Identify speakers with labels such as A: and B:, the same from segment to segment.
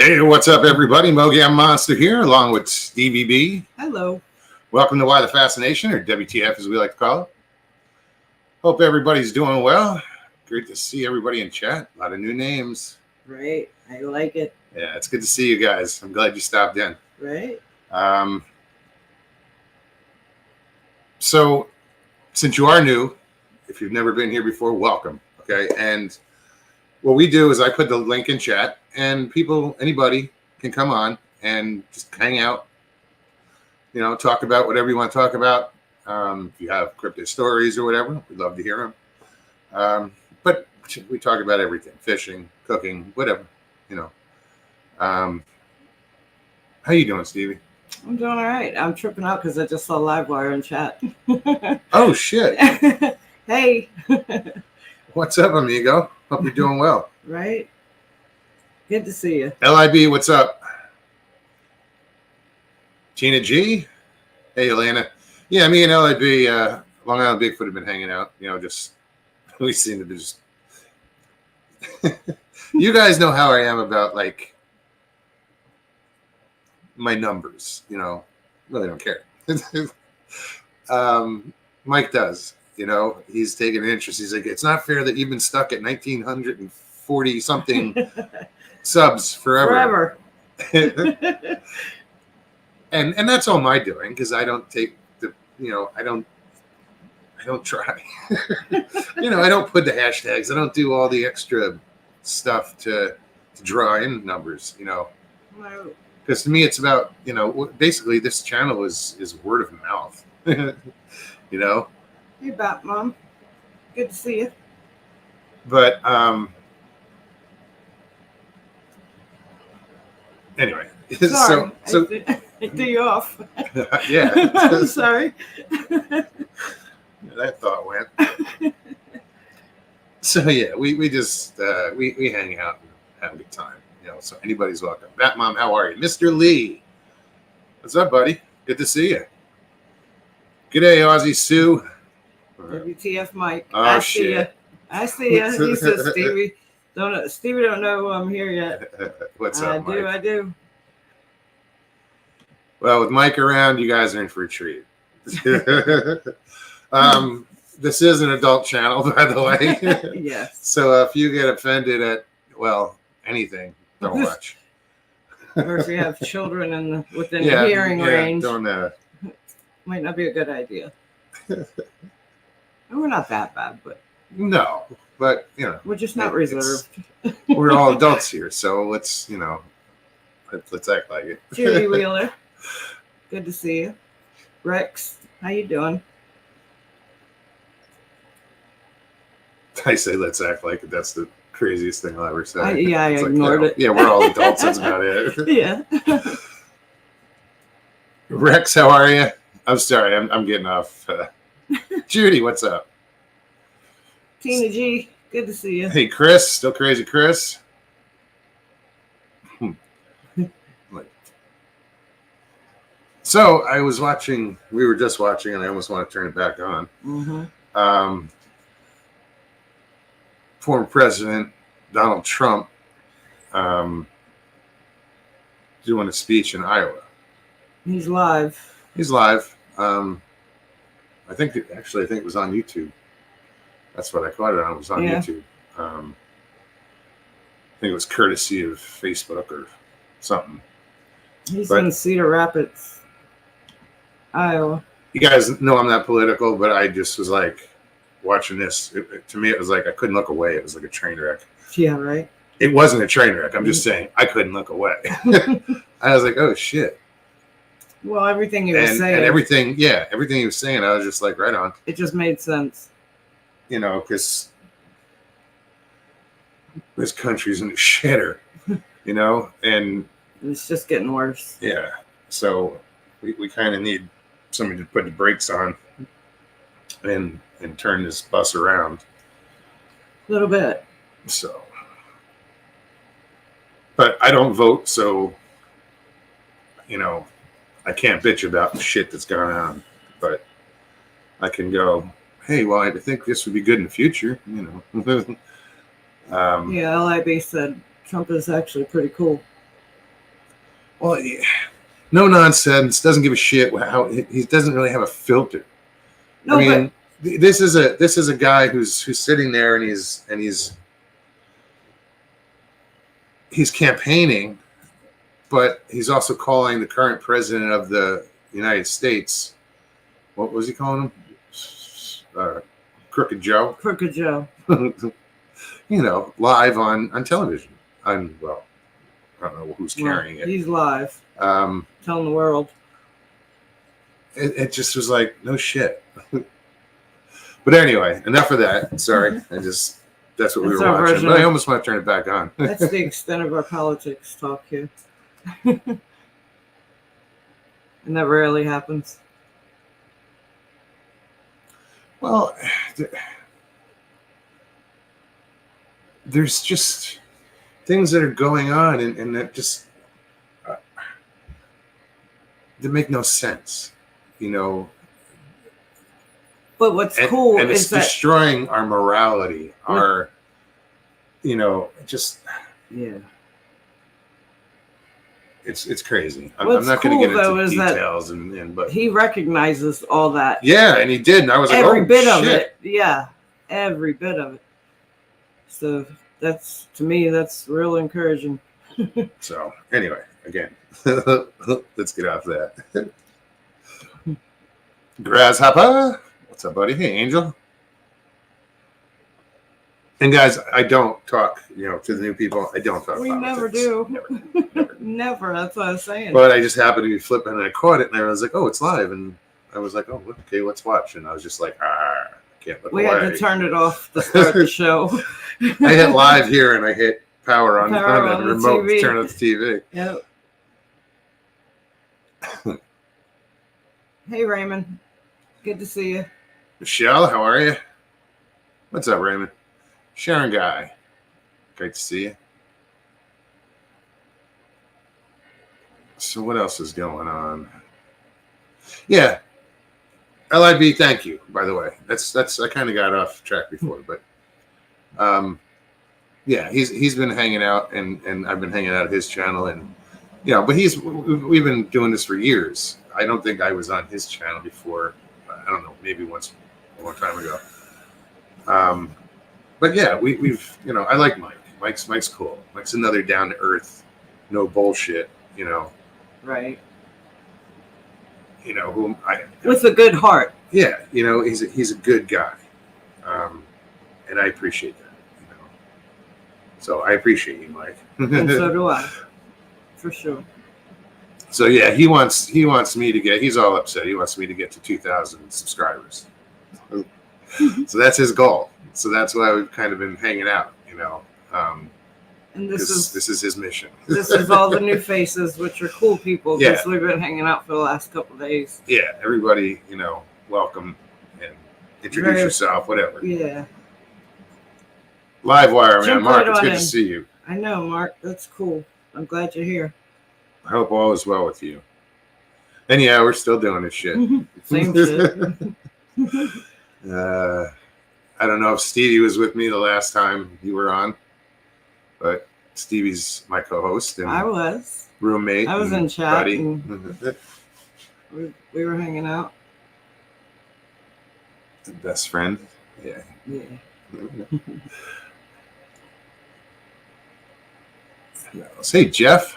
A: Hey, what's up, everybody? Mogam Monster here, along with Stevieb B.
B: Hello.
A: Welcome to Why the Fascination, or WTF as we like to call it. Hope everybody's doing well. Great to see everybody in chat. A lot of new names.
B: Right. I like it.
A: Yeah, it's good to see you guys. I'm glad you stopped in.
B: Right.
A: So, since you are new, if you've never been here before, welcome. Okay, and what we do is I put the link in chat, and anybody can come on and just hang out. You know, talk about whatever you want to talk about. If you have cryptid stories or whatever, we'd love to hear them. But we talk about everything: fishing, cooking, whatever. You know. How you doing, Stevie?
B: I'm doing all right. I'm tripping out because I just saw Livewire in chat.
A: Oh shit!
B: Hey.
A: What's up, amigo? Hope you're doing well.
B: Right. Good to see you.
A: LIB, what's up? Gina G. Hey, Elena. Yeah, me and LIB, Long Island Bigfoot have been hanging out. You know, just we seem to be just. You guys know how I am about like my numbers. You know, really don't care. Mike does. You know, he's taking an interest. He's like, it's not fair that you've been stuck at 1,940 something subs forever. And that's all my doing, because I don't take the, you know, I don't try. You know, I don't put the hashtags. I don't do all the extra stuff to draw in numbers, you know. Because to me, it's about, you know, basically this channel is word of mouth. You know.
B: Hey, Bat Mom. Good to see you.
A: But anyway,
B: sorry,
A: so
B: I threw you off.
A: Yeah,
B: I'm sorry.
A: That thought went. So yeah, we just we hang out and have a good time. You know, so anybody's welcome. Bat Mom, how are you, Mr. Lee? What's up, buddy? Good to see you. G'day, Aussie Sue.
B: WTF, Mike.
A: Oh,
B: I
A: shit.
B: see you. I see you. He says, Stevie don't know I'm here yet.
A: What's up, Mike?
B: I do.
A: Well, with Mike around, you guys are in for a treat. This is an adult channel, by the way.
B: Yes.
A: So if you get offended at, well, anything, don't watch.
B: Or if you have children within hearing range,
A: don't.
B: Might not be a good idea. We're not that bad, but
A: no, but you know,
B: we're just not reserved.
A: We're all adults here, so let's let's act like it.
B: Judy Wheeler, good to see you. Rex, how you doing?
A: I say let's act like it. That's the craziest thing I'll ever say.
B: I ignored it.
A: Yeah, we're all adults. That's about it.
B: Yeah.
A: Rex, how are you? I'm sorry, I'm getting off. Judy, what's up?
B: Tina G, good to see you.
A: Hey, Chris, still crazy, Chris. So I was watching. We were just watching, and I almost want to turn it back on.
B: Mm-hmm.
A: Former President Donald Trump doing a speech in Iowa.
B: He's live.
A: He's live. I think it was on YouTube. That's what I caught it on. It was on YouTube. I think it was courtesy of Facebook or something.
B: He's in Cedar Rapids, Iowa.
A: You guys know I'm not political, but I just was like watching this. To me, it was like I couldn't look away. It was like a train wreck.
B: Yeah, right.
A: It wasn't a train wreck. I'm just saying I couldn't look away. I was like, oh shit.
B: Well, everything he was saying.
A: And everything he was saying, I was just like, right on.
B: It just made sense.
A: You know, because this country's in the shitter, you know, and
B: it's just getting worse.
A: Yeah. So we kind of need somebody to put the brakes on and turn this bus around.
B: A little bit.
A: So, but I don't vote, so, you know, I can't bitch about the shit that's going on, but I can go, hey, well, I think this would be good in the future, you know.
B: Yeah, LIB said Trump is actually pretty cool.
A: Well, yeah, no nonsense. Doesn't give a shit. How he doesn't really have a filter.
B: No,
A: I mean, this is a guy who's sitting there and he's campaigning, but he's also calling the current president of the United States. What was he calling him? Crooked Joe.
B: Crooked Joe.
A: You know, live on television. Well, I don't know who's carrying it.
B: He's live. Telling the world.
A: It just was like, no shit. But anyway, enough of that. Sorry. That's what we were watching. But I almost want to turn it back on.
B: That's the extent of our politics talk here. And that rarely happens.
A: Well, there's just things that are going on and that just that make no sense, you know.
B: But what's cool
A: and
B: is
A: it's destroying our morality, our, you know, just it's crazy. I'm not going to get into details, but
B: he recognizes all that.
A: Yeah, and he did, and I was like,
B: every bit of it. Yeah, every bit of it. So that's, to me, that's real encouraging.
A: So anyway, again, let's get off that. Grasshopper, what's up, buddy? Hey, Angel. And guys, I don't talk, you know, to the new people. I don't talk.
B: We
A: politics.
B: Never do.
A: Never.
B: Never. That's what I was saying.
A: But I just happened to be flipping, and I caught it, and I was like, "Oh, it's live!" And I was like, "Oh, okay, let's watch." And I was just like, "Ah, I can't look away."
B: We had to turn it off to start the show.
A: I hit live here, and I hit power on the remote
B: TV.
A: To turn on the TV.
B: Yep. Hey, Raymond. Good to see you.
A: Michelle, how are you? What's up, Raymond? Sharon Guy. Great to see you. So what else is going on? Yeah. LIB, thank you, by the way. That's I kind of got off track before, but yeah, he's been hanging out and I've been hanging out at his channel, and you know, but we've been doing this for years. I don't think I was on his channel before. I don't know, maybe once a long time ago. But yeah, we've you know, I like Mike. Mike's cool. Mike's another down to earth, no bullshit, you know.
B: Right.
A: You know,
B: with a good heart.
A: Yeah, you know, he's a good guy, and I appreciate that. You know, so I appreciate you, Mike.
B: And so do I, for sure.
A: So yeah, he wants me to get. He's all upset. He wants me to get to 2,000 subscribers. So that's his goal. So that's why we've kind of been hanging out. You know.
B: And this
A: is his mission.
B: This is all the new faces, which are cool people.
A: Yeah.
B: Because we've been hanging out for the last couple of days.
A: Yeah, everybody, you know, welcome and introduce yourself, whatever.
B: Yeah.
A: Live wire, man.
B: Jump
A: Mark,
B: right
A: it's good
B: in.
A: to see you.
B: I know, Mark. That's cool. I'm glad you're here.
A: I hope all is well with you. And yeah, we're still doing this shit.
B: Same shit.
A: I don't know if Stevie was with me the last time you were on, but Stevie's my co-host and
B: I was
A: roommate.
B: I was in chat.
A: Buddy.
B: And we were hanging out.
A: Best friend. Yeah.
B: Yeah.
A: Hey, Jeff.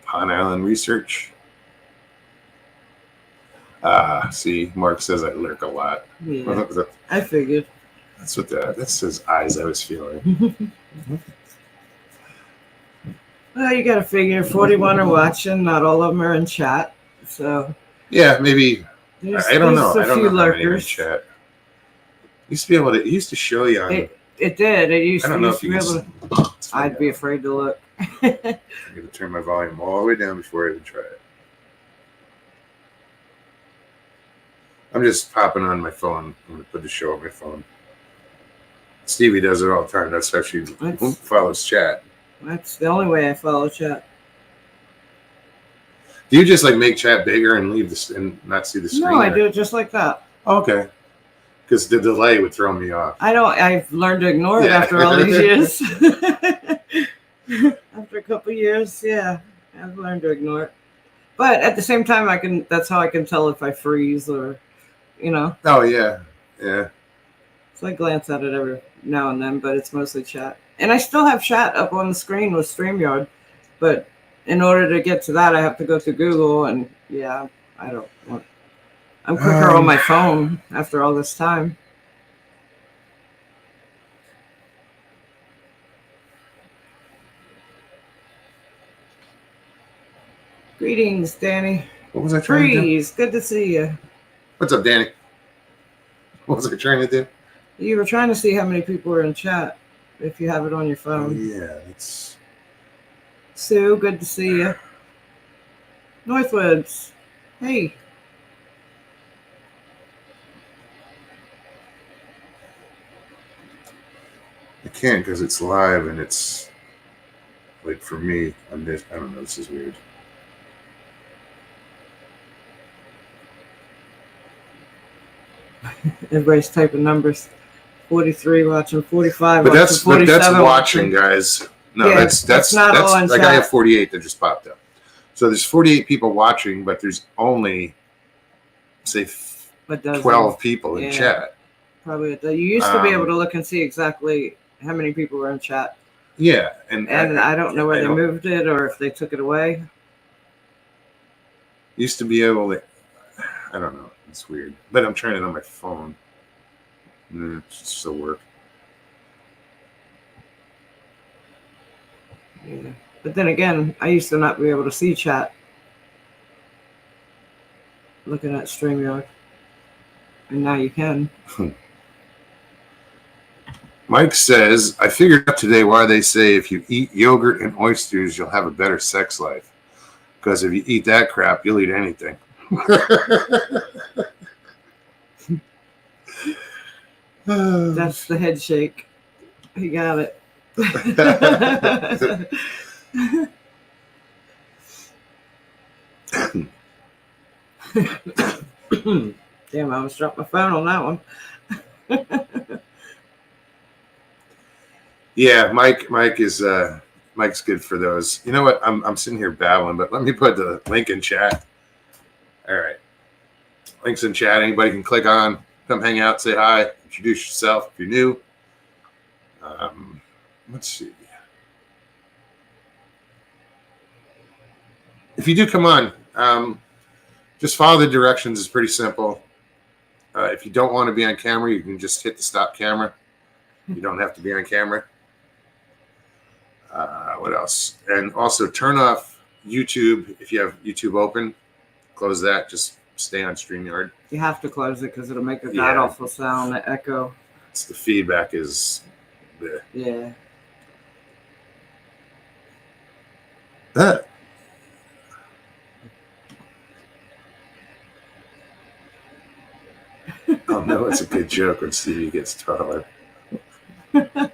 A: Pond Island Research. See, Mark says I lurk a lot.
B: Yeah. I figured.
A: That's his eyes I was feeling.
B: Well, you got to figure 41 are watching. Not all of them are in chat. So
A: yeah, maybe. I don't know. I don't know how many are in
B: lurkers.
A: chat. It used to show you on.
B: It did. It used
A: I don't
B: to
A: know if
B: be
A: you
B: able
A: can.
B: I'd be afraid to look.
A: I'm going to turn my volume all the way down before I even try it. I'm just popping on my phone. I'm going to put the show on my phone. Stevie does it all the time. That's how she follows chat.
B: That's the only way I follow chat.
A: Do you just like make chat bigger and leave this and not see the screen?
B: No, I do it just like that.
A: Oh, okay. Because the delay would throw me off.
B: I've learned to ignore it after all these years. After a couple of years, yeah. I've learned to ignore it. But at the same time, that's how I can tell if I freeze or,
A: Oh, yeah. Yeah.
B: So I glance at it every now and then, but it's mostly chat. And I still have chat up on the screen with StreamYard. But in order to get to that, I have to go through Google. And yeah, I don't want... I'm quicker on my phone after all this time. Greetings, Danny.
A: What was I trying to do?
B: Freeze. Good to see you.
A: What's up, Danny? What was I trying to do?
B: You were trying to see how many people are in chat, if you have it on your phone.
A: Oh, yeah, it's...
B: Sue, good to see you. Northwoods. Hey.
A: I can't because it's live and it's... Like, for me, I don't know, this is weird.
B: Everybody's typing numbers. 43 watching, 45
A: but
B: watching,
A: that's
B: 47
A: watching, guys. No,
B: yeah,
A: that's
B: not all in
A: like
B: chat.
A: I have 48 that just popped up. So there's 48 people watching, but there's only, say, 12 people in chat.
B: Probably. You used to be able to look and see exactly how many people were in chat.
A: Yeah. And
B: I don't know where they moved it or if they took it away.
A: Used to be able to, I don't know. It's weird. But I'm trying it on my phone. It should still work.
B: Yeah. But then again, I used to not be able to see chat looking at StreamYard. And now you can.
A: Mike says, I figured out today why they say if you eat yogurt and oysters, you'll have a better sex life. Because if you eat that crap, you'll eat anything.
B: That's the head shake. He got it. Damn, I almost dropped my phone on that one.
A: Yeah, Mike's good for those. You know what? I'm sitting here babbling, but let me put the link in chat. All right. Links in chat. Anybody can click on. Come hang out, say hi, introduce yourself if you're new. Let's see. If you do come on, just follow the directions. It's pretty simple. If you don't want to be on camera, you can just hit the stop camera. You don't have to be on camera. What else? And also turn off YouTube if you have YouTube open. Close that. Just stay on StreamYard.
B: You have to close it because it'll make a god awful sound, the echo.
A: It's the feedback is bleh.
B: Yeah.
A: Oh no, it's a good joke when Stevie gets taller.
B: That's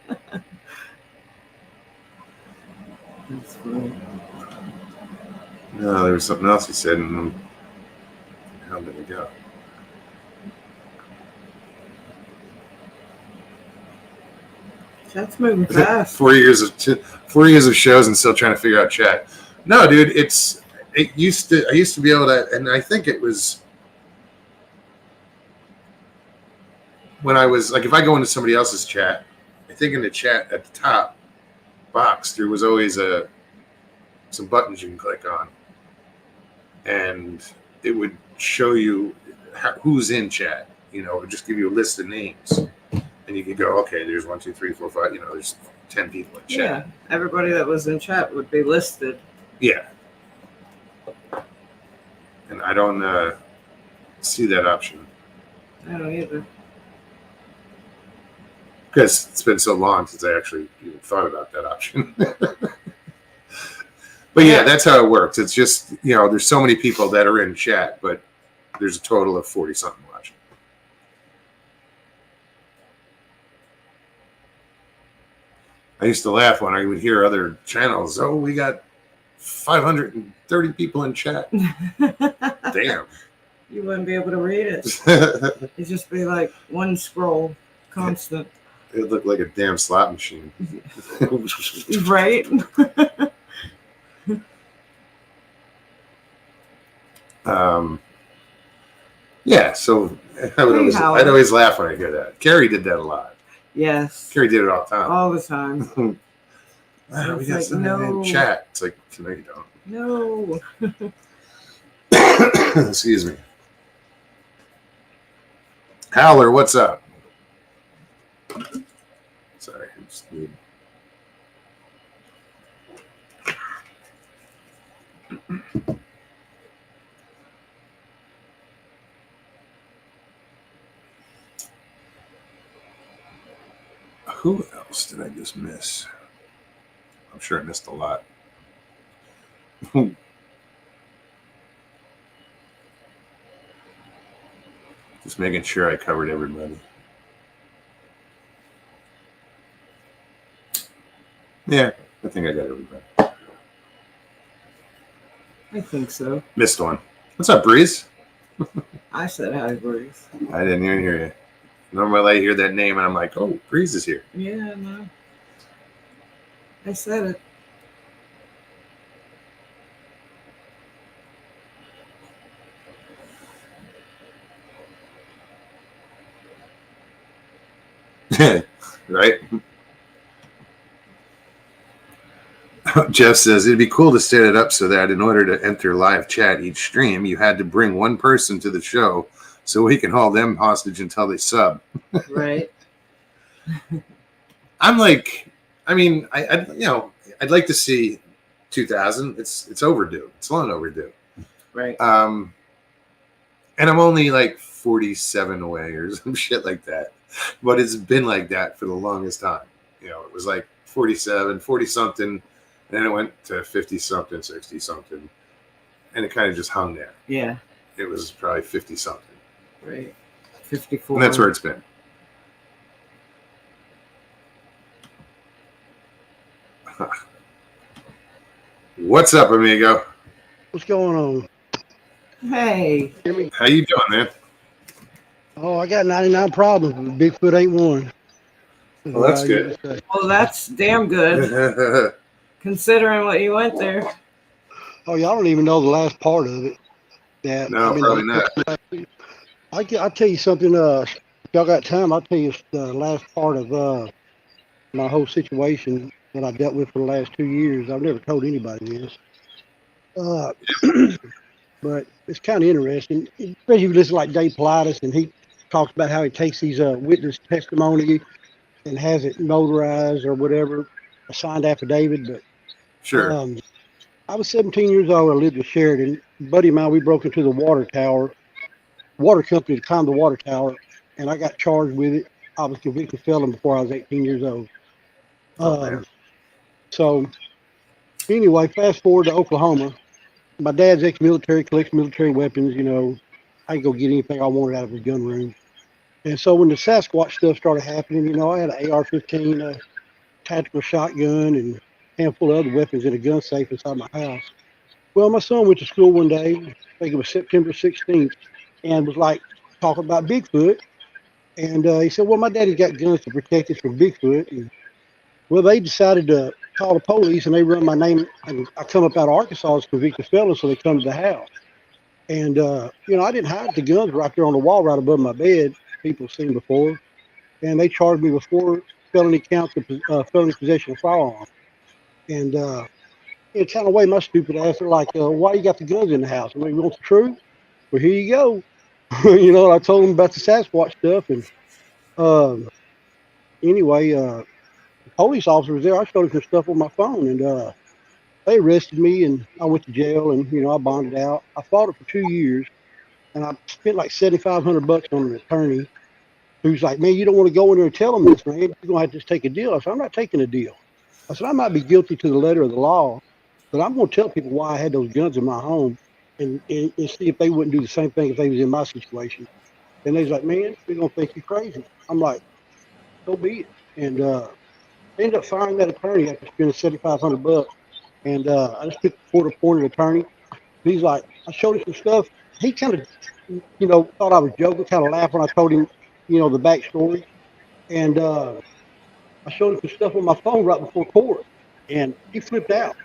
B: funny.
A: No, there was something else he said, and how did it go?
B: Chat's moving fast.
A: 4 years of shows and still trying to figure out chat. No, dude, I used to be able to, and I think it was when I was like, if I go into somebody else's chat, I think in the chat at the top box there was always some buttons you can click on, and it would show you who's in chat. You know, it would just give you a list of names. And you could go, okay, there's 1, 2, 3, 4, 5, there's 10 people in chat.
B: Yeah, everybody that was in chat would be listed.
A: Yeah. And I don't see that option.
B: I don't either.
A: Because it's been so long since I actually even thought about that option. But yeah, that's how it works. It's just, there's so many people that are in chat, but there's a total of 40-something watching. I used to laugh when I would hear other channels. Oh, we got 530 people in chat. Damn.
B: You wouldn't be able to read it. It'd just be like one scroll, constant.
A: It looked like a damn slot machine.
B: Right?
A: Yeah, so I'd always laugh when I hear that. Carrie did that a lot.
B: Yes.
A: Carrie did it all the time.
B: All the time.
A: Wow, we got like, something in chat. It's like, no, you
B: don't.
A: No. Excuse me. Howler, what's up? Sorry, I just need... Who else did I just miss? I'm sure I missed a lot. Just making sure I covered everybody. Yeah, I think I got everybody.
B: I think so.
A: Missed one. What's up, Breeze?
B: I said hi, Breeze.
A: I didn't even hear you. Normally I hear that name and I'm like, oh, Breeze is here.
B: Yeah, no. I said
A: it. Right? Jeff says it'd be cool to set it up so that in order to enter live chat each stream, you had to bring one person to the show so we can hold them hostage until they sub.
B: Right.
A: I'm like, I mean, I'd like to see 2000. It's overdue. It's long overdue.
B: Right.
A: And I'm only like 47 away or some shit like that. But it's been like that for the longest time. You know, it was like 47, 40 something. Then it went to 50 something, 60 something. And it kind of just hung there.
B: Yeah.
A: It was probably 50 something.
B: Right. 54.
A: And that's where it's been. What's up, amigo?
C: What's going on?
B: Hey.
A: How you doing, man?
C: Oh, I got 99 problems. Bigfoot ain't one.
A: Well, that's good.
B: Well, that's damn good. Considering what you went there.
C: Oh, y'all don't even know the last part of it.
A: No, probably not.
C: I'll tell you something. If y'all got time, I'll tell you the last part of my whole situation that I dealt with for the last 2 years. I've never told anybody this. But it's kind of interesting, especially if you listen to like Dave Politis, and he talks about how he takes these witness testimony and has it notarized or whatever, a signed affidavit. But
A: sure.
C: I was 17 years old. I lived in Sheridan. A buddy of mine, we broke into the water company to climb the water tower, and I got charged with it. I was convicted felon before I was 18 years old. So anyway, fast forward to Oklahoma. My dad's ex-military, collects military weapons. You know, I could go get anything I wanted out of his gun room. And so when the Sasquatch stuff started happening, you know, I had an AR-15, a tactical shotgun, and a handful of other weapons in a gun safe inside my house. Well, my son went to school one day, I think it was September 16th, and was like talking about Bigfoot. And he said, well, my daddy's got guns to protect us from Bigfoot. And, well, they decided to call the police, and they run my name. And I come up out of Arkansas as convicted felon, so they come to the house. And, you know, I didn't hide the guns right there on the wall right above my bed. People have seen before. And they charged me with 4 felony counts of felony possession of firearm. And it kind of weighed my stupid ass. They're like, why you got the guns in the house? I mean, you want the truth? Well, here you go. You know, I told them about the Sasquatch stuff. And anyway, the police officer was there. I showed him some stuff on my phone, and they arrested me, and I went to jail, and, you know, I bonded out. I fought it for 2 years, and I spent like $7,500 on an attorney who's like, man, you don't want to go in there and tell them this, man. You're going to have to just take a deal. I said, I'm not taking a deal. I said, I might be guilty to the letter of the law, but I'm going to tell people why I had those guns in my home and see if they wouldn't do the same thing if they was in my situation. And they was like, man, they're going to think you're crazy. I'm like, so be it. And they ended up firing that attorney after spending $7,500. And I just took the court-appointed attorney. He's like, I showed him some stuff. He kind of, you know, thought I was joking, kind of laughed when I told him, you know, the backstory. And I showed him some stuff on my phone right before court, and he flipped out.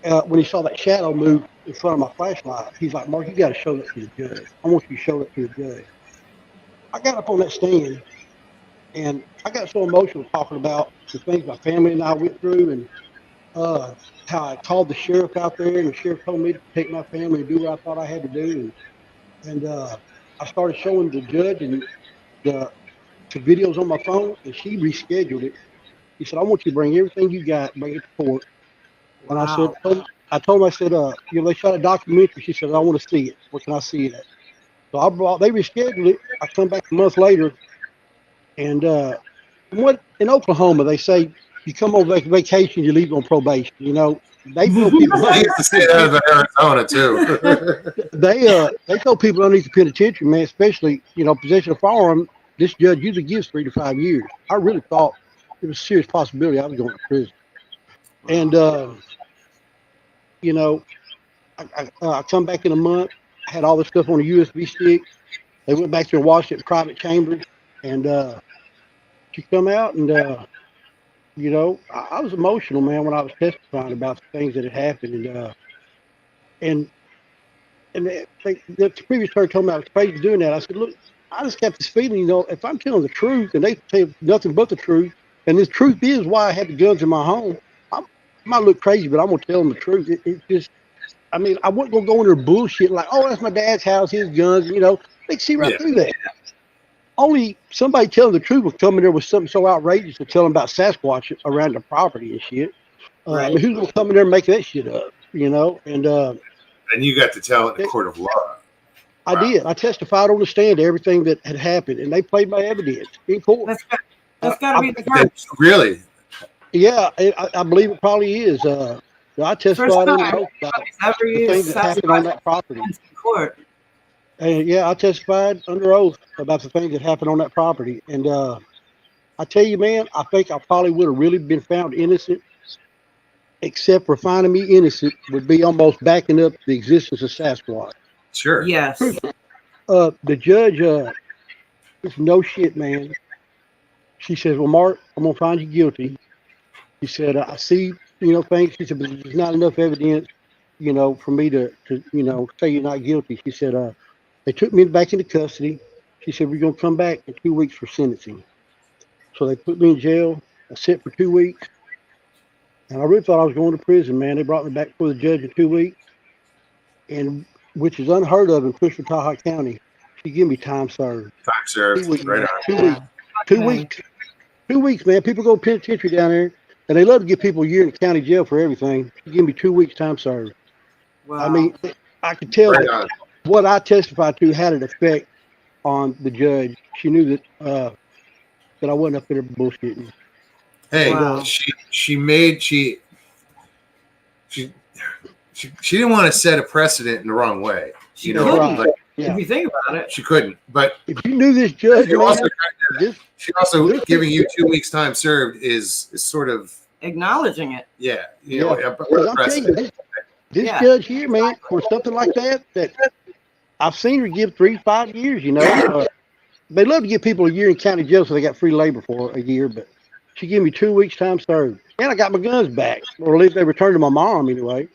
C: when he saw that shadow move in front of my flashlight, he's like, Mark, you got to show that to the judge. I want you to show that to the judge. I got up on that stand, and I got so emotional talking about the things my family and I went through, and how I called the sheriff out there, and the sheriff told me to protect my family and do what I thought I had to do. And I started showing the judge and the videos on my phone, and she rescheduled it. He said, I want you to bring everything you got, bring it to court. And I said, I told him, I said, they shot a documentary. She said, I want to see it. Where can I see it at? So they rescheduled it. I come back a month later, and in Oklahoma, they say you come on vacation, you leave on probation. You know, they tell people.
A: I used to say that in Arizona too.
C: They tell people underneath the penitentiary, man, especially possession of firearm. This judge usually gives 3 to 5 years. I really thought it was a serious possibility I was going to prison. And I come back in a month. I had all this stuff on a USB stick. They went back there and watched it in private chambers. And she come out, and I was emotional, man, when I was testifying about the things that had happened. And the previous attorney told me I was crazy doing that. I said, look, I just got this feeling, if I'm telling the truth and they tell nothing but the truth, and the truth is why I had the guns in my home, I might look crazy, but I'm going to tell them the truth. It's just, I wasn't going to go in there bullshit like, oh, that's my dad's house, his guns, they see right through that. Only somebody telling the truth will come in there with something so outrageous to tell them about Sasquatch around the property and shit.
B: Right.
C: Who's going to come in there and make that shit up,
A: And you got to tell it in court of law.
C: I did. I testified on the stand to everything that had happened, and they played my evidence in court.
B: That's got to be the first.
A: Really?
C: Yeah, I believe it probably is. I testified on the the things that happened on that property.
B: Court.
C: And I testified under oath about the things that happened on that property. And I tell you, man, I think I probably would have really been found innocent, except for finding me innocent would be almost backing up the existence of Sasquatch.
A: Sure.
B: Yes.
C: The judge, it's no shit, man. She says, well, Mark, I'm going to find you guilty. She said, I see, things. She said, but there's not enough evidence, for me to say you're not guilty. She said, they took me back into custody. She said, we're going to come back in 2 weeks for sentencing. So they put me in jail. I sat for 2 weeks. And I really thought I was going to prison, man. They brought me back before the judge in 2 weeks. And which is unheard of in Cushman-Taha County. She gave me time served.
A: Time served.
C: 2 weeks,
A: right on.
C: 2 weeks. 2 weeks. 2 weeks, man. People go to penitentiary down there, and they love to give people a year in county jail for everything. She gave me 2 weeks time served.
B: Wow.
C: I could tell
A: Right
C: what I testified to had an effect on the judge. She knew that I wasn't up there bullshitting.
A: Hey,
B: Wow.
A: She didn't want to set a precedent in the wrong way.
B: She couldn't.
A: Like,
B: If you think about it.
A: she couldn't. But
C: if you knew this judge,
A: she also giving you 2 weeks time served is sort of
B: Acknowledging it.
C: I'm telling you, this judge here, man, for something like that I've seen her give 3 to 5 years. They love to give people a year in county jail so they got free labor for a year, but she gave me 2 weeks time served, and I got my guns back, or at least they returned to my mom anyway.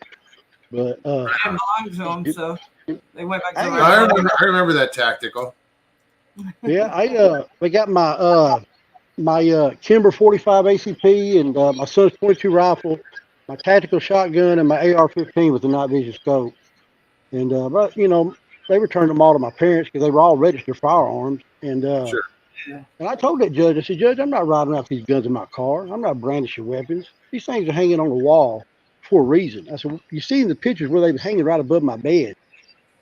C: But
B: I belonged to them, so they went back to
A: I remember that tactical.
C: Yeah, they got my Kimber 45 ACP and my son's .22 rifle, my tactical shotgun, and my AR-15 with the night vision scope. And but they returned them all to my parents because they were all registered firearms. And
A: Sure.
C: And I told that judge, I said, Judge, I'm not riding around with these guns in my car. I'm not brandishing weapons. These things are hanging on the wall for a reason. I said, you see in the pictures where they were hanging right above my bed.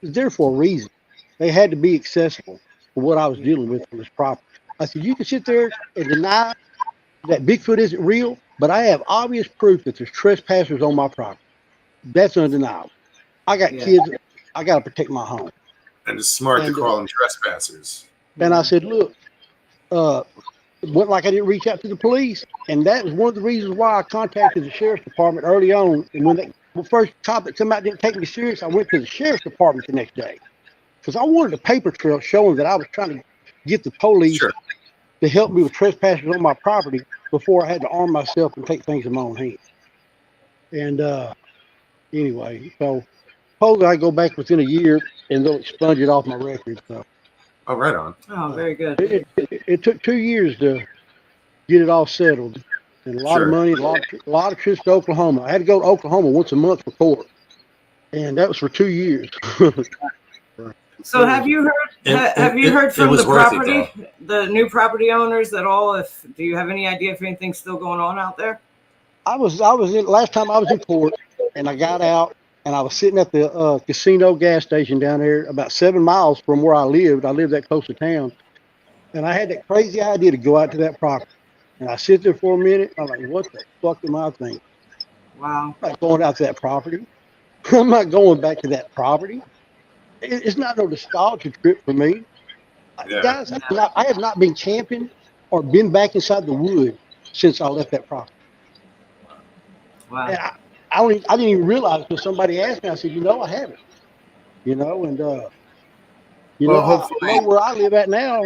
C: It's there for a reason. They had to be accessible for what I was dealing with on this property. I said, you can sit there and deny that Bigfoot isn't real, but I have obvious proof that there's trespassers on my property. That's undeniable. I got kids. I got to protect my home.
A: And it's smart to call them trespassers.
C: And I said, look, it wasn't like I didn't reach out to the police. And that was one of the reasons why I contacted the sheriff's department early on. And when the first cop that come out didn't take me serious, I went to the sheriff's department the next day. Because I wanted a paper trail showing that I was trying to get the police to help me with trespassers on my property before I had to arm myself and take things in my own hands. And Anyway, so supposedly I go back within a year and they'll expunge it off my record. So
A: Oh, right on.
B: Oh, very good.
C: it took 2 years to get it all settled, and a lot of
A: Sure.
C: money, a lot of trips to Oklahoma. I had to go to Oklahoma once a month for court, and that was for 2 years.
B: So have you heard? Have you heard from
A: was
B: the
A: worth it,
B: property, the new property owners at all? If do you have any idea if anything's still going on out there?
C: I was in last time I was in court, and I got out, and I was sitting at the casino gas station down there, about 7 miles from where I lived. I lived that close to town, and I had that crazy idea to go out to that property. And I sit there for a minute. I'm like, what the fuck am I thinking?
B: Wow.
C: I'm not going out to that property. I'm not going back to that property. It's not no nostalgia trip for me.
A: Yeah.
C: Guys, I have not been camping or been back inside the woods since I left that property.
B: Wow.
C: And I didn't even realize until somebody asked me. I said, I haven't. And
A: Well, hopefully.
C: I know where I live at now.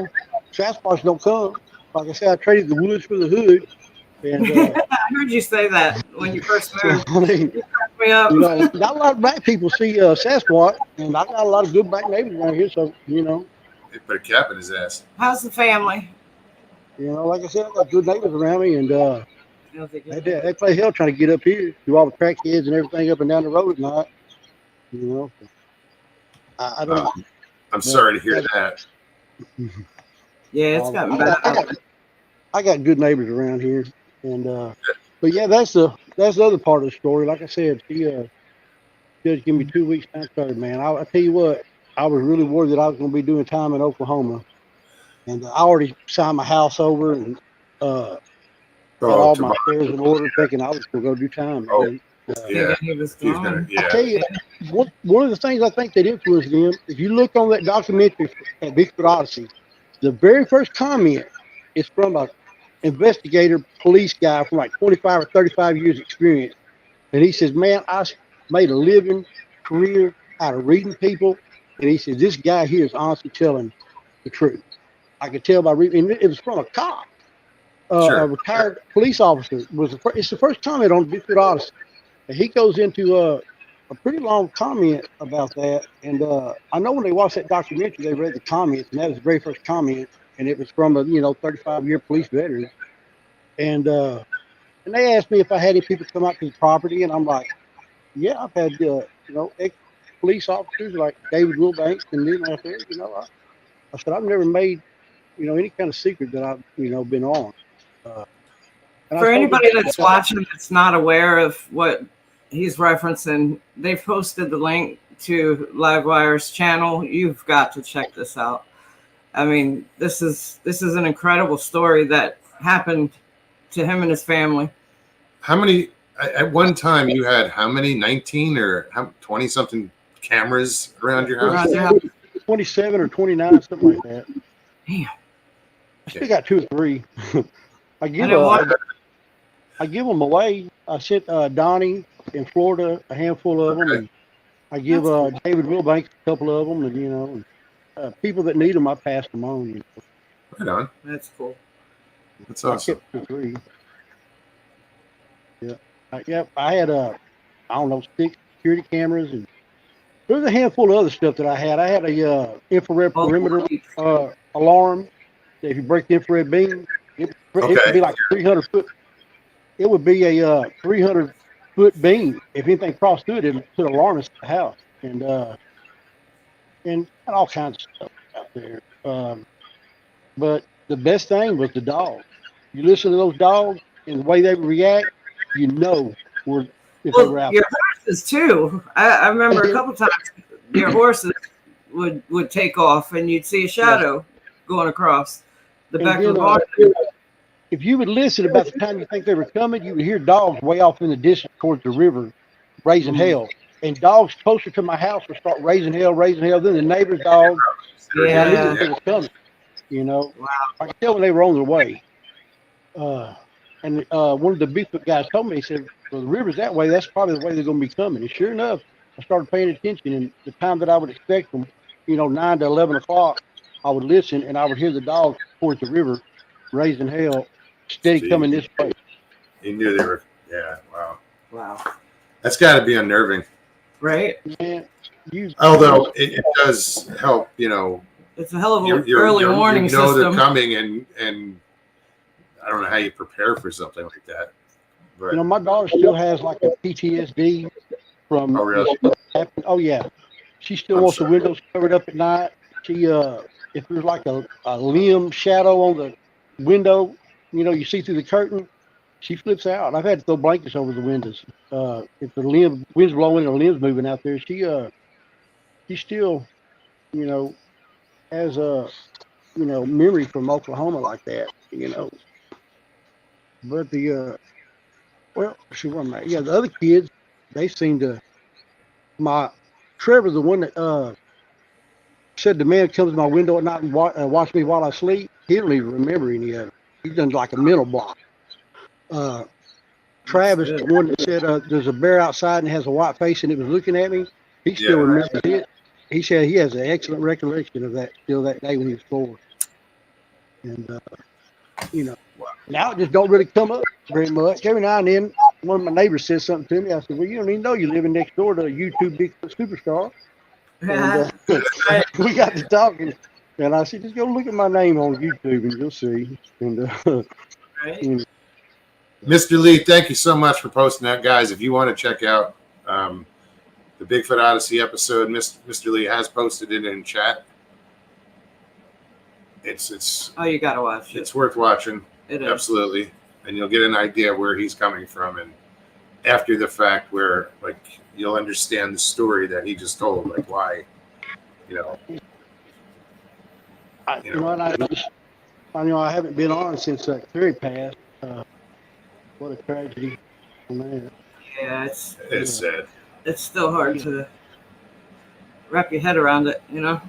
C: Sasquatch don't come. Like I said, I traded the woods for the hood. And
B: I heard you say that when you first moved.
C: I mean,
B: You cracked me up.
C: not a lot of black people see Sasquatch, and I got a lot of good black neighbors around here. So
A: They put a cap in his ass.
B: How's the family?
C: like I said, I got good neighbors around me, and
B: How's it
C: they,
B: going?
C: they play hell trying to get up here, do all the crackheads and everything up and down the road at night. I don't.
A: I'm sorry to hear that.
B: Yeah, it's gotten bad.
C: I got good neighbors around here, and but yeah, that's the other part of the story. Like I said, judge give me 2 weeks time started, man. I tell you what, I was really worried that I was going to be doing time in Oklahoma, and I already signed my house over and got all my affairs in order, thinking I was going to go do time.
A: Oh,
C: And,
A: Yeah.
B: He was
A: He's
B: gone.
A: gonna,
C: I
A: yeah.
C: tell you, one of the things I think that influenced them, if you look on that documentary at Bigfoot Odyssey, the very first comment is from a investigator, police guy from like 25 or 35 years experience. And he says, man, I made a living career out of reading people. And he said, this guy here is honestly telling the truth. I could tell by reading. And it was from a cop,
A: Sure.
C: a retired police officer. It's the first comment on Bigfoot Odyssey. And he goes into a pretty long comment about that. And I know when they watched that documentary, they read the comments, and that was the very first comment. And it was from a 35-year police veteran. And they asked me if I had any people come out to the property, and I'm like, yeah, I've had ex-police officers like David Wilbanks and them out there. I said I've never made any kind of secret that I've been on.
B: For anybody that's watching that's not aware of what he's referencing, they've posted the link to Livewire's channel. You've got to check this out. I mean, this is an incredible story that happened to him and his family.
A: How many at one time you had? How many? 19 or 20 something cameras around your house?
B: Around
C: 27 or 29, something like that.
B: Damn.
C: I still got 2 or 3. I give them away. I sent Donnie in Florida a handful of them, and I give David Wilbanks a couple of them, and people that need them, I pass them on.
A: Right on.
B: That's cool.
A: That's awesome.
C: I kept 2 or 3. Yeah. I had 6 security cameras, and there was a handful of other stuff that I had. I had a infrared perimeter alarm. If you break the infrared beam, it would be like 300 foot. It would be a 300-foot beam. If anything crossed through it, it would put an alarm in the house, and all kinds of stuff out there. But the best thing was the dogs. You listen to those dogs and the way they react, if they were out
B: your
C: there.
B: horses too. I remember a couple times your horses would take off and you'd see a shadow going across the back of the barn.
C: If you would listen about the time you think they were coming, you would hear dogs way off in the distance towards the river raising hell. And dogs closer to my house would start raising hell. Then the neighbor's dogs.
B: Yeah.
C: I knew they were coming. Wow. I could tell when they were on their way. And one of the Bigfoot guys told me, he said, well, the river's that way. That's probably the way they're going to be coming. And sure enough, I started paying attention. And the time that I would expect them, 9 to 11 o'clock, I would listen and I would hear the dogs towards the river raising hell, steady coming this way.
A: He knew they were. Yeah. Wow.
B: Wow.
A: That's got to be unnerving.
B: Right.
C: Man,
A: Although it does help, you know.
B: It's a hell of a early warning
A: you know
B: system.
A: they're coming, and I don't know how you prepare for something like that. But
C: you know, my daughter still has like a PTSD from.
A: Oh, really?
C: Oh yeah, she still
A: I'm
C: wants
A: sorry.
C: the windows covered up at night. She if there's like a limb shadow on the window, you know, you see through the curtain, she flips out. I've had to throw blankets over the windows. If the wind's blowing and the limb's moving out there, she still, you know, has a memory from Oklahoma like that, you know. But well, she wasn't that. Yeah, the other kids, they seem to. My Trevor, the one that said the man comes to my window at night and watch me while I sleep. He don't even remember any of it. He's done like a mental block. Travis, the one that said there's a bear outside and has a white face and it was looking at me. He still remembers it. He said he has an excellent recollection of that still that day when he was 4. And you know, now it just don't really come up very much. Every now and then, one of my neighbors says something to me. I said, "Well, you don't even know you're living next door to a YouTube Bigfoot superstar." And we got to talking, and I said, "Just go look at my name on YouTube, and you'll see." And you know.
A: Mr. Lee, thank you so much for posting that, guys. If you want to check out the Bigfoot Odyssey episode, Mr. Lee has posted it in chat. It's
B: Oh, you gotta watch it.
A: It's worth watching.
B: It is.
A: Absolutely. And you'll get an idea where he's coming from, and after the fact, where like you'll understand the story that he just told, like why, you know.
C: I haven't been on since Terry passed. What a tragedy, man.
B: Yeah,
A: it's sad.
B: It's still hard to wrap your head around it, you know.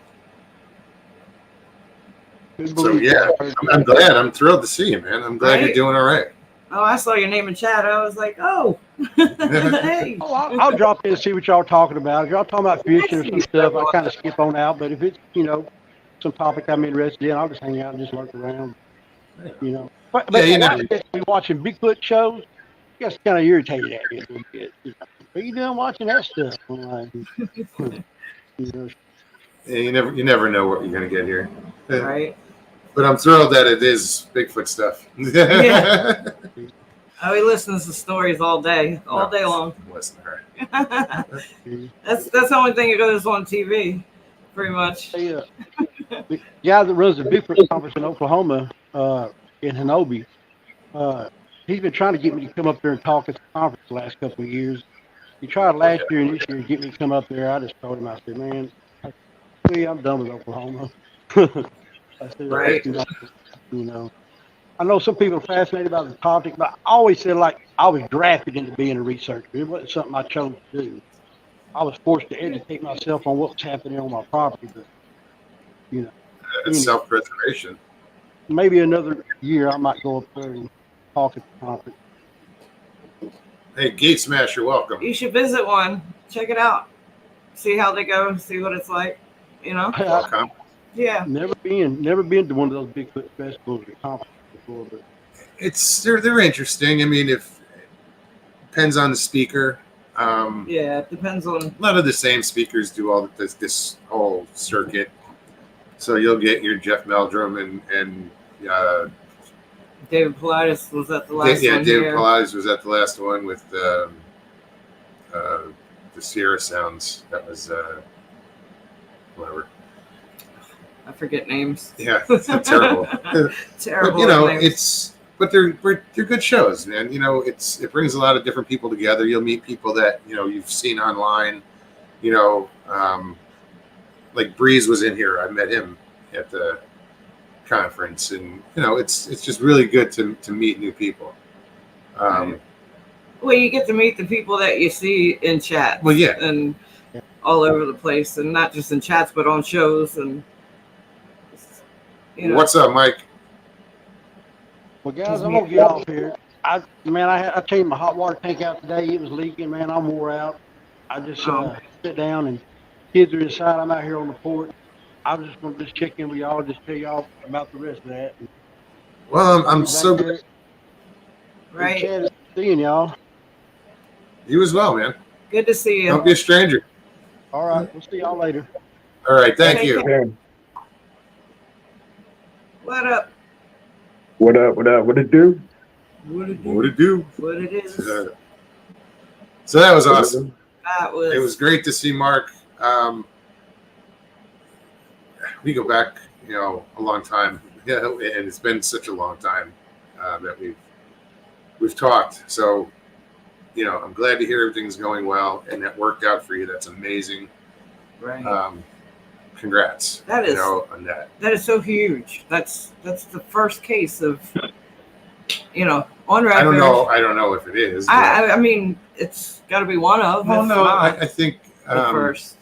A: So yeah, I'm glad. I'm thrilled to see you, man. I'm glad you're doing all right.
B: Oh, I saw your name in chat. I was like, oh, hey.
C: I'll drop in and see what y'all are talking about. If y'all talking about fishing or some stuff, I kind of skip on out. But if it's, you know, some topic I'm interested in, I'll just hang out and just lurk around, you know. But watching Bigfoot shows, it gets kind of irritated at me a little bit. Are you done watching that stuff? I'm like, you know.
A: Yeah, you never know what you're gonna get here.
B: Right.
A: But I'm thrilled that it is Bigfoot stuff.
B: Yeah. Oh, he listens to stories all day long.
A: Listen to her.
B: That's the only thing that goes on TV, pretty much.
C: The guy that runs the Bigfoot conference in Oklahoma, in Hanobi, he's been trying to get me to come up there and talk at the conference the last couple of years. He tried last year and this year to get me to come up there. I just told him, I said, man, I'm done with Oklahoma. I said,
B: right.
C: You know, I know some people are fascinated about the topic, but I always said, like, I was drafted into being a researcher. It wasn't something I chose to do. I was forced to educate myself on what was happening on my property, but, you know.
A: It's self-preservation.
C: Maybe another year I might go up there and talk at the conference.
A: Hey, Gate Smasher, welcome.
B: You should visit one. Check it out. See how they go. See what it's like. You know.
A: Welcome.
B: Yeah.
C: Never been to one of those Bigfoot festivals or conferences before, but
A: they're interesting. I mean, depends on the speaker.
B: Yeah, it depends on.
A: A lot of the same speakers do all this whole circuit. So you'll get your Jeff Meldrum and
B: David Pilatus was at the last one.
A: Yeah, David Pilatus was at the last one with the Sierra Sounds. That was whatever.
B: I forget names.
A: Yeah, terrible.
B: Terrible.
A: But, you know,
B: names.
A: they're good shows, man. You know, it brings a lot of different people together. You'll meet people that, you know, you've seen online. You know, like Breeze was in here. I met him at the conference, and you know, it's just really good to meet new people.
B: Well, you get to meet the people that you see in chat.
A: Well, yeah,
B: and all over the place, and not just in chats, but on shows and. You know.
A: What's up, Mike?
C: Well, guys, I'm gonna get off here. I changed my hot water tank out today. It was leaking, man. I'm wore out. I just sit down and kids are inside. I'm out here on the porch. I was just gonna check in with y'all, just tell y'all about the rest of that.
A: Well, I'm so good.
B: Right.
C: Seeing y'all.
A: You as well, man.
B: Good to see you.
A: Don't be a stranger.
C: All right. We'll see y'all later.
A: All right. Thank
B: Take
A: you.
B: care. What up?
D: What up? What up? What it do?
B: What it do?
A: What it do?
B: What it is?
A: So that was awesome.
B: That was.
A: It was great to see Mark. We go back, a long time. Yeah, and it's been such a long time that we've talked. So, I'm glad to hear everything's going well and that worked out for you. That's amazing.
B: Right.
A: Congrats.
B: That is
A: on that.
B: That is so huge. That's the first case of, on record.
A: I don't know if it is.
B: I mean, it's got to be one of.
A: Well, no, I think
B: the first.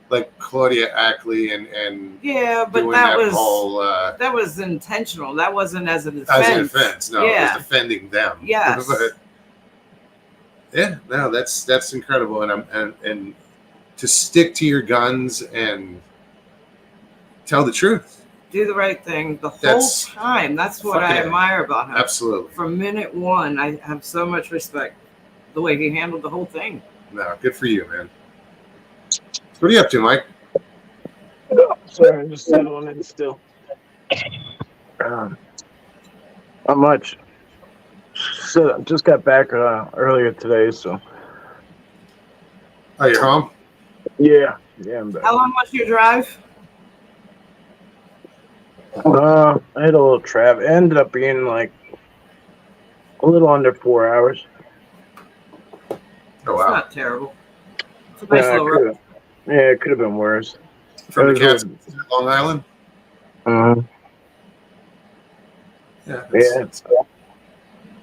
A: Like Claudia Ackley and
B: yeah, but that was intentional. That wasn't as a defense.
A: As a defense, no, it was defending them.
B: Yes.
A: But yeah, no, that's incredible, and to stick to your guns and tell the truth,
B: do the right thing the whole time. That's what I admire about him.
A: Absolutely.
B: From minute one, I have so much respect the way he handled the whole thing.
A: No, good for you, man. What are you up to, Mike?
D: Sorry, I'm just settling in still. Not much. So just got back earlier today, so.
A: Oh, you're home?
D: Yeah, I'm back.
B: How long was your drive?
D: I had a little travel. It ended up being like a little under 4 hours.
A: Oh, wow.
B: It's not terrible. It's a nice little road.
D: Yeah, it could have been worse.
A: From the Catskills to Long Island?
D: Yeah.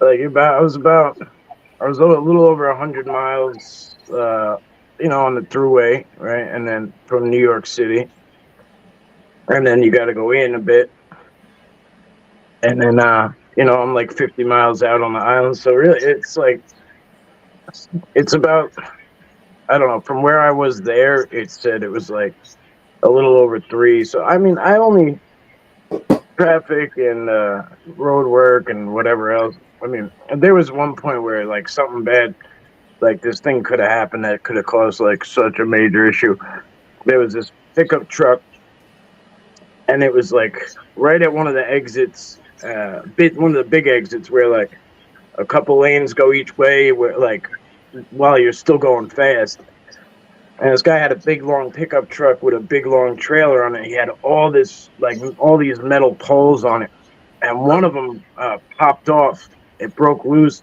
D: Like I was a little over 100 miles, on the thruway, right? And then from New York City. And then you got to go in a bit. And then, I'm like 50 miles out on the island. So really, it's about, I don't know, from where I was there, it said it was like a little over 3. So, I mean, I only traffic and road work and whatever else. I mean, there was one point where like something bad, like this thing could have happened that could have caused like such a major issue. There was this pickup truck, and it was like right at one of the exits, one of the big exits where like a couple lanes go each way, where like while you're still going fast. And this guy had a big long pickup truck with a big long trailer on it. He had all these metal poles on it, and one of them popped off. It broke loose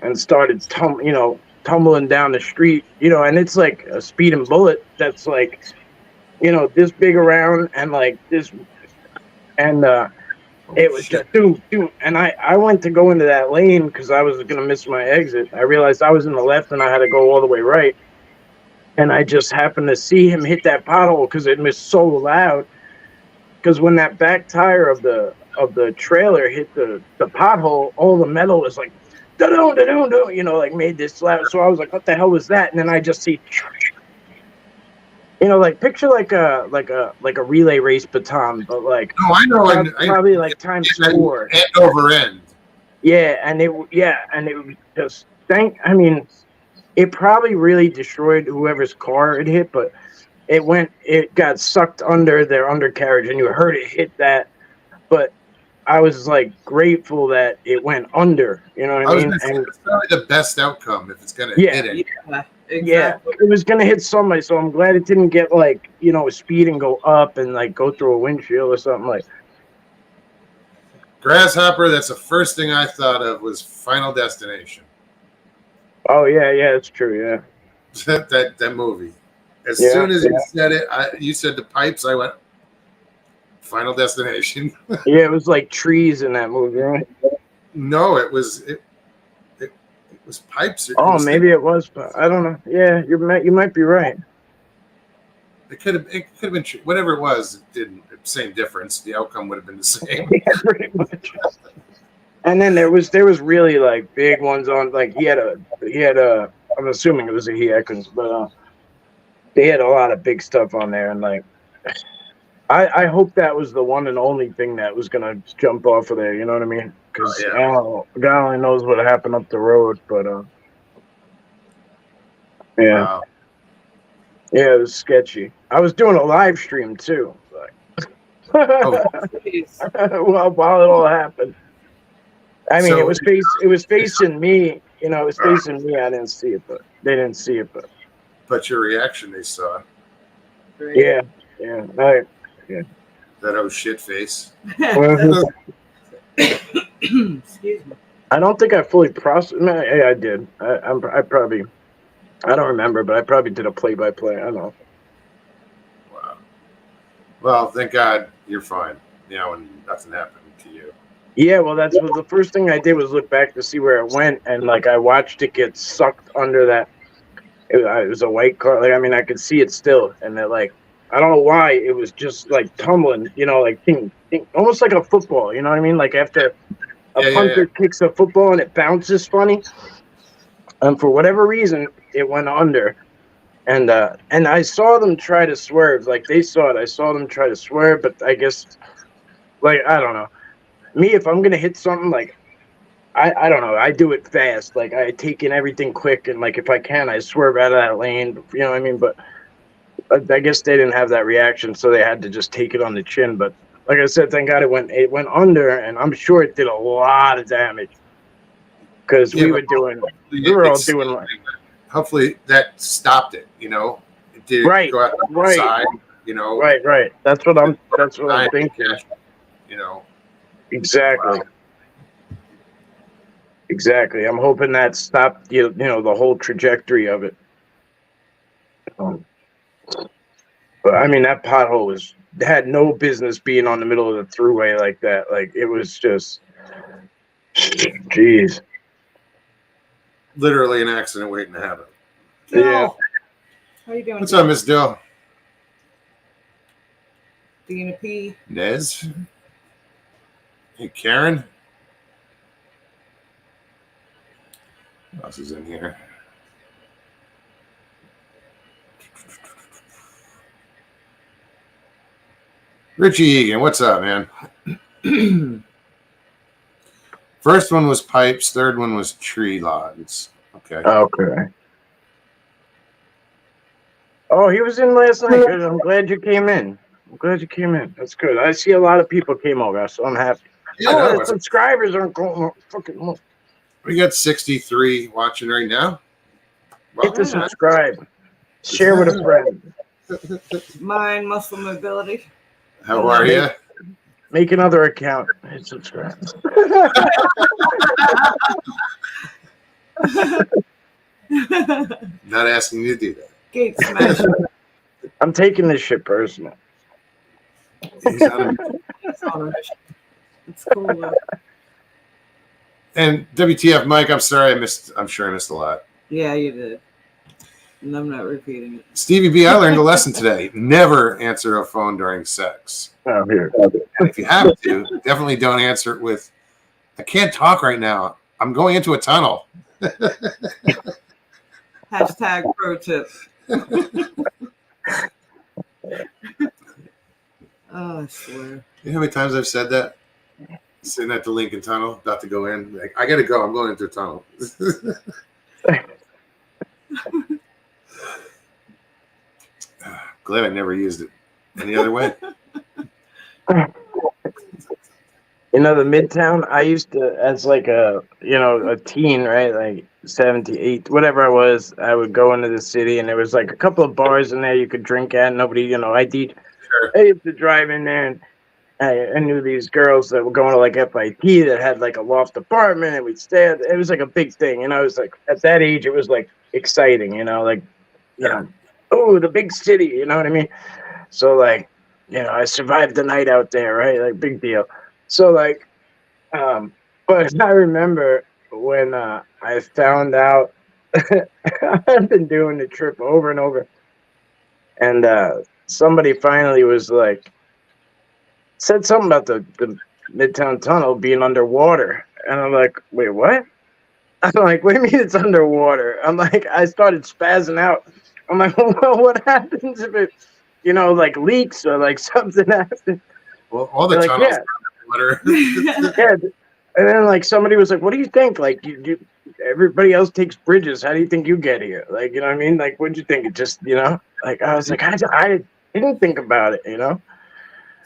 D: and started tumbling down the street. And it's like a speeding bullet that's like, this big around and like this, and it was just doom. And I went to go into that lane because I was gonna miss my exit. I realized I was in the left and I had to go all the way right. And I just happened to see him hit that pothole because it was so loud. Because when that back tire of the trailer hit the pothole, all the metal was like, da-dum, like made this loud. So I was like, what the hell was that? And then I just see, like picture like a relay race baton, but like
A: I know,
D: probably like times 4.
A: End over end.
D: Yeah, and it was just it probably really destroyed whoever's car it hit, but it got sucked under their undercarriage, and you heard it hit that. But I was like grateful that it went under. You know what I mean?
A: And it's probably the best outcome if it's gonna hit it.
B: Yeah, exactly.
D: Yeah, it was gonna hit somebody, so I'm glad it didn't get like speed and go up and like go through a windshield or something like.
A: Grasshopper. That's the first thing I thought of was Final Destination.
D: Oh yeah, it's true. Yeah,
A: that movie. As soon as you said it, you said the pipes. I went Final Destination.
D: Yeah, it was like trees in that movie, right?
A: No, it was pipes.
D: Maybe it was, but I don't know. Yeah, you might be right.
A: It could have been whatever it was. It didn't same difference. The outcome would have been the same.
D: Yeah, pretty much. And then there was really like big ones on like he had a I'm assuming it was a he, but they had a lot of big stuff on there, and like I hope that was the one and only thing that was gonna jump off of there. You know what I mean? Because God only knows what happened up the road, but yeah.
A: Wow.
D: Yeah, it was sketchy. I was doing a live stream too.
A: Oh.
D: While it all happened. I mean,
A: So-
D: it was facing me. You know, it was facing me. I didn't see it, but they didn't see it.
A: But your reaction, they saw.
B: Great.
D: Yeah. Right.
A: That oh shit face.
B: Excuse me.
D: I don't think I fully processed. I did. I probably. I don't remember, but I probably did a play-by-play. I don't know.
A: Wow. Well, thank God you're fine. You know, and nothing happened to you.
D: Yeah, well, that's what the first thing I did was look back to see where it went, and like I watched it get sucked under that. It was a white car. Like, I mean, I could see it still, and it, like, I don't know why it was just like tumbling. You know, like ting, almost like a football. You know what I mean? Like after a punter kicks a football and it bounces funny, and for whatever reason it went under. And I saw them try to swerve. Like they saw it. I saw them try to swerve, but I guess, like, I don't know. Me, if I'm gonna hit something, like, I don't know. I do it fast. Like I take in everything quick, and like if I can, I swerve out of that lane. You know what I mean? But I guess they didn't have that reaction, so they had to just take it on the chin. But like I said, thank God it went under, and I'm sure it did a lot of damage because we were all doing like.
A: Hopefully that stopped it. You know, it did go out the side. You know,
D: right. That's what I'm thinking.
A: You know,
D: exactly. Wow. Exactly. I'm hoping that stopped you know the whole trajectory of it. But I mean, that pothole had no business being on the middle of the throughway like that. Like it was just, jeez.
A: Literally an accident waiting to happen.
D: Yeah.
B: How you doing?
A: What's up, Miss Dill?
B: Being a P.
A: Nez. Hey, Karen. What else is in here? Richie Egan, what's up, man? First one was pipes. Third one was tree logs. Okay.
D: Okay. Oh, he was in last night. Good. I'm glad you came in. That's good. I see a lot of people came over, so I'm happy.
A: Yeah,
D: the subscribers aren't going fucking.
A: We got 63 watching right now.
D: Hit the subscribe. Share with a friend.
B: Mind muscle mobility.
A: How are you?
D: Make another account. Hit subscribe.
A: Not asking you to do that.
B: Gate smash.
D: I'm taking this shit personal.
A: He's on
B: It's cool though.
A: And WTF, Mike, I'm sorry I'm sure I missed a lot.
B: Yeah, you did. And I'm not repeating it.
A: Stevie B, I learned a lesson today. Never answer a phone during sex.
D: Oh, here.
A: And if you have to, definitely don't answer it with, I can't talk right now. I'm going into a tunnel.
B: Hashtag pro tip. Oh, I swear.
A: You know how many times I've said that? Sitting at the Lincoln Tunnel, about to go in. Like, I got to go. I'm going into a tunnel. Glad I never used it any other way.
D: You know, the Midtown, I used to, as like a teen, right? Like 78, whatever I was, I would go into the city and there was like a couple of bars in there you could drink at. Nobody, ID'd.
A: Sure.
D: I used to drive in there and I knew these girls that were going to like FIT that had like a loft apartment and we'd stay at, it was like a big thing. It was like, at that age, it was like exciting, oh, the big city, you know what I mean? So like, I survived the night out there, right? Like big deal. So like, but I remember when I found out I've been doing the trip over and over, and somebody finally was like, said something about the Midtown Tunnel being underwater, and I'm like, wait, what? I'm like, what do you mean it's underwater? I'm like, I started spazzing out. I'm like, well, what happens if it, like leaks or like something happens?
A: Well, all the tunnels are water.
D: Yeah. And then like somebody was like, what do you think? Like, do everybody else takes bridges. How do you think you get here? Like, you know what I mean? Like, what'd you think? It just, like, I was like, I didn't think about it.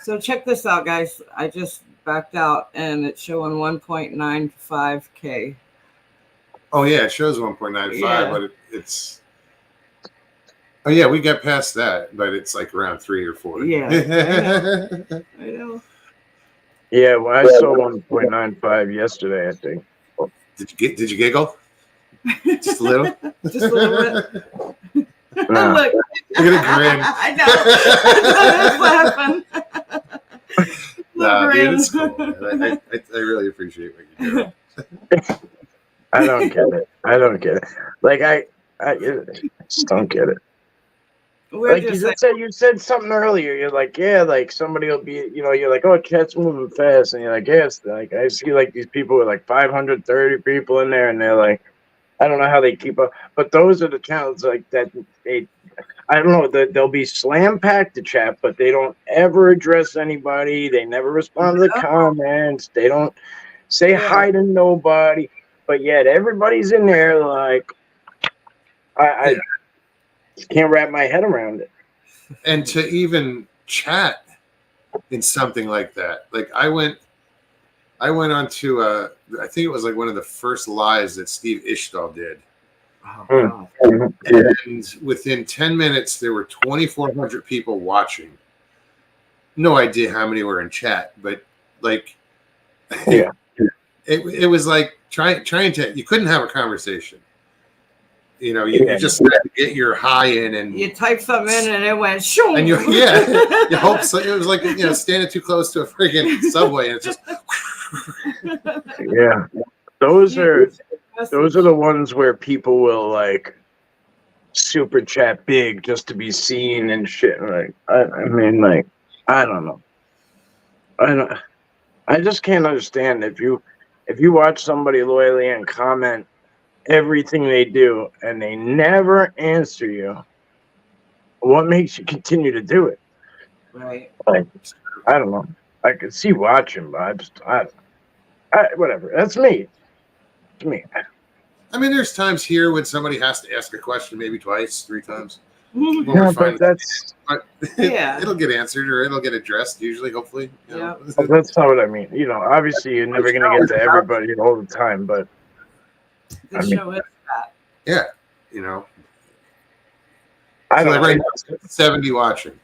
B: So check this out, guys. I just backed out, and it's showing 1.95K.
A: Oh yeah, it shows 1.95,
B: Yeah.
A: but it's. Oh yeah, we got past that, but it's like around 3 or 4.
B: Yeah, I know.
D: Yeah, well, I saw 1.95 yesterday, I think.
A: Did you giggle? Just a little.
B: Just a little bit.
D: Nah.
B: Look.
A: Look at a grin.
B: I know. That's laughing.
A: Nah, dude, it's cool. I really appreciate what you're doing.
D: I don't get it. I don't get it. Like, I just don't get it.
B: We're
D: Like
B: just
D: you said something earlier. You're like, yeah, like somebody will be, you're like, oh, chat's moving fast, and you're like, yes, like I see like these people with like 530 people in there, and they're like, I don't know how they keep up, but those are the channels like that. I don't know that they'll be slam packed to chat, but they don't ever address anybody. They never respond to the comments. They don't say hi to nobody, but yet everybody's in there. Like, I can't wrap my head around it.
A: And to even chat in something like that, like I went on to I think it was like one of the first lives that Steve Ishtal did.
B: oh,
A: And within 10 minutes, there were 2,400 people watching. No idea how many were in chat, but like,
D: Yeah,
A: it was like trying to. You couldn't have a conversation. You just had to get your high in, and
B: you typed something in and it went shoo.
A: and you hope so. It was like standing too close to a freaking subway, and it's just
D: yeah. Those are the ones where people will like super chat big just to be seen and shit. Like, I mean, like, I don't know. I just can't understand if you watch somebody loyally and comment everything they do and they never answer you, what makes you continue to do it?
B: Right.
D: Like, I don't know. I could see watching, but whatever. That's me. It's me.
A: I mean, there's times here when somebody has to ask a question, maybe twice, 3 times.
D: Yeah, but that's
A: it'll get answered or it'll get addressed. Usually, hopefully.
D: That's not what I mean. Obviously, you're never gonna get to everybody all the time, but
B: The show is that.
A: Yeah,
D: I don't
A: so
D: know.
A: right now, 70 watching.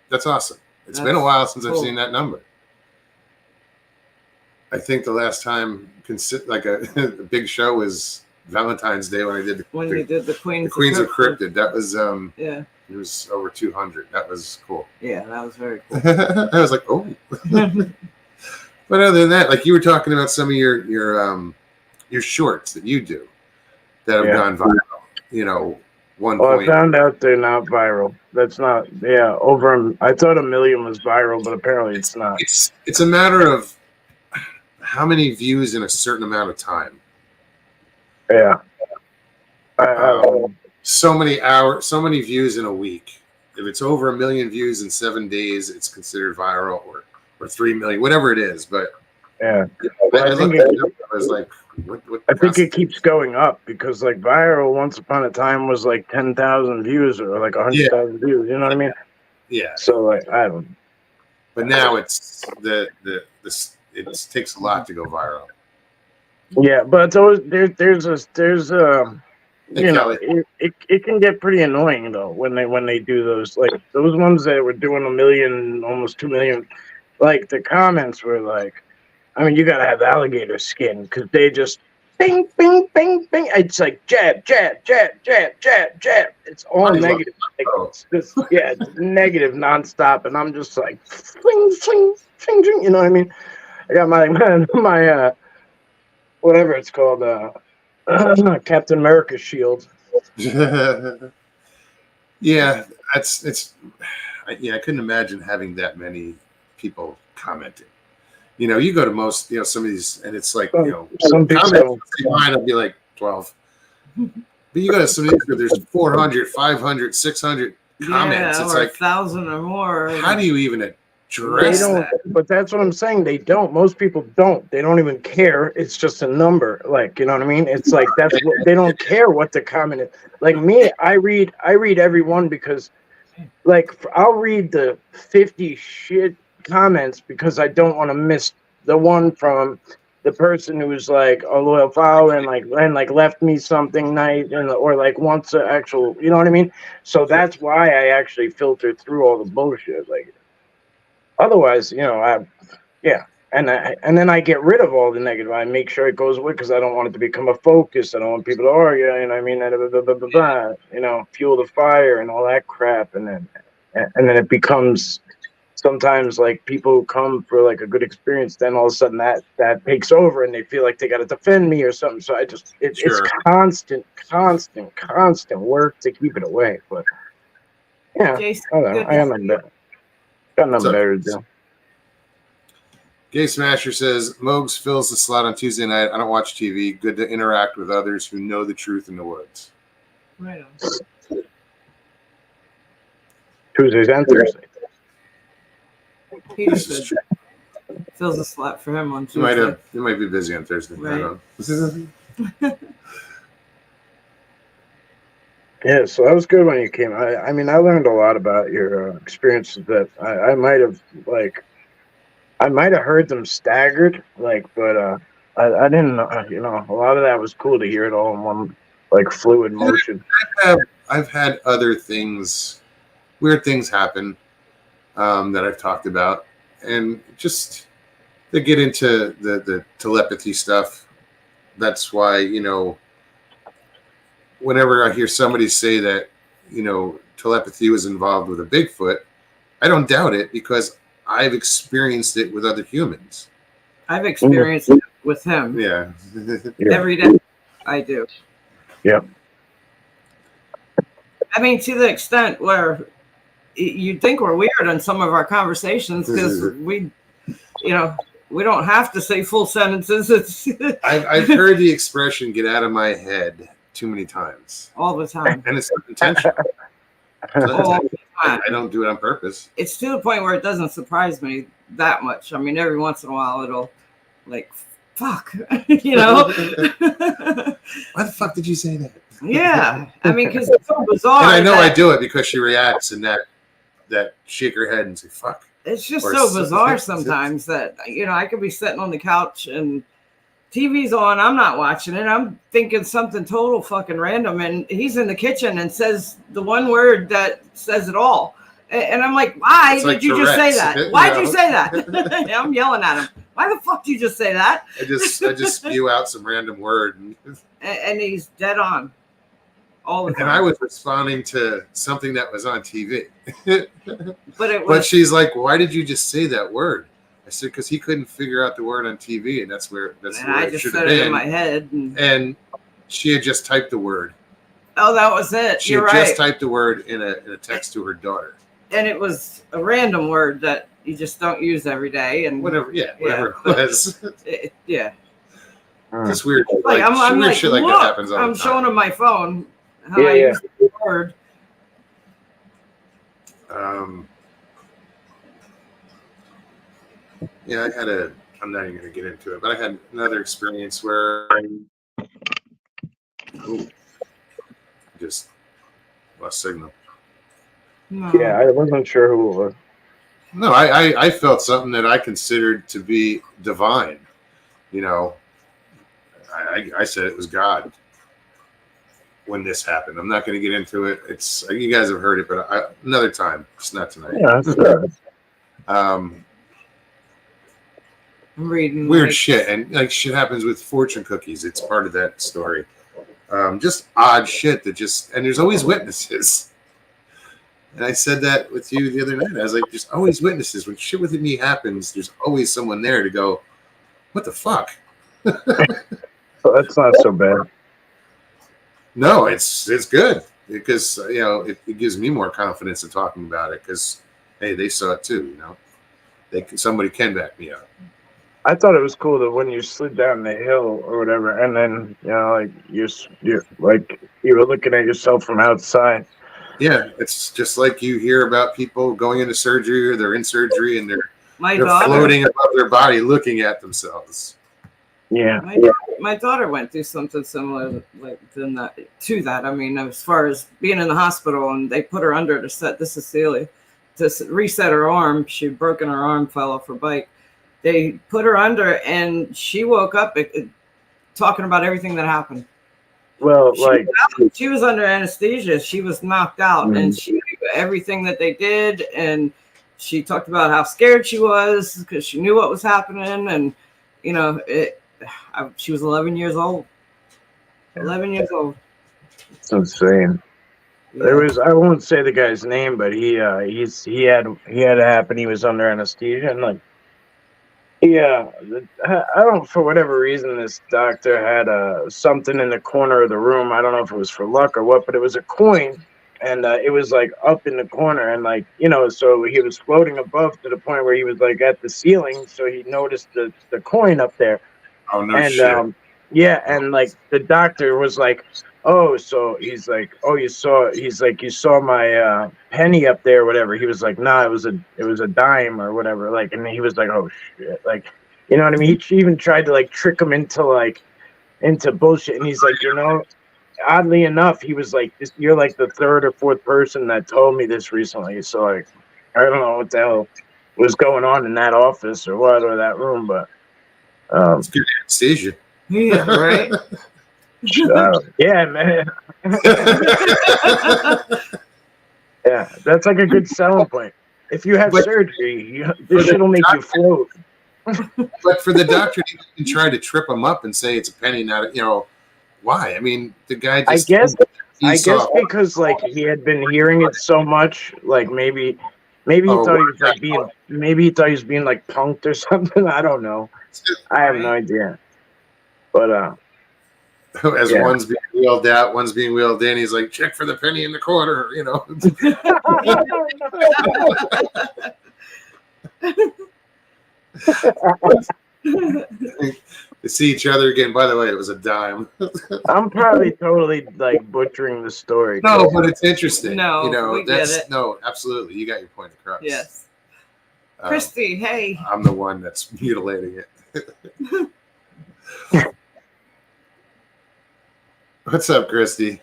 A: That's awesome. It's been a while since I've seen that number. I think the last time like a big show was Valentine's Day when I did
B: you did the
A: Queens of Cryptid. That was
B: yeah.
A: It was over 200. That was cool.
B: Yeah, that was very cool.
A: I was like, oh. But other than that, like you were talking about some of your shorts that you do that have gone viral.
D: I found out they're not viral. That's not. Yeah, I thought 1 million was viral, but apparently it's not.
A: It's a matter of how many views in a certain amount of time.
D: Yeah.
A: So many hours, so many views in a week. If it's over 1 million views in 7 days, it's considered viral, or 3 million, whatever it is. But
D: yeah,
A: I looked at it. I was like, what
D: I think it keeps going up because like viral once upon a time was like 10,000 views or like 100,000 views. You know what I mean?
A: Yeah.
D: So like I don't.
A: But now it's it takes a lot to go viral.
D: Yeah, but it's always it can get pretty annoying though when they do those, like those ones that were doing 1 million, almost 2 million. Like the comments were like, I mean, you gotta have alligator skin because they just bing, bing, bing, bing. It's like jab, jab, jab, jab, jab, jab. It's all negative. Like, it's negative nonstop, and I'm just like, fling, fling, fling, fling. You know what I mean? I got my whatever it's called, Captain America shield.
A: Yeah, I couldn't imagine having that many people commenting. You go to most, some of these, and it's like,
D: some people
A: mine will be like 12. But you go to some of these where there's 400, 500, 600 comments.
B: Yeah,
A: it's
B: or
A: like
B: 1,000 or more.
A: How do you even address that.
D: But that's what I'm saying. They don't. Most people don't. They don't even care. It's just a number. Like, you know what I mean? It's like that's what they don't care what the comment is. Like me, I read every one because, like, I'll read the 50 shit comments because I don't want to miss the one from the person who's like a loyal follower and like left me something nice or like wants an actual, you know what I mean? So that's why I actually filter through all the bullshit. Like, otherwise, you know, and then I get rid of all the negative. I make sure it goes away because I don't want it to become a focus. I don't want people to argue. You know what I mean? You know, fuel the fire and all that crap, and then it becomes. Sometimes like people who come for like a good experience, then all of a sudden that takes over and they feel like they got to defend me or something. So it's constant work to keep it away. But yeah,
B: Jason,
D: I don't know. I am got nothing better to do.
A: Gay Smasher says, Mogs fills the slot on Tuesday night. I don't watch TV. Good to interact with others who know the truth in the woods.
B: Right on.
D: Tuesdays and Thursdays.
B: He just said fills a slot for him on Tuesday.
A: You might be busy on Thursday.
B: Right.
D: Yeah, so that was good when you came. I mean, I learned a lot about your experiences that I might have heard them staggered, like, but I didn't know. You know, a lot of that was cool to hear it all in one like fluid motion.
A: I've had other things, weird things happen. That I've talked about, and just to get into the telepathy stuff. That's why, you know, whenever I hear somebody say that, you know, telepathy was involved with a Bigfoot, I don't doubt it because I've experienced it with other humans.
B: I've experienced it with him.
A: Yeah.
B: Every day I do.
D: Yep.
B: I mean, to the extent where you'd think we're weird in some of our conversations because we don't have to say full sentences.
A: I've heard the expression "get out of my head" too many times.
B: All the time.
A: And it's not intentional. I don't do it on purpose.
B: It's to the point where it doesn't surprise me that much. I mean, every once in a while it'll like, fuck, you know.
A: Why the fuck did you say that?
B: Yeah, I mean, because it's so bizarre.
A: And I know I do it because she reacts and that shake her head and say fuck.
B: It's just so bizarre sometimes that, you know, I could be sitting on the couch and TV's on, I'm not watching it, I'm thinking something total fucking random, and he's in the kitchen and says the one word that says it all, and I'm like, why did you just say that? Why'd you say that? I'm yelling at him. Why the fuck did you just say that?
A: I just spew out some random word
B: and he's dead on. All the time.
A: And I was responding to something that was on TV.
B: But
A: she's like, why did you just say that word? I said, because he couldn't figure out the word on TV, and that's where
B: I just said it in my head.
A: And she had just typed the word.
B: Oh, that was it.
A: She had just typed the word in a text to her daughter.
B: And it was a random word that you just don't use every day. And
A: whatever it was.
B: Yeah.
A: It's weird.
B: I'm
A: weird
B: like,
A: shit like
B: look,
A: that happens all the
B: I'm
A: time.
B: showing him my phone how I use the word.
A: Yeah, I'm not even going to get into it, but I had another experience where I just lost signal.
B: No.
D: Yeah, I wasn't sure who it was.
A: No, I felt something that I considered to be divine. You know, I said it was God when this happened. I'm not going to get into it. It's you guys have heard it, but another time, just not tonight.
D: Yeah, that's good.
B: I'm reading
A: weird shit, and like shit happens with fortune cookies. It's part of that story. Just odd shit that and there's always witnesses. And I said that with you the other night. I was like, there's always witnesses. When shit with me happens, there's always someone there to go, what the fuck?
D: Well, that's not so bad.
A: No, it's good because, you know, it gives me more confidence in talking about it because, hey, they saw it too, you know. Somebody can back me up.
D: I thought it was cool that when you slid down the hill or whatever, and then, you know, like you were looking at yourself from outside.
A: Yeah, it's just like you hear about people going into surgery or they're in surgery and they're
B: daughter,
A: floating above their body looking at themselves.
D: Yeah.
B: My daughter went through something similar to that. I mean, as far as being in the hospital, and they put her under to set, this is Celia, to reset her arm. She'd broken her arm, fell off her bike. They put her under, and she woke up talking about everything that happened.
D: Well,
B: she was under anesthesia. She was knocked out, and she knew everything that they did. And she talked about how scared she was because she knew what was happening. And, you know, she was 11 years old. 11 years old.
D: it's insane.
B: Yeah.
D: There was, I won't say the guy's name, but he had it happen. He was under anesthesia, and like, yeah, I don't, for whatever reason, this doctor had something in the corner of the room. I don't know if it was for luck or what, but it was a coin, and it was like up in the corner, and like, you know, so he was floating above to the point where he was like at the ceiling, so he noticed the coin up there.
A: Oh no,
D: and
A: shit.
D: yeah, and like the doctor was like, oh, so he's like, oh, you saw my penny up there or whatever. He was like, nah, it was a dime or whatever, like, and he was like, oh shit, like, you know what I mean? He even tried to like trick him into bullshit, and he's like, you know, oddly enough, he was like, you're like the third or fourth person that told me this recently, so like, I don't know what the hell was going on in that office or what, or that room, but
A: It's good anesthesia.
B: Yeah, right.
D: Yeah, man. Yeah, that's like a good selling point. If you have surgery, this shit will make you float.
A: But for the doctor to even try to trip him up and say it's a penny, not, you know, why? I mean, the guy just.
D: I guess because like he had been hearing it so much, like maybe he thought he was like maybe he thought he was being like punked or something. I don't know. I have no idea. But
A: as one's being wheeled out, one's being wheeled in, he's like, check for the penny in the corner, you know. They see each other again. By the way, it was a dime.
D: I'm probably totally like butchering the story.
A: No, but it's interesting.
B: No,
A: you know,
B: we get it.
A: No, absolutely. You got your point across.
B: Yes. Christy, hey.
A: I'm the one that's mutilating it. What's up, Christy?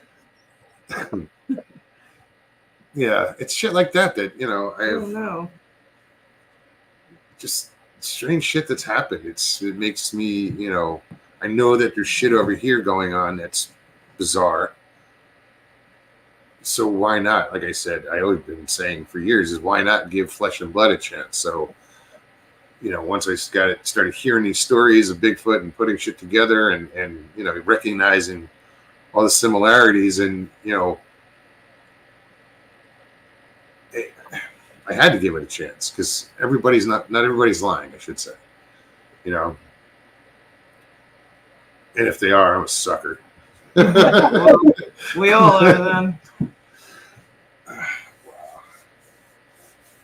A: Yeah, it's shit like that, you know, I don't know. Just strange shit that's happened. It makes me, you know, I know that there's shit over here going on that's bizarre. So why not? Like I said, I always been saying for years is why not give Flesh and Blood a chance? So, you know, once I started hearing these stories of Bigfoot and putting shit together and you know, recognizing all the similarities, and you know, I had to give it a chance because everybody's not everybody's lying, I should say, you know. And if they are, I'm a sucker.
B: Well, we all are then.
A: Wow.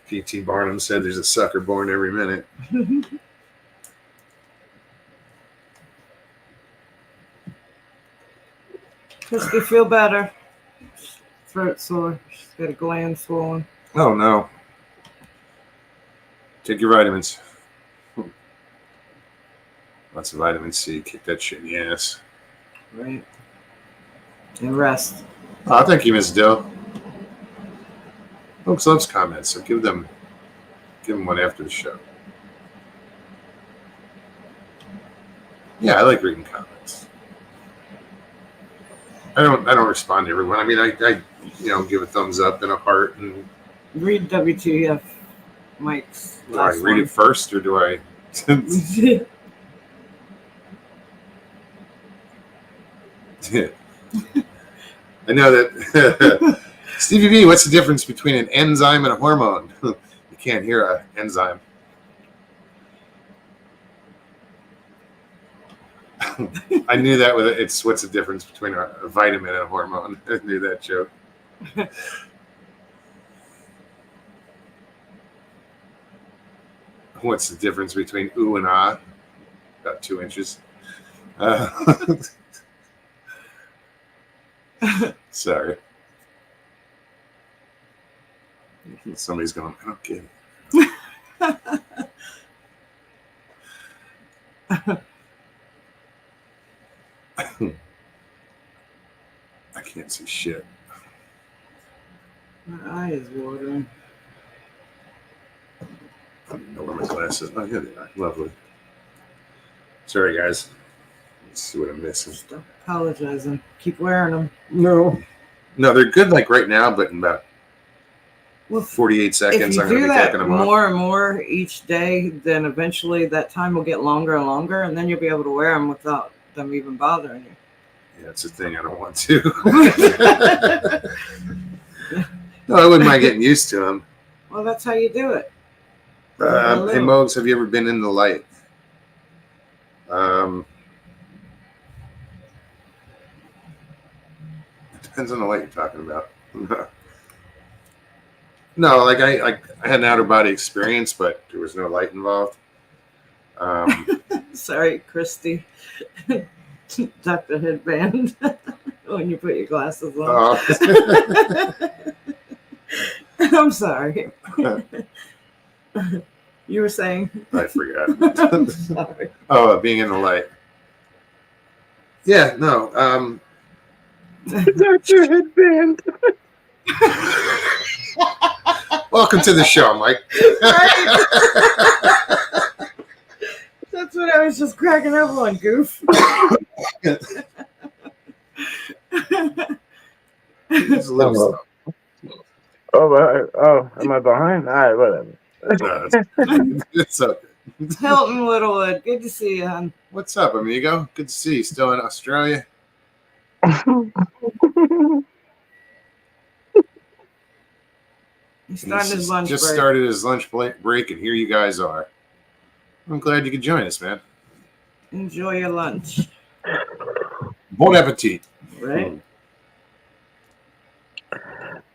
A: P.T. Barnum said there's a sucker born every minute.
B: Christy, feel better. Throat sore. She's got a gland swollen.
A: Oh no. Take your vitamins. Lots of vitamin C. Kick that shit in the ass.
B: Right. And rest.
A: Oh, thank you, Miss Dill. Folks loves comments, so give them one after the show. Yeah, I like reading comments. I don't respond to everyone. I mean, I you know, give a thumbs up and a heart and
B: read WTF Mike's.
A: Do I read it first or do I? I know that. Stevieb B, what's the difference between an enzyme and a hormone? You can't hear an enzyme. I knew that with it's what's the difference between a vitamin and a hormone. I knew that joke. What's the difference between ooh and ah? About 2 inches. Sorry. Somebody's going, I don't get it. I can't see shit.
B: My eye is watering.
A: I don't know where my glasses are. Oh, here they are. Lovely. Sorry, guys. Let's see what I'm missing.
B: Stop apologizing. Keep wearing them.
A: No, they're good like right now, but in about
B: Well,
A: 48
B: if
A: seconds,
B: you
A: I'm going to
B: do
A: be
B: that
A: taking them off.
B: more and more each day, then eventually that time will get longer and longer, and then you'll be able to wear them without them even bothering you.
A: Yeah, that's the thing. I don't want to. No, I wouldn't mind getting used to them.
B: Well, that's how you do it.
A: Hey, Mogs, have you ever been in the light? It depends on the light you're talking about. No, like I had an outer body experience, but there was no light involved.
B: Sorry, Christy. Dr. Headband. When you put your glasses on. I'm sorry. You were saying?
A: I forgot.
B: I'm sorry.
A: Oh, being in the light. Yeah, no.
D: Dr. Headband.
A: Welcome to the show, Mike.
B: Right? That's what I was just cracking up on, goof.
A: It's a little slow.
D: Oh, am I behind? All right, whatever.
A: No, it's okay.
B: Hilton Littlewood, good to see you, hon.
A: What's up, amigo? Good to see you. Still in Australia?
B: He started his lunch
A: Just
B: break.
A: started his lunch break, and here you guys are. I'm glad you could join us, man.
B: Enjoy your lunch.
A: Bon appetit.
B: Right?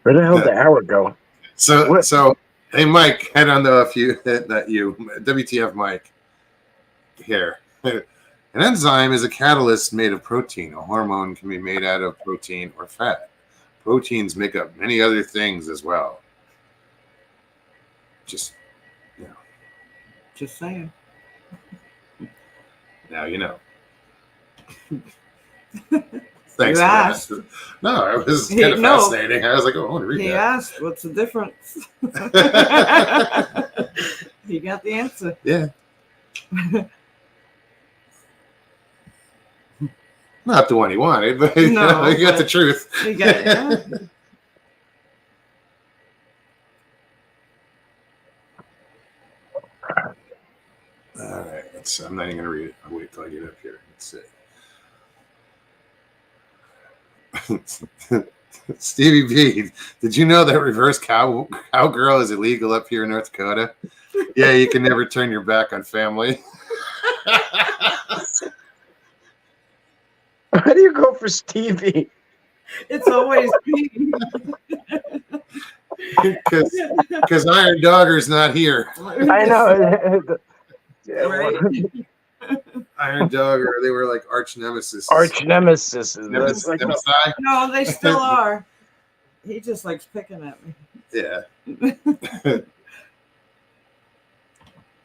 D: Where the hell did the hour go?
A: So, hey, Mike, I don't know if WTF Mike here. An enzyme is a catalyst made of protein. A hormone can be made out of protein or fat. Proteins make up many other things as well. Just
B: saying.
A: Now you know. Thanks
B: You
A: for
B: asked.
A: that. No, it was kind of fascinating. I was like, I want to read
B: He
A: that.
B: asked, what's the difference? He got the answer.
A: Yeah. Not the one he wanted, but
B: No,
A: he got the truth.
B: He got it. Yeah.
A: All right. I'm not even going to read it. I'll wait till I get up here. Let's see. Stevie B, did you know that reverse cowgirl is illegal up here in North Dakota? Yeah, you can never turn your back on family.
D: Why do you go for Stevie?
B: It's always me.
A: Because Iron Dogger's not here.
D: I know.
B: Right?
A: Iron Dogger, they were like arch nemesis.
D: Arch nemesis.
A: Nemesis.
B: No, they still are. He just likes picking at me.
A: Yeah.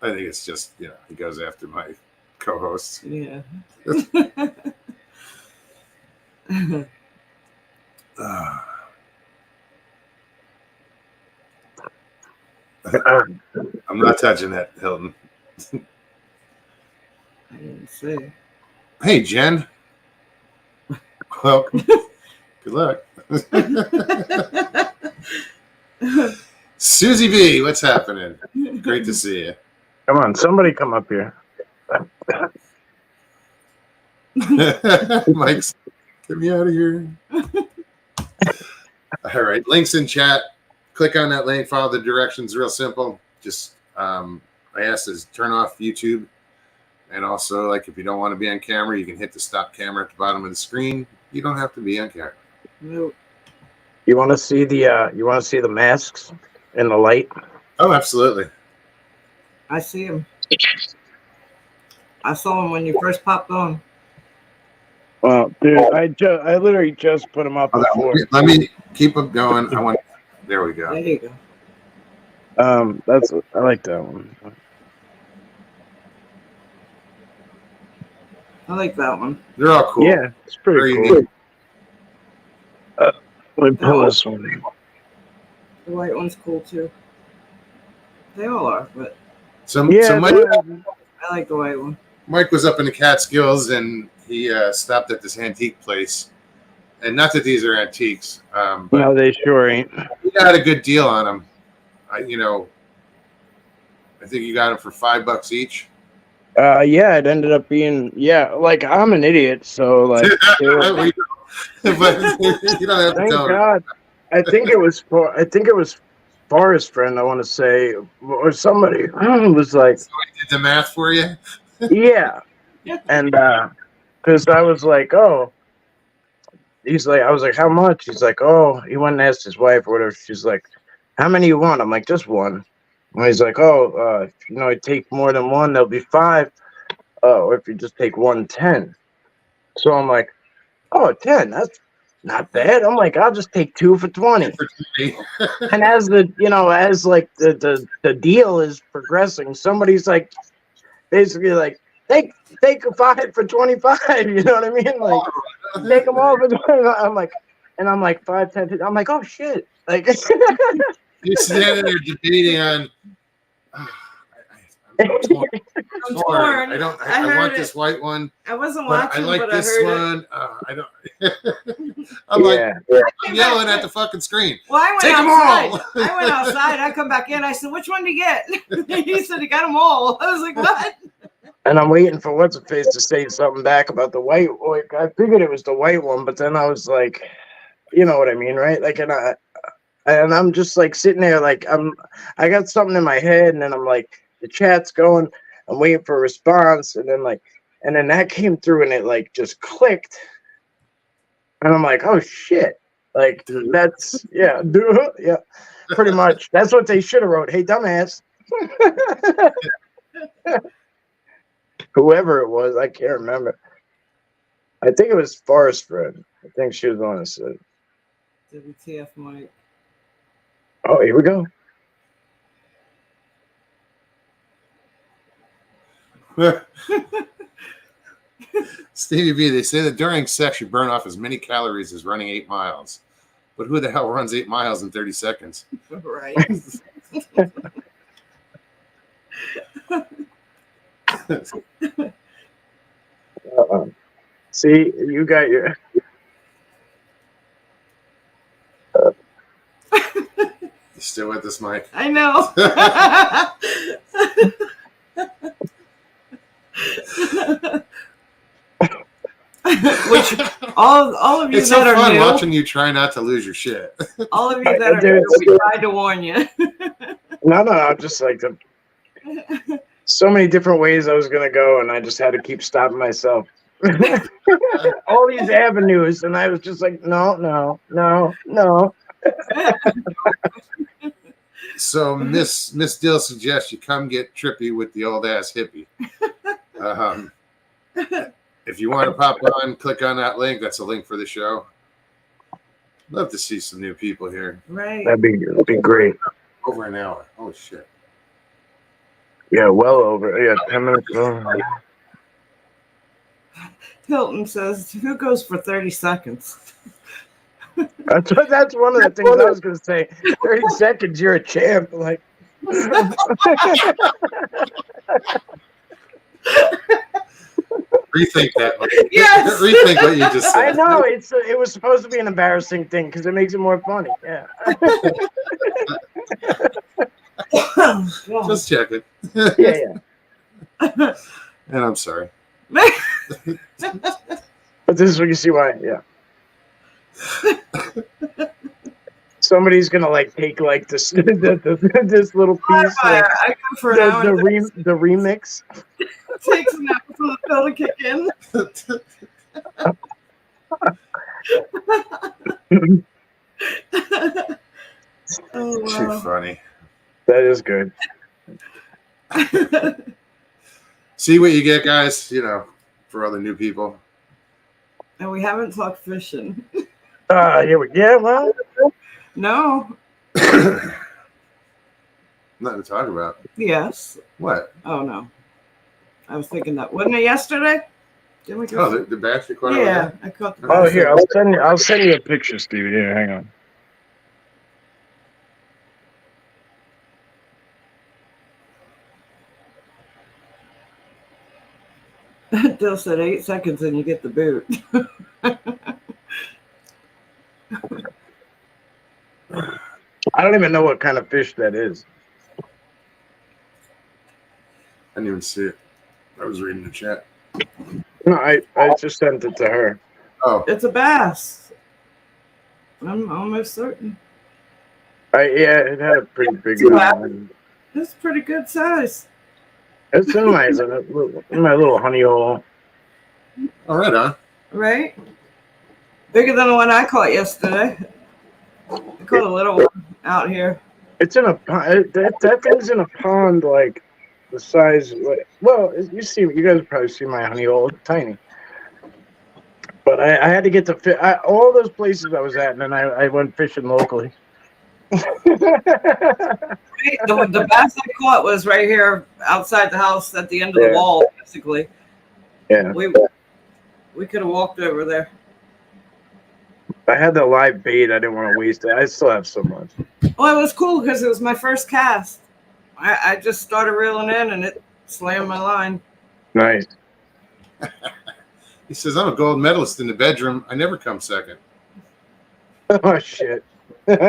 A: I think it's just, he goes after my co-hosts.
B: Yeah.
A: I'm not touching that, Hilton.
B: I didn't say.
A: Hey, Jen. Well, good luck. Susie B, what's happening? Great to see you.
D: Come on, somebody come up here.
A: Mike's, get me out of here. All right, links in chat. Click on that link, follow the directions, real simple. Just, I asked to turn off YouTube. And also, like, if you don't want to be on camera, you can hit the stop camera at the bottom of the screen. You don't have to be on camera.
B: Nope.
D: You want to see the masks in the light?
A: Oh, absolutely.
B: I see him. I saw him when you first popped on.
D: Well, dude, I literally just put them up before.
A: Let me keep them going. There we go.
B: There you go.
D: I like that one.
B: I like that one.
A: They're all cool.
D: Yeah, it's pretty
A: Very
D: cool.
A: unique.
D: Let me pull
B: Oh.
D: this one.
B: The white one's cool too. They all are, but
A: So
D: Yeah,
A: Mike,
B: I like the white one.
A: Mike was up in the Catskills, and he stopped at this antique place. And not that these are antiques, but
D: no, they sure ain't.
A: he got a good deal on them. I think you got them for $5 each.
D: Yeah, it ended up being like I'm an idiot, so like.
A: But you don't have to
D: Thank
A: tell me.
D: God. I think it was Forrest friend. I want to say, or somebody was like,
A: So I did the math for you.
D: yeah, and because I was like, oh, he's like, I was like, how much? He's like, oh, he went and asked his wife or whatever. She's like, how many you want? I'm like, just one. And he's like, oh, if you take more than one, there'll be 5. Or if you just take 1, 10. So I'm like, oh, 10, that's not bad. I'm like, I'll just take 2 for 20. And as the deal is progressing, somebody's like, basically like, take 5 for 25. You know what I mean? Like, take them all for 25. I'm like 5, 10, 15. I'm like, oh shit! Like,
A: You're standing there debating on. I'm torn.
B: I'm torn.
A: I
B: heard
A: want
B: it.
A: this white one.
B: I wasn't
A: But
B: watching,
A: I like
B: but
A: this
B: I heard
A: one. I don't. I'm
D: yeah.
A: I'm yelling at the fucking screen.
B: Well, I went
A: Take 'em
B: outside.
A: all.
B: I went outside. I come back in. I said, "Which one to get?" He said, "He got them all." I was like, "What?"
D: And I'm waiting for what's a face to say something back about the white. Like, I figured it was the white one, but then I was like, you know what I mean, right? Like, and I'm just like sitting there, like I got something in my head, and then I'm like, the chat's going. I'm waiting for a response, and then that came through, and it like just clicked, and I'm like, oh shit, like that's yeah, pretty much. That's what they should have wrote. Hey, dumbass. Whoever it was, I can't remember. I think it was Forrest Fred. I think she was on it.
B: WTF, Mike.
D: Oh, here we go.
A: Stevie B, they say that during sex you burn off as many calories as running 8 miles. But who the hell runs 8 miles in 30 seconds?
B: Right.
D: See, you got your.
A: You still with us, Mike?
B: I know. Which all of you
A: It's
B: that
A: so
B: are
A: fun
B: new,
A: watching you try not to lose your shit.
B: all of you that are new, we tried to warn you.
D: No, I'm just like so many different ways I was gonna go, and I just had to keep stopping myself. All these avenues, and I was just like, no.
A: So Miss Dill suggests you come get trippy with the old ass hippie. If you want to pop on, click on that link. That's a link for the show. Love to see some new people here.
B: Right.
D: That'd be great.
A: Over an hour. Oh shit.
D: Yeah, well over. Yeah, 10 minutes.
B: Hilton says, "Who goes for 30 seconds?"
D: That's one of the things I was gonna say. 30 seconds, you're a champ. Like.
A: Rethink that.
B: Yes.
A: Rethink what you just said.
D: I know it was supposed to be an embarrassing thing because it makes it more funny. Yeah.
A: Just check it.
D: Yeah.
A: And I'm sorry.
D: But this is what you see why. Yeah. Somebody's gonna take this this little piece.
B: I go for an hour.
D: The remix.
B: It takes an hour for the pill to kick in. Oh, wow.
A: Too funny.
D: That is good.
A: See what you get, guys. For other new people.
B: And we haven't talked fishing.
D: Yeah. Well.
B: No.
A: Nothing to talk about.
B: Yes.
A: What?
B: Oh no. I was thinking that wasn't it yesterday? Didn't we go?
A: Oh, the bass you caught over
B: yeah,
A: there?
B: I caught the
A: Oh,
D: Oh,
B: bass.
D: here, I'll send you a picture, Stevie. Here, hang on.
B: Dill said 8 seconds and you get the boot.
D: I don't even know what kind of fish that is.
A: I didn't even see it. I was reading the chat.
D: No, I just sent it to her.
A: Oh,
B: It's a bass. I'm almost certain.
D: Yeah, it had a pretty big
B: Wow.
D: one.
B: It's pretty good size.
D: It's in my little honey hole.
A: all right, huh?
B: Right? Bigger than the one I caught yesterday. I caught a little one out here.
D: It's in a pond. That thing's in a pond like the size. Well, you see, you guys probably see my honey hole. It's tiny. But I had to get to all those places I was at, and then I went fishing locally.
B: The bass I caught was right here outside the house at the end of the wall, basically.
D: Yeah.
B: We could have walked over there.
D: I had the live bait. I didn't want to waste it. I still have so much.
B: Well, it was cool because it was my first cast. I just started reeling in and it slammed my line.
D: Nice.
A: He says, I'm a gold medalist in the bedroom. I never come second.
D: Oh, shit. Fuck.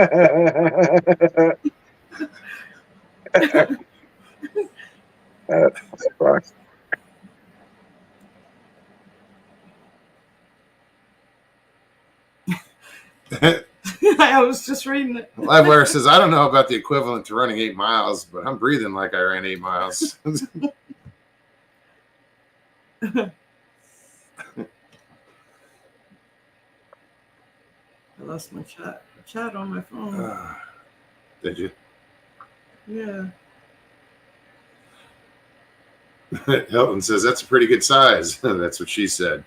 B: I was just reading it.
A: Livewire says, I don't know about the equivalent to running 8 miles, but I'm breathing like I ran 8 miles.
B: I lost my chat on my phone.
A: Did you?
B: Yeah.
A: Hilton says, that's a pretty good size. That's what she said.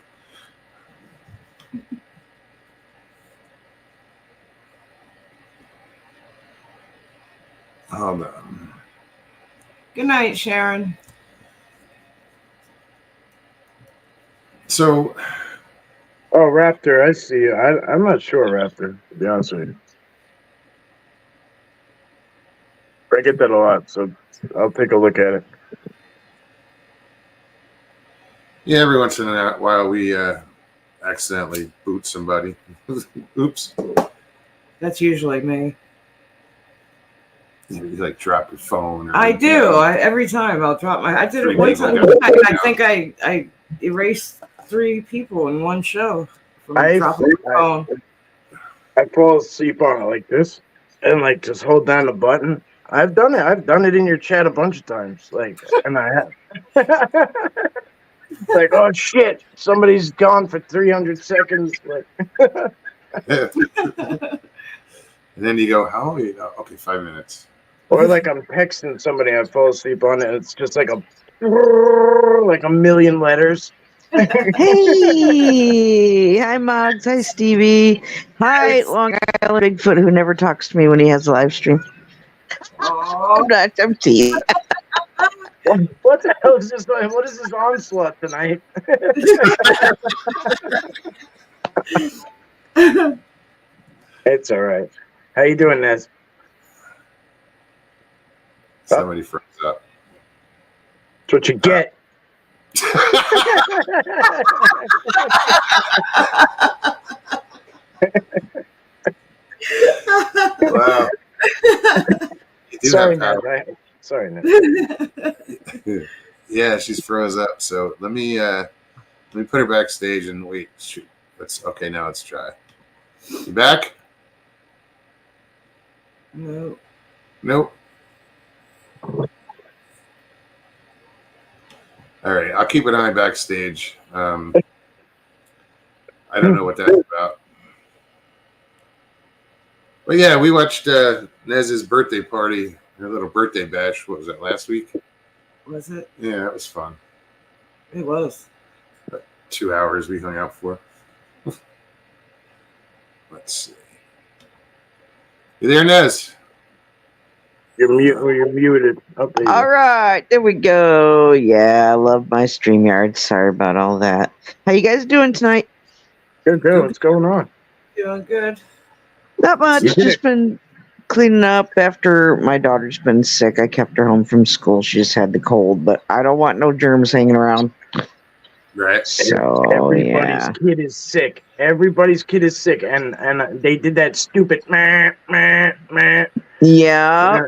A: Hold on.
B: Good night, Sharon.
A: So,
D: Oh, Raptor, I see you. I'm not sure, Raptor, to be honest with you. I get that a lot, so I'll take a look at it.
A: yeah, every once in a while we accidentally boot somebody. Oops.
B: That's usually me.
A: You like drop your phone. Or,
B: I do. Every time I'll drop my. I did it one time. I think I erased 3 people in one show from dropping my phone.
D: I fall asleep on it like this, and like just hold down the button. I've done it. I've done it in your chat a bunch of times. Like, and I have. Like, oh shit, somebody's gone for 300 seconds. Like,
A: and then you go, how are you? Oh, okay, 5 minutes.
D: or like I'm texting somebody, I fall asleep on it. It's just like a million letters.
E: Hey, hi Moggs, hi Stevie, hi Long Island Bigfoot, who never talks to me when he has a live stream. I'm teasing.
D: What the hell is this? What is this onslaught tonight? It's all right. How you doing, Nez?
A: Somebody froze up.
D: That's what you get.
A: Wow.
D: Sorry, Nez. Sorry, Nez.
A: Yeah, she's froze up. So let me put her backstage and wait. Shoot. Okay. Now let's try. You back?
B: No.
A: Nope. All right, I'll keep an eye backstage. I don't know what that's about. But yeah, we watched Nez's birthday party, her little birthday bash. What was that, last week?
B: Was it?
A: Yeah, it was fun.
B: It was.
A: 2 hours we hung out for. Let's see. You there, Nez?
D: You're muted. Oh, there you
E: All
D: go.
E: right, there we go. Yeah, I love my StreamYard. Sorry about all that. How you guys doing tonight?
D: Good. What's going on?
B: Doing good.
E: Not much.
D: You did
E: Just
D: it.
E: been cleaning up after my daughter's been sick. I kept her home from school. She just had the cold, but I don't want no germs hanging around.
A: Right.
E: So
D: Everybody's
E: yeah.
D: kid is sick. Everybody's kid is sick, and they did that stupid meh.
E: Yeah.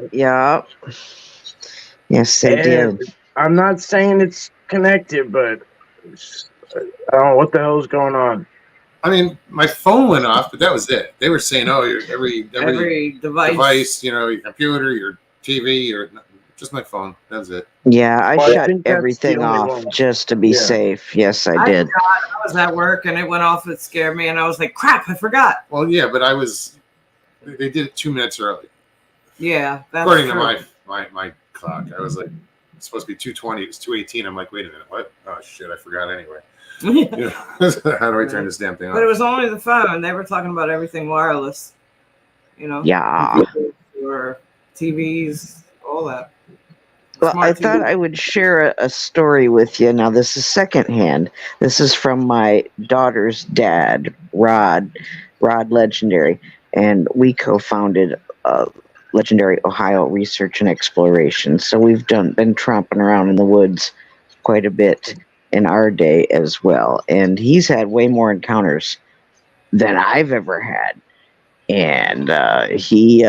E: Yes, they
D: And
E: did.
D: I'm not saying it's connected, but I don't know what the hell's going on.
A: I mean, my phone went off, but that was it. They were saying, "Oh, every
B: Every
A: device, your computer, your TV, just my phone." That's it.
E: Yeah, I
D: Well, I
E: shut
D: think that's the
E: everything
D: only
E: off
D: one.
E: just to be
D: Yeah.
E: safe. Yes, I
B: I
E: did.
B: forgot. I was at work and it went off. It scared me, and I was like, "Crap! I forgot."
A: Well, yeah, but they did it 2 minutes early.
B: Yeah, that's
A: According
B: true.
A: to my clock, I was like, it's supposed to be 2:20. It was 2:18. I'm like, wait a minute, what? Oh shit, I forgot anyway. You know, how do I turn this damn thing
B: But it
A: off?
B: was only the phone. They were talking about everything wireless.
E: Yeah.
B: Computers or TVs, all that.
E: Well, I
B: Smart
E: thought
B: TV.
E: I would share a story with you. Now, this is secondhand. This is from my daughter's dad, Rod Legendary, and we co-founded Legendary Ohio Research and Exploration. So we've been tromping around in the woods quite a bit in our day as well. And he's had way more encounters than I've ever had. And he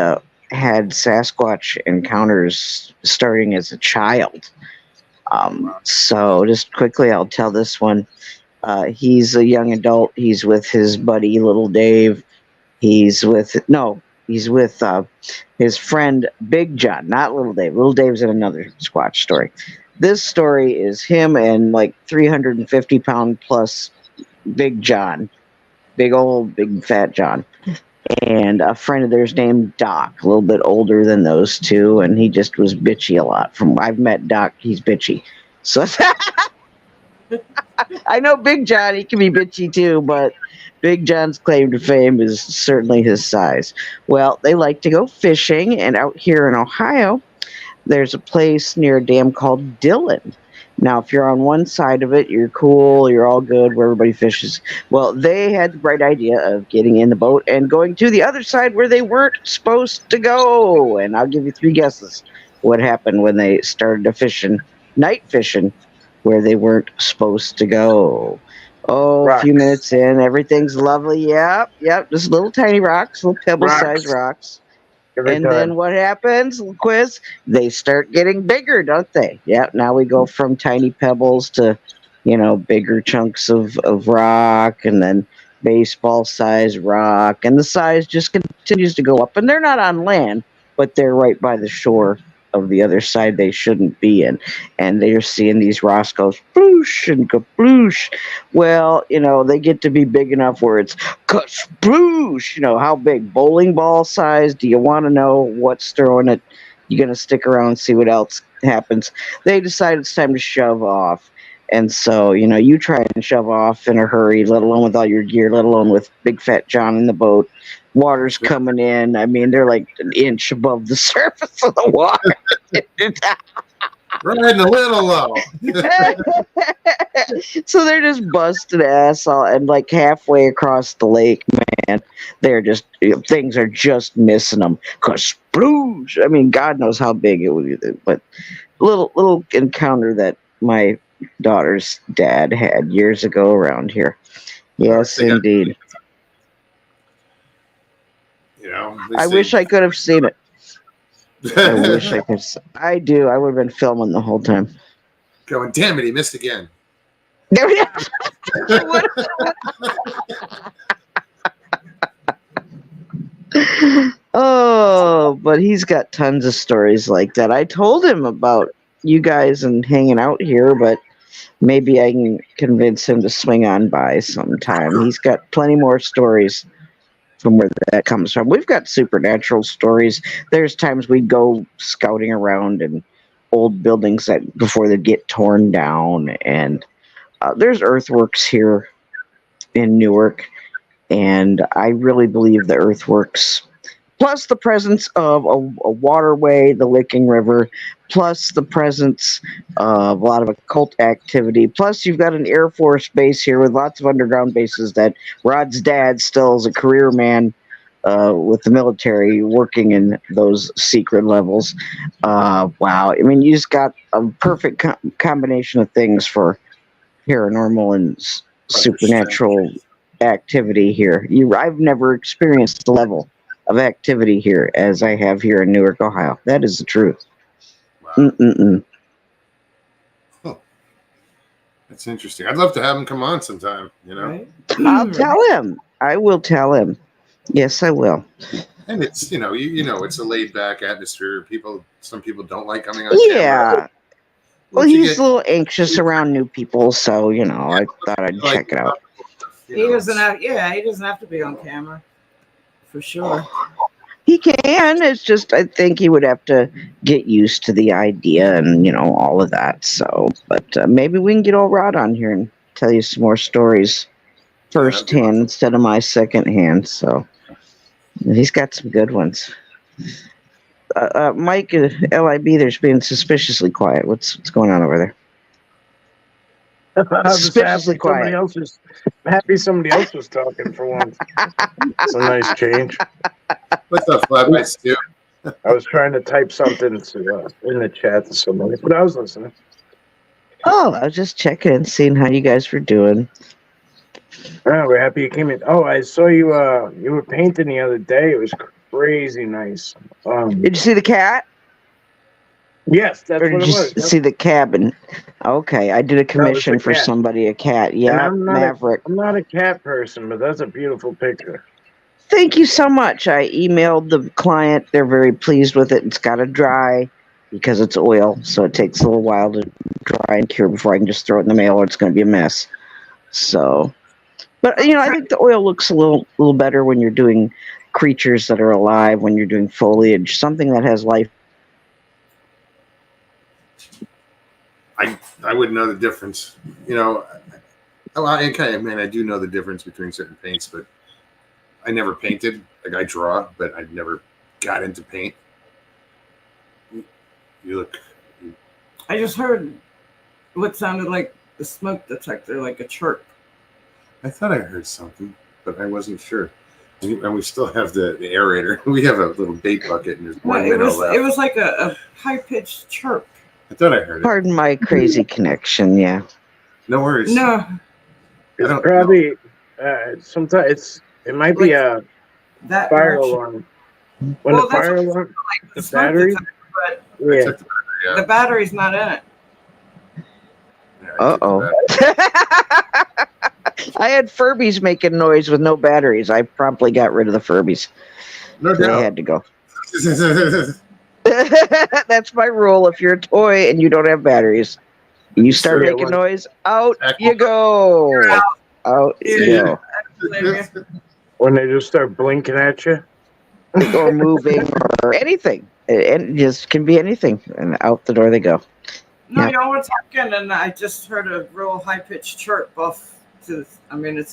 E: had Sasquatch encounters starting as a child. So just quickly, I'll tell this one. He's a young adult. He's with his buddy, Little Dave. He's with his friend, Big John, not Little Dave. Little Dave's in another Squatch story. This story is him and like 350-pound plus Big John, big fat John, and a friend of theirs named Doc, a little bit older than those two, and he just was bitchy a lot. From I've met Doc, he's bitchy. So I know Big John, he can be bitchy too, but Big John's claim to fame is certainly his size. Well, they like to go fishing, and out here in Ohio, there's a place near a dam called Dillon. Now, if you're on one side of it, you're cool, you're all good where everybody fishes. Well, they had the bright idea of getting in the boat and going to the other side where they weren't supposed to go. And I'll give you 3 guesses what happened when they started night fishing, where they weren't supposed to go. Oh, a few
D: Rocks.
E: minutes in, everything's lovely. Yep, just little tiny rocks, little pebble-sized rocks.
D: Every
E: And
D: time.
E: then what happens? Quiz. They start getting bigger, don't they? Yeah. Now we go from tiny pebbles to, bigger chunks of rock, and then baseball size rock, and the size just continues to go up. And they're not on land, but they're right by the shore of the other side they shouldn't be in. And they're seeing these rocks go sploosh and kaploosh. Well, they get to be big enough where it's sploosh. How big? Bowling ball size? Do you want to know what's throwing it? You're going to stick around and see what else happens. They decide it's time to shove off. And so, you try and shove off in a hurry, let alone with all your gear, let alone with Big Fat John in the boat. Water's coming in. I mean, they're like an inch above the surface of the water.
A: Riding a little low.
E: So they're just busting ass and like halfway across the lake, man. They're just things are just missing them. Cause sploosh. I mean, God knows how big it would be, but little encounter that my daughter's dad had years ago around here. Yes, indeed. I wish I could have seen it. I wish I could. I do. I would have been filming the whole time.
A: Going, damn it, he missed again.
E: Oh, but he's got tons of stories like that. I told him about you guys and hanging out here, but maybe I can convince him to swing on by sometime. He's got plenty more stories from where that comes from. We've got supernatural stories. There's times we go scouting around in old buildings that before they get torn down, and there's earthworks here in Newark, and I really believe the earthworks plus the presence of a waterway, the Licking River, plus the presence of a lot of occult activity. Plus, you've got an Air Force base here with lots of underground bases that Rod's dad still is a career man with the military working in those secret levels. Wow. I mean, you just got a perfect combination of things for paranormal and supernatural activity here. I've never experienced the level of activity here as I have here in Newark, Ohio. That is the truth.
A: Wow. Huh. That's interesting. I'd love to have him come on sometime, you know.
B: Right?
E: I'll tell him. I will tell him. Yes, I will.
A: And it's, you know, it's a laid back atmosphere. Some people don't like coming on
E: Yeah.
A: camera.
E: Well, he's a little anxious around new people, so I thought I'd check it out.
B: He doesn't have to be on camera, for sure.
E: He can. It's just I think he would have to get used to the idea and all of that. So, but maybe we can get old Rod on here and tell you some more stories firsthand instead of my secondhand. So he's got some good ones. Mike, LIB, there's being suspiciously quiet. What's going on over there? Suspiciously quiet.
D: Happy somebody else was talking for once. It's a nice change.
A: What's up, Flatbite Stu?
D: I was trying to type something in the chat to somebody, but I was listening.
E: Oh, I was just checking and seeing how you guys were doing.
D: Oh, we're happy you came in. Oh, I saw you. You were painting the other day. It was crazy nice.
E: Did you see the cat?
D: Yes, that's
E: or did
D: what it
E: you
D: was.
E: see the cabin? Okay, I did a commission for somebody, a cat. Yeah, Maverick.
D: I'm not a cat person, but that's a beautiful picture.
E: Thank you so much. I emailed the client. They're very pleased with it. It's got to dry because it's oil, so it takes a little while to dry and cure before I can just throw it in the mail, or it's going to be a mess. So, but I think the oil looks a little better when you're doing creatures that are alive, when you're doing foliage, something that has life.
A: I wouldn't know the difference. I do know the difference between certain paints, but I never painted. Like, I draw, but I never got into paint.
B: I just heard what sounded like the smoke detector, like a chirp.
A: I thought I heard something, but I wasn't sure. And we still have the aerator. We have a little bait bucket, and there's one minnow left.
B: It was like a high-pitched chirp.
A: I thought I heard it.
E: Pardon my crazy connection, yeah.
A: No worries.
B: No.
D: It's probably sometimes it might be a
B: that
D: fire alarm. When the fire alarm,
B: like
D: the battery.
B: But
D: Yeah.
B: The battery's not in it.
E: Uh-oh. I had Furbies making noise with no batteries. I promptly got rid of the Furbies.
A: No doubt.
E: They had to go. That's my rule. If you're a toy and you don't have batteries, you start making noise, out you go. Out you go.
D: When they just start blinking at you.
E: Or moving or anything. It just can be anything. And out the door they go.
B: No, we're talking, and I just heard a real high-pitched chirp off to, it's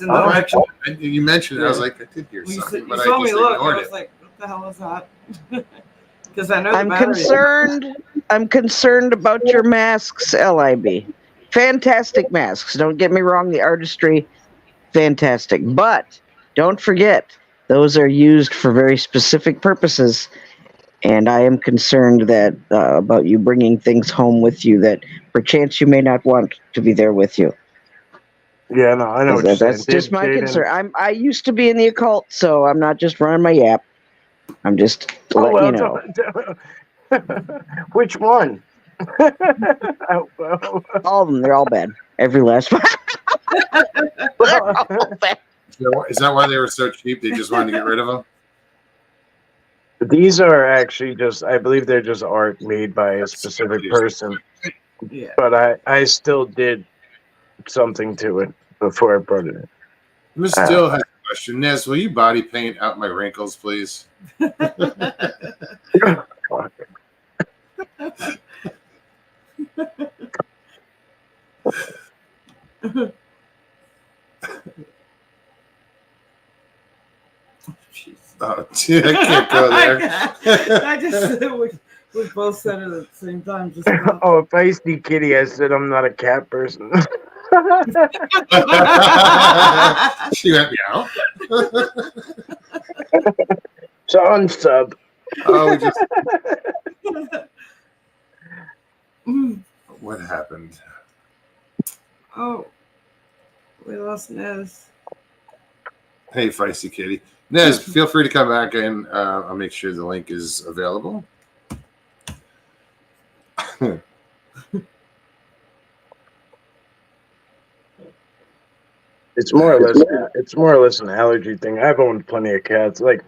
B: in the direction.
A: You mentioned it. I was like, I did hear something, but I just ignored it.
B: I was like, what the hell is that? Because I know
E: I'm concerned about your masks, LIB. Fantastic masks. Don't get me wrong, the artistry, fantastic. But don't forget, those are used for very specific purposes. And I am concerned that about you bringing things home with you that perchance you may not want to be there with you.
D: Yeah, no, I know.
E: That's just my concern. I used to be in the occult, so I'm not just running my yap. I'm just letting you know.
D: Which one?
E: All of them. They're all bad. Every last one. They're all bad.
A: Is that why they were so cheap? They just wanted to get rid of them?
D: These are actually I believe they're just art made by a specific person.
B: Yeah.
D: But I still did something to it before I brought it in.
A: Miss Still has a question. Nez, will you body paint out my wrinkles, please? Oh, dude, I can't go there.
B: I just we both said it at the same time. Just now.
D: Oh, if I see kitty, I said I'm not a cat person.
A: She went meow.
D: So unsub.
A: Oh, what happened?
B: Oh, we lost Nez.
A: Hey, feisty kitty. Nez, feel free to come back and I'll make sure the link is available.
D: It's more or less an allergy thing. I've owned plenty of cats. Like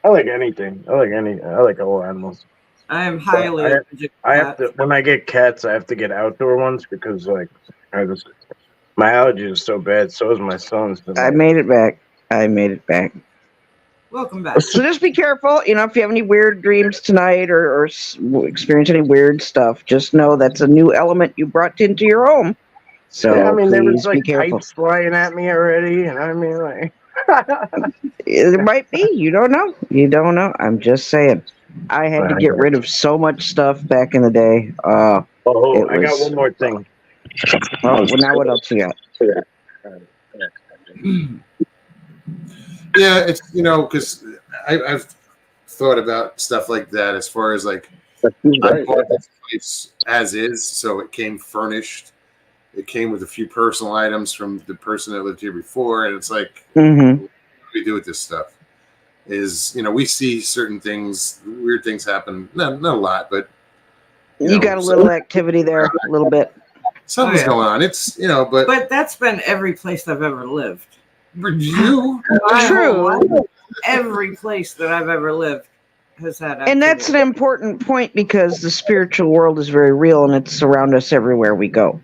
D: I like anything. I like all animals.
B: I am highly
D: I
B: allergic to
D: I have
B: cats.
D: to when I get cats, I have to get outdoor ones because like my allergy is so bad. So is my son's.
E: I made it back.
B: Welcome back.
E: So just be careful. You know, if you have any weird dreams tonight or experience any weird stuff, just know that's a new element you brought into your home. So
D: yeah, I mean, there was
E: please be
D: like
E: careful.
D: kites flying at me already, and I mean, like,
E: It might be. You don't know. You don't know. I'm just saying. I had to get rid of so much stuff back in the day.
D: oh, I got
E: was-
D: one more thing.
E: Well, now what else you got?
A: Yeah, it's because I've thought about stuff like that as far as like I bought this place as is, so it came furnished. It came with a few personal items from the person that lived here before, and it's like,
E: Mm-hmm.
A: what do we do with this stuff? Is we see certain things, weird things happen. Not a lot, but
E: You got a little activity there, a little bit.
A: something's going on. It's
B: But that's been every place I've ever lived.
A: for you.
B: My
E: True.
B: whole life, every place that I've ever lived has had
E: And that's an
B: activity.
E: important point because the spiritual world is very real and it's around us everywhere we go.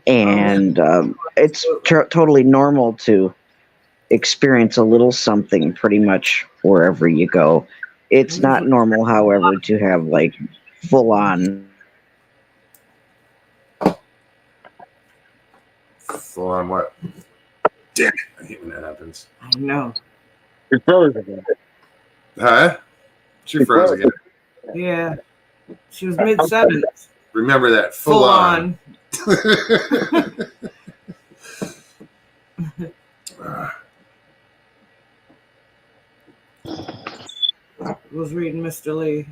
E: And it's totally normal to experience a little something pretty much wherever you go. It's not normal, however, to have like full on.
A: Full on what? Damn it! I hate when that happens.
B: I know.
D: You're frozen again.
A: Huh? She froze again.
B: Yeah. She was mid-sentence.
A: Remember that.
B: Full on. Was reading Mr. Lee.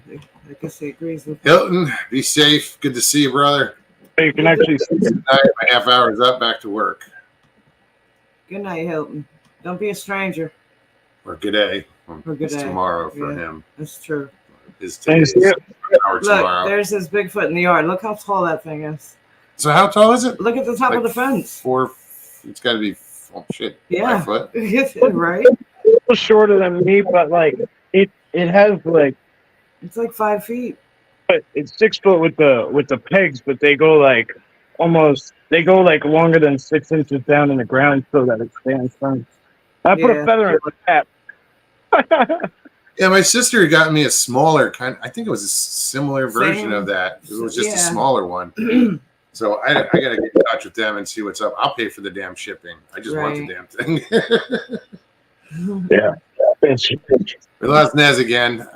B: I guess he agrees with me.
A: Hilton, be safe. Good to see you, brother.
D: You can actually see it.
A: Tonight, my half hour is up. Back to work.
B: Good night, Hilton. Don't be a stranger.
A: Or good day.
B: Or good
A: It's
B: day.
A: tomorrow for
B: Yeah.
A: him.
B: That's true.
A: His
D: Thanks,
A: day is
D: yeah.
A: an hour
B: Look,
A: tomorrow.
B: there's his Bigfoot in the yard. Look how tall that thing is.
A: So how tall is it?
B: Look at the top of the fence.
A: 4. It's got to be. Oh shit.
B: Yeah.
A: 5 foot.
B: Right?
D: A little shorter than me, but like it has like
B: It's like 5 feet.
D: it's 6 foot with the pegs, but they go like like longer than 6 inches down in the ground so that it stands firm. I put
B: Yeah.
D: a feather in the cap.
A: Yeah, my sister got me a smaller kind. I think it was a similar version
B: Same.
A: of that. It was just a
B: Yeah.
A: smaller one. So I got to get in touch with them and see what's up. I'll pay for the damn shipping. I just want the damn thing.
D: Yeah.
A: We lost Nez again.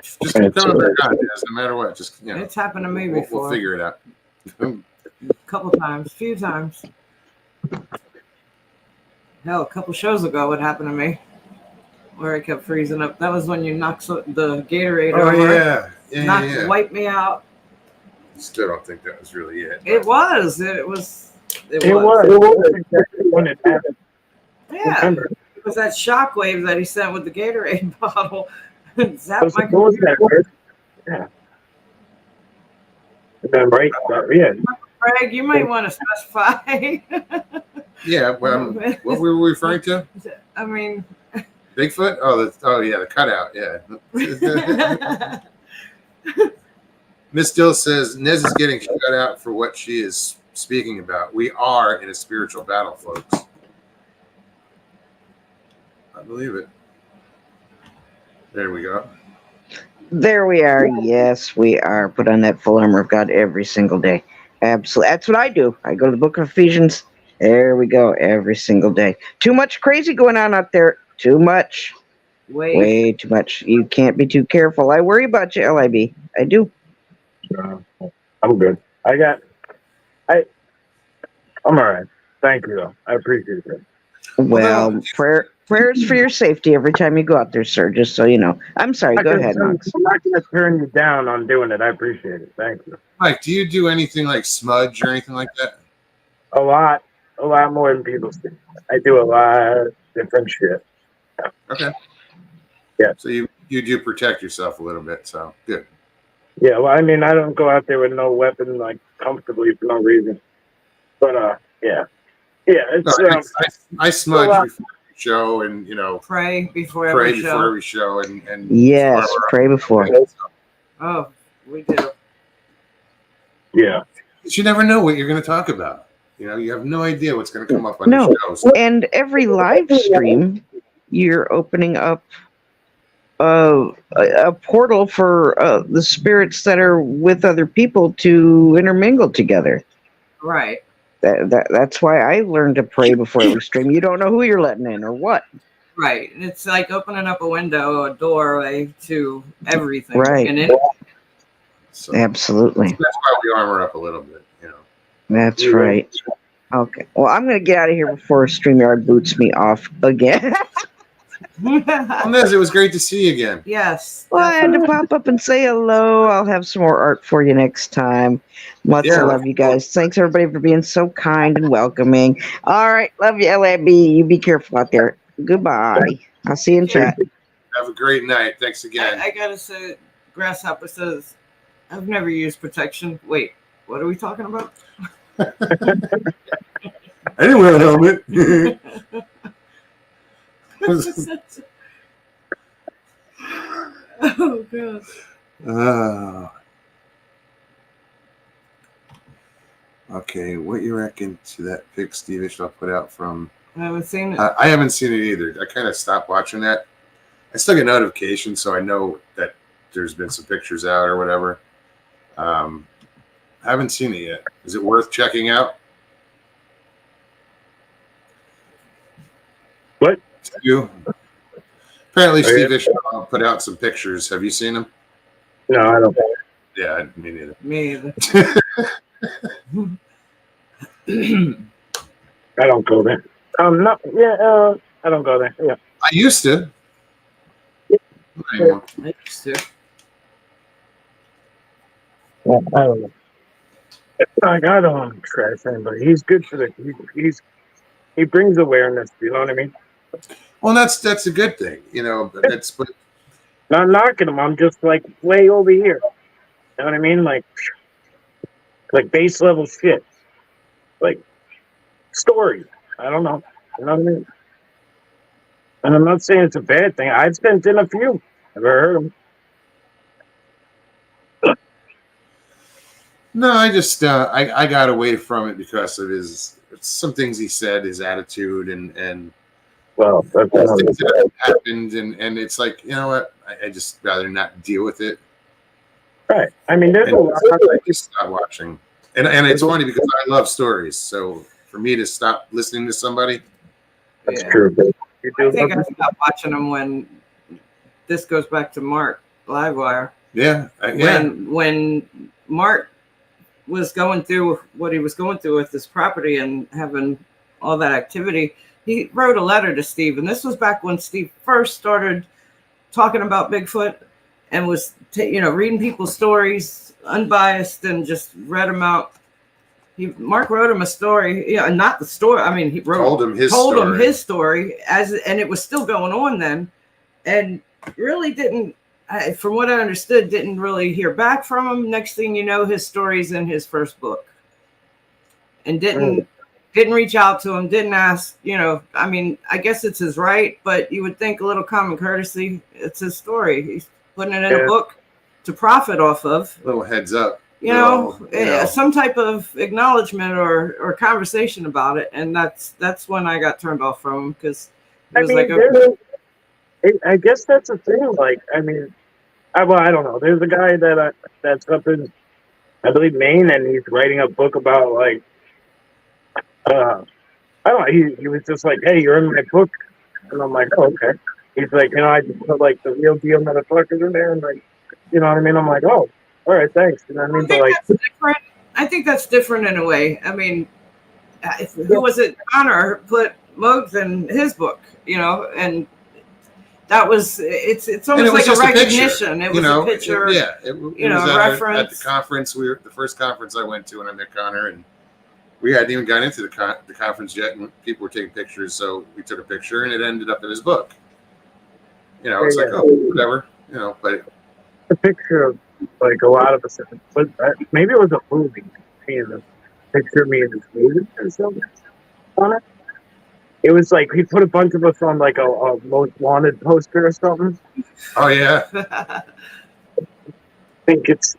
A: Just keep coming back on, Nez, no matter what. Just
B: It's happened to me
A: we'll
B: before.
A: figure it out.
B: A few times. Hell, a couple shows ago, what happened to me? Where I kept freezing up. That was when you knocked the Gatorade
A: Oh
B: over.
A: yeah.
B: Wiped me out.
A: Still don't think that was really it.
B: It was. It was.
D: It was exactly when it happened.
B: Yeah.
D: Remember.
B: It was that shockwave that he sent with the Gatorade bottle. Zapped
D: Was
B: my
D: it- what was
B: computer.
D: that word? Yeah. Right. Yeah.
B: Craig, you might want to specify.
A: Yeah. Well, what were we referring to?
B: I mean,
A: Bigfoot? Yeah, the cutout. Yeah. Miss Dill says Nez is getting shut out for what she is speaking about. We are in a spiritual battle, folks. I believe it. There we go.
E: There we are. Yes, we are. Put on that full armor of God every single day. Absolutely. That's what I do. I go to the book of Ephesians There we go. Every single day. Too much crazy going on out there. Too much. Way too much. You can't be too careful. I worry about you, LIB. I do.
D: I'm good. I'm all right. Thank you, though. I appreciate it.
E: Well, prayers for your safety every time you go out there, sir. Just so you know. I'm sorry. Go ahead, Knox.
D: I'm not going to turn you down on doing it. I appreciate it. Thank you.
A: Mike, do you do anything like smudge or anything like that?
D: A lot more than people think. I do a lot of different shit.
A: Okay.
D: Yeah.
A: So you do protect yourself a little bit. So good.
D: Yeah. Well, I mean, I don't go out there with no weapon, like comfortably for no reason. But yeah. It's
A: No, I smudge before every show, and
B: Pray before every
A: show, and
E: yes, pray before.
B: Oh, we do.
D: Yeah.
A: You never know what you're going to talk about. You have no idea what's going to come up on the shows.
E: And every live stream, you're opening up a portal for the spirits that are with other people to intermingle together.
B: Right.
E: That's why I learned to pray before every stream. You don't know who you're letting in or what.
B: Right. It's like opening up a window, a doorway to everything.
E: Right.
A: So,
E: absolutely.
A: That's why we armor up a little bit.
E: That's right. Okay. Well, I'm going to get out of here before StreamYard boots me off again.
A: Well, Nez, it was great to see you again.
B: Yes.
E: Well, I had to pop up and say hello. I'll have some more art for you next time. Much love, you guys. Thanks, everybody, for being so kind and welcoming. All right. Love you, LIB. You be careful out there. Goodbye. I'll see you in chat.
A: Have a great night. Thanks again.
B: I got to say, Grasshopper says, I've never used protection. Wait, what are we talking about?
A: I didn't wear a helmet.
B: Oh, God.
A: Okay, what you reckon to that pic Stevish I'll put out from?
B: I haven't seen it.
A: I haven't seen it either. I kind of stopped watching that. I still get notifications, so I know that there's been some pictures out or whatever. I haven't seen it yet. Is it worth checking out?
D: What?
A: You? Apparently, Stevish put out some pictures. Have you seen them?
D: No, I don't.
A: Yeah, me neither.
B: Me either.
D: I don't go there. No, yeah, I don't go there. Yeah.
A: I used to.
B: I used to.
D: Well, I don't know. Like, I don't want to trash anybody. He's good for the. He brings awareness. You know what I mean?
A: Well, that's a good thing. But
D: Not knocking him. I'm just like way over here. You know what I mean? Like base level shit. Like stories. I don't know. You know what I mean? And I'm not saying it's a bad thing. I've spent in a few. Never heard them.
A: No, I just I got away from it because of some things he said, his attitude, and
D: well, that's
A: things that happened, and it's like, you know what, I just rather not deal with it.
D: Right. I mean, there's a lot.
A: I just stopped watching, and it's funny because I love stories, so for me to stop listening to somebody,
D: That's true.
B: I think I stopped watching them when this goes back to Mark Livewire.
A: Yeah.
B: When Mark was going through what he was going through with his property and having all that activity, he wrote a letter to Steve. And this was back when Steve first started talking about Bigfoot and was, reading people's stories, unbiased, and just read them out. Mark wrote him a story, not the story. I mean, he told him his story and it was still going on then, and really didn't. From what I understood, didn't really hear back from him. Next thing you know, his story's in his first book, and didn't reach out to him, didn't ask. I mean, I guess it's his right, but you would think a little common courtesy. It's his story. He's putting it in a book to profit off of.
A: Little heads up.
B: Some type of acknowledgement or conversation about it, and that's when I got turned off from him, because it was
D: I guess that's the thing. Like, I mean, I don't know. There's a guy that's up in, I believe, Maine, and he's writing a book about I don't know, he was just like, hey, you're in my book. And I'm like, oh, okay. He's like, I just put like the real deal motherfuckers in there. And like, you know what I mean? I'm like, oh, all right, thanks. You know what I mean? But like,
B: that's different. I think that's different in a way. I mean, who was it? Connor put Mugs in his book, and that was it's almost like a recognition. It was a picture.
A: It was
B: reference
A: at the conference. The first conference I went to when I met Connor, and we hadn't even gotten into the conference yet, and people were taking pictures. So we took a picture, and it ended up in his book. It's like, oh, whatever. But
D: a picture of like a lot of us. But maybe it was a movie. A picture of me in this movie or something on it. It was like he put a bunch of us on like a most wanted poster or something.
A: Oh yeah.
D: I think it's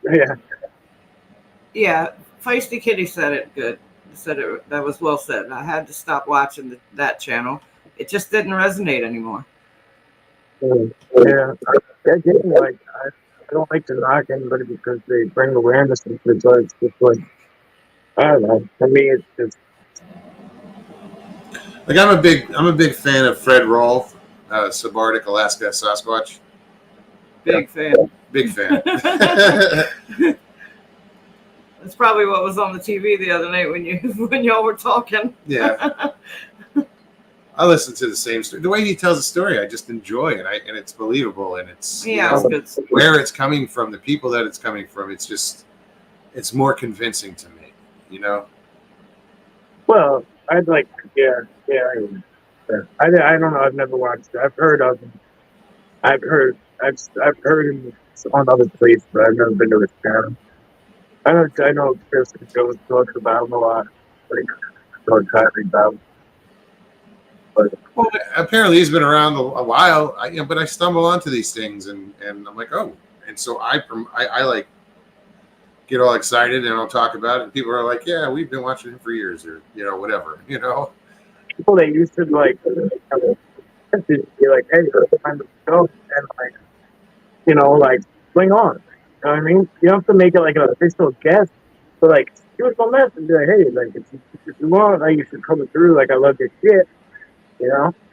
B: Yeah, Feisty Kitty said it good. Said it, that was well said. I had to stop watching that channel. It just didn't resonate anymore.
D: Yeah, like I don't like to knock anybody because they bring awareness into it, but it's just like, I don't know. For me, it's just
A: like I'm a big fan of Fred Rolfe, Subarctic Alaska Sasquatch.
B: Big fan.
A: Big fan.
B: That's probably what was on the TV the other night when y'all were talking.
A: Yeah. I listen to the same story. The way he tells a story, I just enjoy it, and it's believable, and it's
B: it's
A: where it's coming from, the people that it's coming from. It's more convincing to me,
D: Well, I'd like, I don't know. I've never watched it. I've heard of him. I've heard him on other places, but I've never been to his channel. I know Chris Joe talks about him a lot. Like, don't talk about him.
A: Well, apparently he's been around a while, but I stumble onto these things, and I'm like, oh, and so I like get all excited, and I'll talk about it, and people are like, yeah, we've been watching him for years, or whatever,
D: People that used to like be like, hey, it's time to go, and like bring on. You know what I mean? You don't have to make it like an official guest, but like, give us a message and be like, hey, like if you want, like you should come through. Like I love your shit.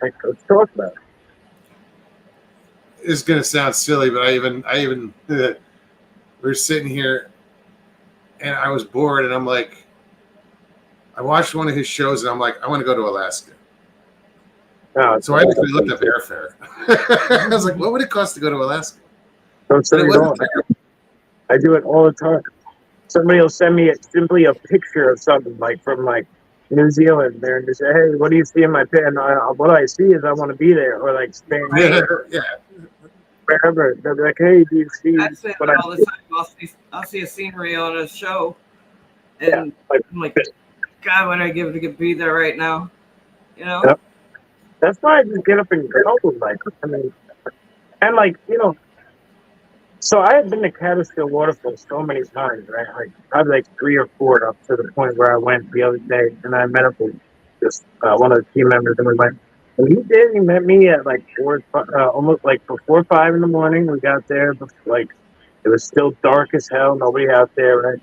D: Like let's talk about it.
A: It's gonna sound silly, but I even we're sitting here, and I was bored, and I'm like, I watched one of his shows, and I'm like, I want to go to Alaska. So I actually looked up airfare. I was like, what would it cost to go to Alaska?
D: Don't say I do it all the time. Somebody will send me simply a picture of something like from like New Zealand there, and just say, hey, what do you see in my pen? What I see is I want to be there, or like Spain, wherever. They'll be like, hey, do you see
B: what I see? I'll see a scenery on a show, and I'm like, God, what I give to be there right now,
D: Yep. That's why I just get up and go. Like, I mean, and like, so I had been to Catskill Waterfall so many times, right? Like probably like 3 or 4 up to the point where I went the other day, and I met up with just one of the team members, and we went. And he met me at like 4, almost like before 5 in the morning. We got there, like it was still dark as hell, nobody out there, right?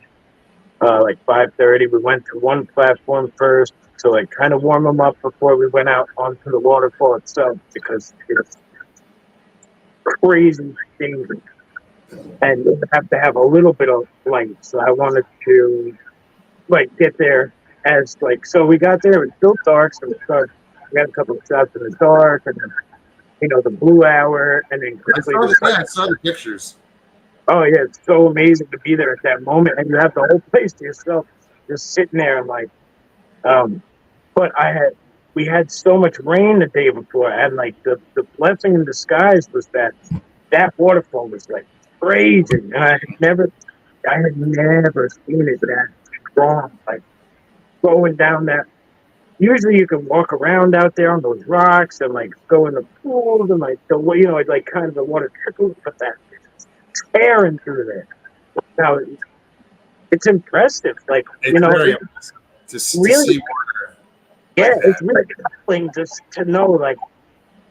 D: Like 5:30. We went to one platform first to like kind of warm them up before we went out onto the waterfall itself, because it's crazy dangerous. And you have to have a little bit of light. So I wanted to like get there as like, so we got there, it was still dark, so we got a couple of shots in the dark, and then, the blue hour, and then quickly
A: I saw the pictures.
D: Oh yeah, it's so amazing to be there at that moment, and you have the whole place to yourself, just sitting there and like, but we had so much rain the day before, and like the blessing in disguise was that waterfall was like crazy, and I had never seen it that strong, like going down that. Usually you can walk around out there on those rocks and like go in the pools and like the way, like kind of the water trickles, but that tearing through there. Now it's impressive, like
A: it's really to see water.
D: Yeah, it's really compelling just to know, like,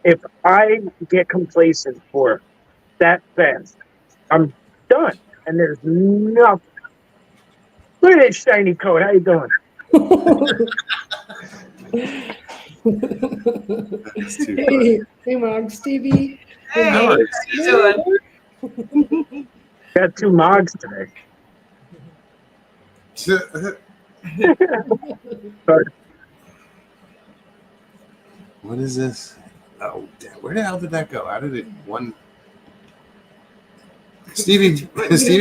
D: if I get complacent for that fast, I'm done, and there's nothing. Look at that shiny coat. How you doing?
A: That's too funny.
F: Hey, Mog, Stevie.
B: Hey,
A: How
B: how
A: are
B: you doing?
D: Got 2 Mogs today.
A: What is this? Oh, damn. Where the hell did that go? How did it one? Stevie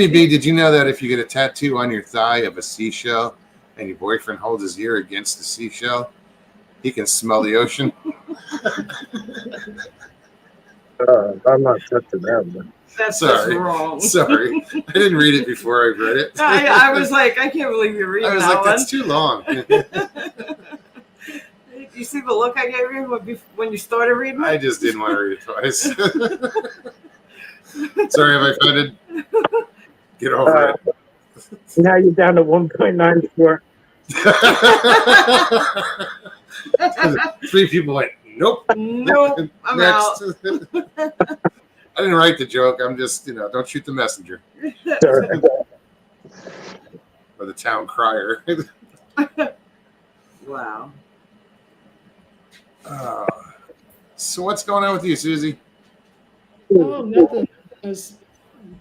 A: B, did you know that if you get a tattoo on your thigh of a seashell and your boyfriend holds his ear against the seashell, he can smell the ocean?
D: I'm not touching that one.
B: That's just
A: Sorry.
B: wrong.
A: Sorry. I didn't read it before I read it.
B: I was like, I can't believe you're reading
A: I was
B: that
A: like,
B: one.
A: that's too long.
B: You see the look I gave you when you started reading
A: I
B: it?
A: just didn't want to read it twice. Sorry if I offended. Get over it.
D: Now you're down to 1.94.
A: 3 people went, nope.
B: Nope, I'm out.
A: I didn't write the joke. I'm just, don't shoot the messenger or the town crier.
B: Wow.
A: So what's going on with you, Susie?
F: Oh, nothing. I was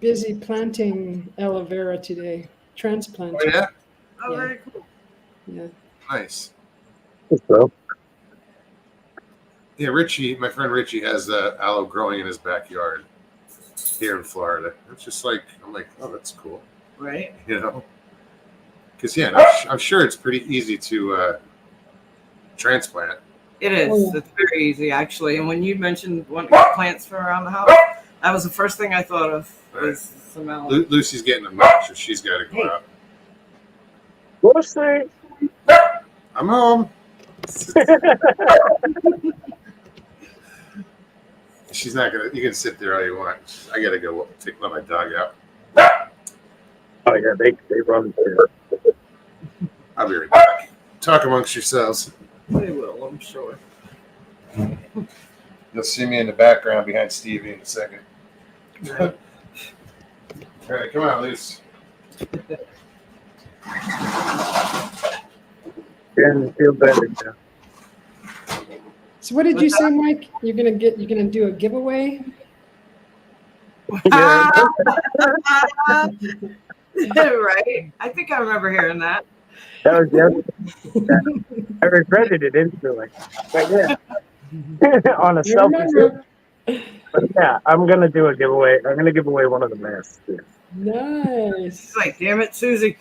F: busy planting aloe vera today. Transplanting.
A: Oh, yeah?
B: Oh,
F: Yeah.
B: very cool.
F: Yeah.
A: Nice.
D: So,
A: Yeah, Richie, my friend Richie has aloe growing in his backyard here in Florida. It's just like, I'm like, oh, that's cool.
B: Right?
A: Because, yeah, I'm sure it's pretty easy to transplant.
B: It is.
F: Oh, yeah.
B: It's very easy, actually. And when you mentioned wanting plants for around the house, that was the first thing I thought of was some aloe.
A: Lucy's getting obnoxious. She's got to go
B: Hey.
A: out.
D: we'll see.
A: I'm home. She's not gonna. You can sit there all you want. I gotta go let my dog out.
D: Oh yeah, they run through.
A: I'll be right back. Talk amongst yourselves.
B: They will, I'm sure.
A: You'll see me in the background behind Stevie in a second. All right, come on, Luce.
D: And feel better now.
F: So what did you say, Mike? You're gonna do a giveaway?
D: Yeah.
B: Right? I think I remember hearing that.
D: That was I regretted it instantly. But yeah. On a
F: You
D: selfish
F: remember?
D: but yeah, I'm gonna do a giveaway. I'm gonna give away one of the masks. Yeah.
F: Nice.
B: She's like, damn it, Susie.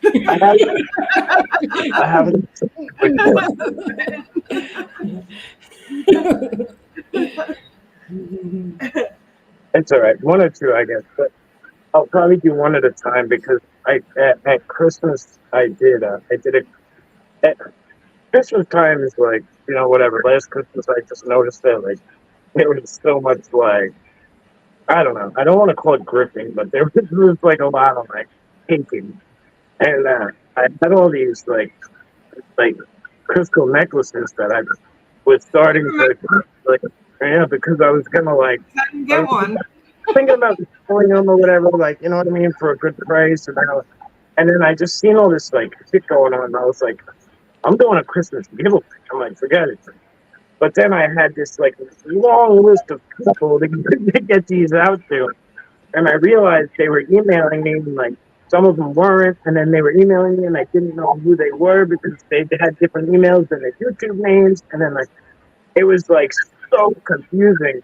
D: I haven't It's all right. 1 or 2, I guess. But I'll probably do 1 at a time because at Christmas I did at Christmas time is like, whatever. Last Christmas I just noticed that like there was so much like, I don't know. I don't want to call it grifting, but there was like a lot of like hinting. And I had all these like crystal necklaces that I was starting to like, yeah, because I was gonna like
B: I can get one.
D: thinking about selling them or whatever, like, you know what I mean, for a good price. And then I just seen all this like shit going on, and I was like, I'm doing a Christmas giveaway. I'm like, forget it. But then I had this like long list of people to get these out to, and I realized they were emailing me, and like some of them weren't, and then they were emailing me, and I didn't know who they were because they had different emails than their YouTube names, and then like it was like so confusing.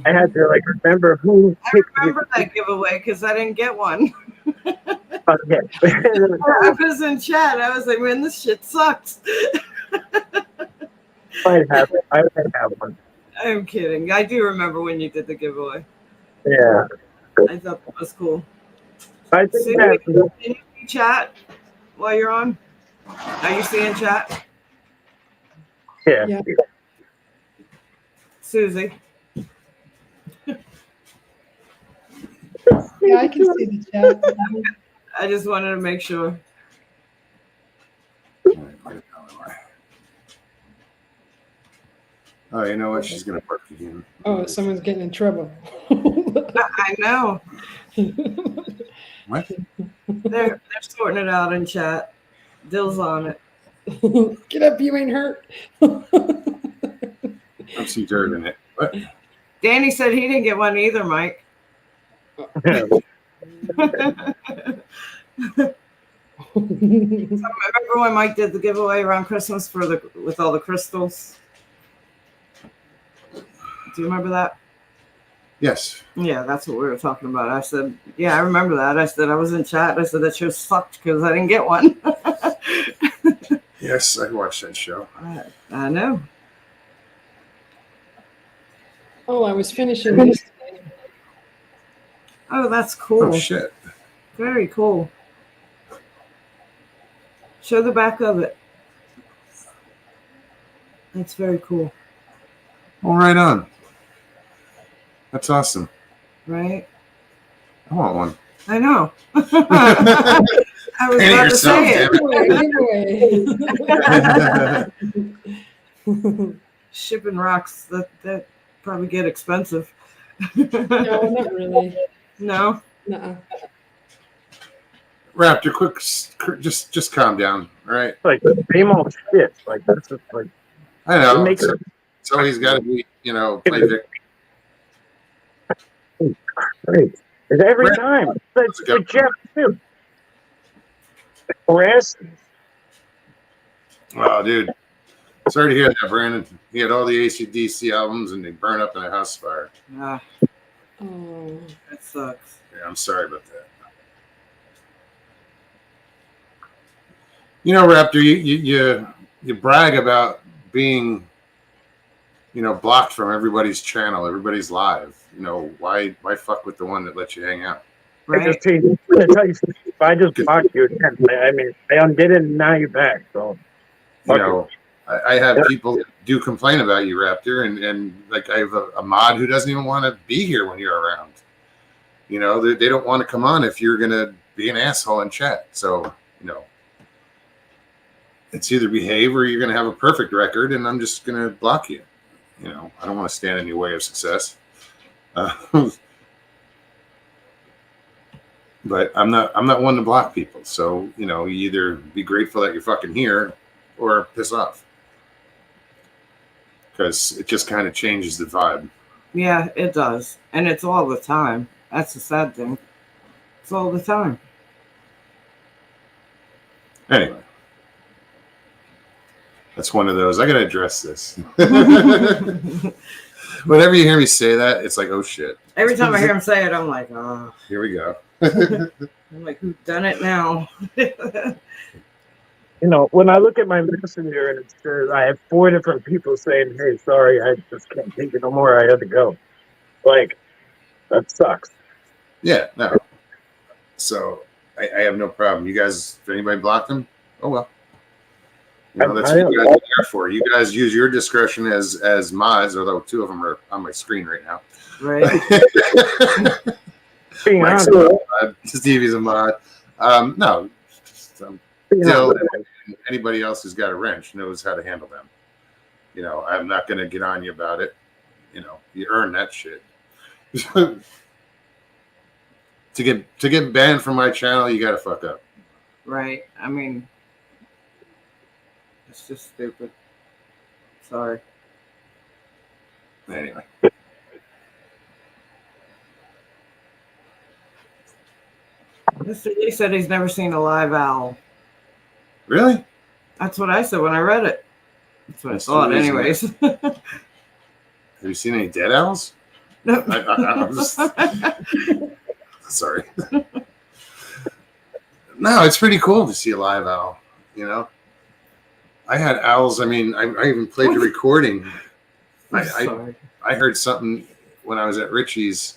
D: I had to like remember who
B: I
D: picked
B: remember that giveaway because I didn't get one.
D: Okay.
B: I was in chat. I was like, man, this shit sucks.
D: I have one.
B: I'm kidding. I do remember when you did the giveaway.
D: Yeah.
B: I thought that was cool.
D: I think
B: See,
D: that
B: can you see chat while you're on? Are you seeing chat?
D: yeah.
F: Yeah.
B: Susie?
F: Yeah, I can see the chat.
B: I just wanted to make sure.
A: Oh, you know what? She's gonna bark again.
F: Oh, someone's getting in trouble.
B: I know.
A: What?
B: They're sorting it out in chat. Dill's on it.
F: Get up, you ain't hurt.
A: I'm some dirt in it. What?
B: Danny said he didn't get one either, Mike. Remember when Mike did the giveaway around Christmas with all the crystals? Do you remember that?
A: Yes.
B: Yeah, that's what we were talking about. I said, yeah, I remember that. I said I was in chat. I said that show sucked because I didn't get one.
A: Yes, I watched that show.
B: I know.
F: Oh, I was finishing this today.
B: Oh, that's cool.
A: Oh shit.
B: Very cool. Show the back of it. That's very cool.
A: Well, right on. That's awesome.
B: Right?
A: I want one.
B: I know. I was
A: Paint it
B: about to
A: yourself,
B: say
F: Give away.
B: Shipping rocks, that probably get expensive.
F: No, not really.
B: No?
F: Nuh-uh.
A: Raptor, quick, just calm down, all right?
D: Like the same old shit. Like that's just like
A: I know.
D: It makes it-
A: So he's got to be, play victim.
D: great. It's every
A: Brent,
D: time.
A: let's
D: It's
A: go.
D: with Jeff too. Chris,
A: Oh, dude. Sorry to hear that, Brandon. He had all the AC/DC albums and they burned up in a house fire.
B: Ah,
F: Oh,
B: that sucks.
A: Yeah, I'm sorry about that. Raptor, you brag about being, blocked from everybody's channel, everybody's live. Why fuck with the one that lets you hang out?
D: I
B: Right?
D: just tell you, if I just blocked you again, I mean, I undid it and now you're back. So
A: I have people that do complain about you, Raptor, and like I have a mod who doesn't even want to be here when you're around. They don't want to come on if you're gonna be an asshole in chat. So it's either behave or you're gonna have a perfect record, and I'm just gonna block you. I don't want to stand in your way of success. But I'm not one to block people. So you either be grateful that you're fucking here, or piss off, because it just kind of changes the vibe.
B: Yeah, it does. And it's all the time. That's the sad thing. It's all the time.
A: Anyway, that's one of those. I gotta address this. Whenever you hear me say that, it's like, oh shit.
B: Every time I hear him say it, I'm like, oh.
A: Here we go.
B: I'm like, who's done it now?
D: when I look at my messenger and it says I have 4 different people saying, "Hey, sorry, I just can't take it no more. I had to go." Like, that sucks.
A: Yeah, no. So I have no problem. You guys, if anybody blocked them, oh well. That's what you guys are there for. You guys use your discretion as mods, although 2 of them are on my screen right now.
B: Right.
D: Being
A: Mike's
D: honest,
A: a mod. Stevie's a mod. No. Dill and anybody else who's got a wrench knows how to handle them. I'm not going to get on you about it. You earn that shit. To get banned from my channel, you got to fuck up.
B: Right. I mean, it's just stupid. Sorry.
A: Anyway.
B: Mr. Lee said he's never seen a live owl.
A: Really?
B: That's what I said when I read it. That's what
A: That's
B: I thought,
A: the reason.
B: anyways.
A: Have you seen any dead owls?
B: No.
A: I'm just sorry. No, it's pretty cool to see a live owl. I had owls. I mean, I even played the recording.
B: Sorry.
A: I heard something when I was at Richie's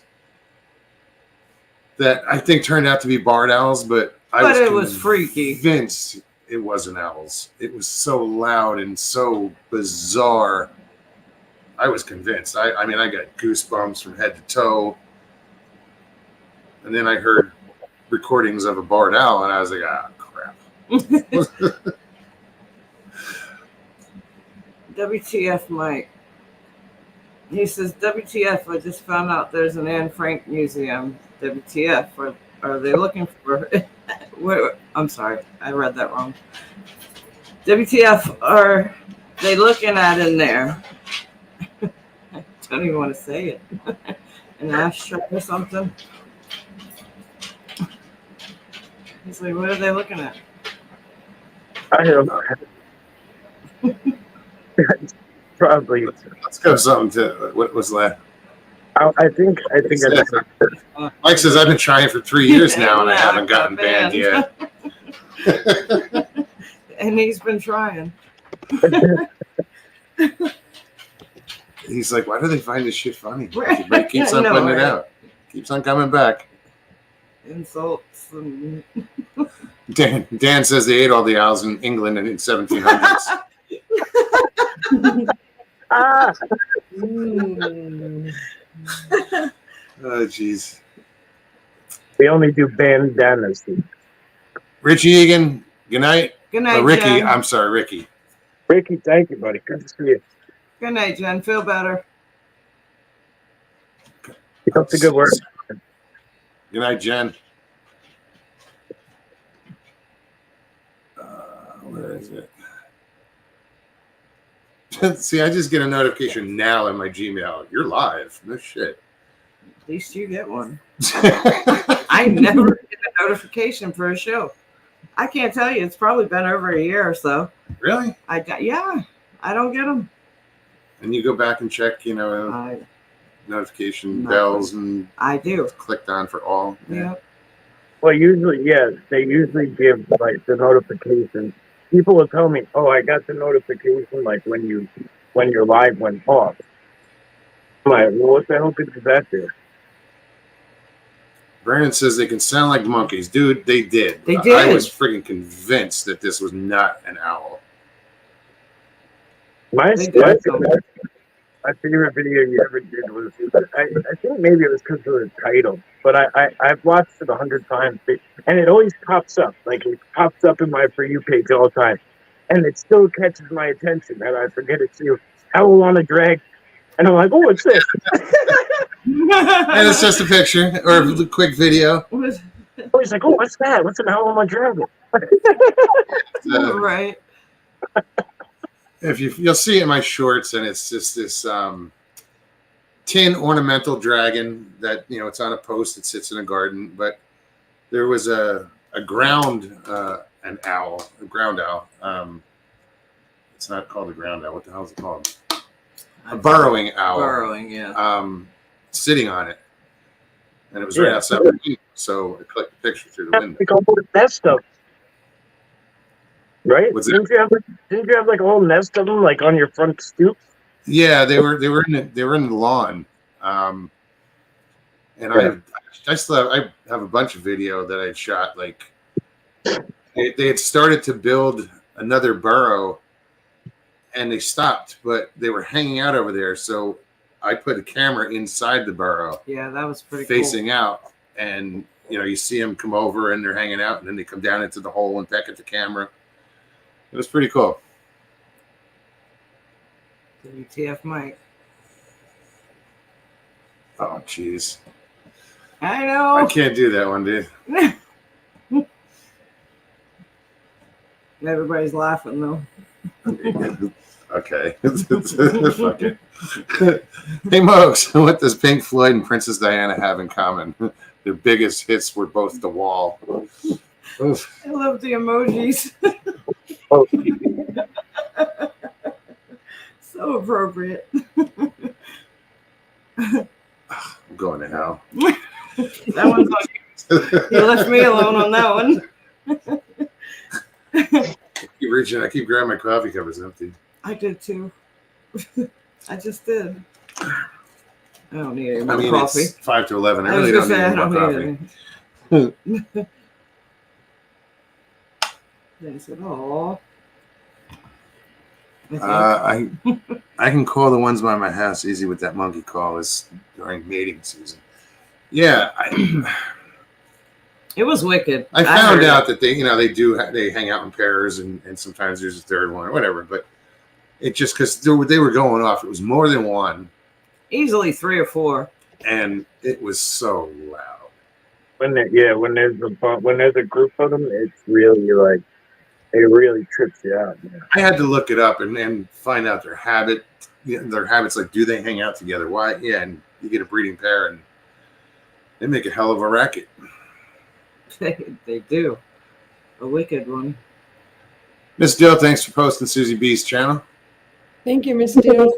A: that I think turned out to be barred owls, but
B: But it was freaky.
A: Convinced it wasn't owls. It was so loud and so bizarre. I was convinced. I mean, I got goosebumps from head to toe. And then I heard recordings of a barred owl, and I was like, ah, crap.
B: WTF, Mike. He says, WTF, I just found out there's an Anne Frank museum. WTF, are they looking for... I'm sorry, I read that wrong. WTF are they looking at in there? I don't even want to say it. An ashtray or something. He's like, what are they looking at?
D: I don't know. Probably.
A: Let's go something to what was that?
D: I think
A: Mike says I've been trying for 3 years now and I haven't gotten banned yet.
B: And he's been trying.
A: He's like, why do they find this shit funny? Everybody keeps on putting it out. Keeps on coming back.
B: Insults and
A: Dan says they ate all the owls in England in 1700s. Oh, jeez.
D: We only do bandanas.
A: Richie Egan, good night.
B: Good night,
A: Ricky.
B: Jen.
A: I'm sorry, Ricky.
D: Ricky, thank you, buddy. Good to see you.
B: Good night, Jen. Feel better.
D: Keep up the good work.
A: Good night, Jen. Where is it? See, I just get a notification now in my Gmail. You're live. No shit.
B: At least you get one. I never get a notification for a show. I can't tell you. It's probably been over a year or so.
A: Really?
B: I don't get them.
A: And you go back and check, notification bells and
B: I do.
A: clicked on for all.
B: Yeah.
D: Well, usually, they usually give like the notification. People will tell me, "Oh, I got the notification like when your live went off." I'm like, well, what the hell does that do?
A: Brandon says they can sound like monkeys. Dude, they did.
B: They did.
A: I was freaking convinced that this was not an owl.
D: My
B: They did something.
D: favorite video you ever did was, I think maybe it was because of the title, but I've watched it 100 times, and it always pops up. Like, it pops up in my For You page all the time, and it still catches my attention, and I forget it's you. Owl on a drag, and I'm like, oh, what's this?
A: And it's just a picture or a quick video.
D: Oh, he's like, oh, what's that? What's an owl on a dragon?
B: Right.
A: If you'll see it in my shorts, and it's just this tin ornamental dragon that it's on a post that sits in a garden. But there was a ground an owl, a ground owl. It's not called a ground owl. What the hell is it called? A burrowing owl.
B: Burrowing, yeah.
A: Sitting on it, and it was right outside the window. So I clicked the picture through the window.
D: Like all the nest of, right?
A: What's
D: didn't you have like a whole nest of them like on your front stoop?
A: Yeah, they were in the lawn, and
D: Yeah.
A: I have a bunch of video that I shot. Like they had started to build another burrow, and they stopped, but they were hanging out over there. So I put a camera inside the burrow,
B: Yeah, that was pretty
A: facing out, and you see them come over and they're hanging out, and then they come down into the hole and back at the camera. It was pretty cool.
B: cool. WTF Mike.
A: Oh, jeez.
B: I know.
A: I can't do that one, dude.
B: Everybody's laughing though.
A: Okay. Fuck it. Hey, Mokes, what does Pink Floyd and Princess Diana have in common? Their biggest hits were both The Wall. Oof.
B: I love the emojis.
D: Oh,
B: So appropriate.
A: I'm going to hell.
B: That one's on you. You left me alone on that one.
A: I keep grabbing my coffee cup. It's empty.
B: I did too. I just did. I don't need any more
A: I mean,
B: coffee.
A: it's 5 to 11. I
B: I was
A: really
B: gonna
A: don't
B: say I
A: need
B: don't
A: more
B: need
A: coffee.
B: any. Then I said, "Oh."
A: I can call the ones by my house easy with that monkey call is during mating season. Yeah,
B: It was wicked.
A: I found
B: heard
A: out that they hang out in pairs and sometimes there's a third one or whatever, but it just because they were going off. It was more than one,
B: easily 3 or 4.
A: and it was so loud.
D: when there's a group of them, it's really like It really trips you out. Man.
A: I had to look it up and find out their habits. Like, do they hang out together? Why? Yeah, and you get a breeding pair, and they make a hell of a racket.
B: They do. A wicked one.
A: Miss Dill, thanks for posting Susie B's channel.
F: Thank you, Miss Deal.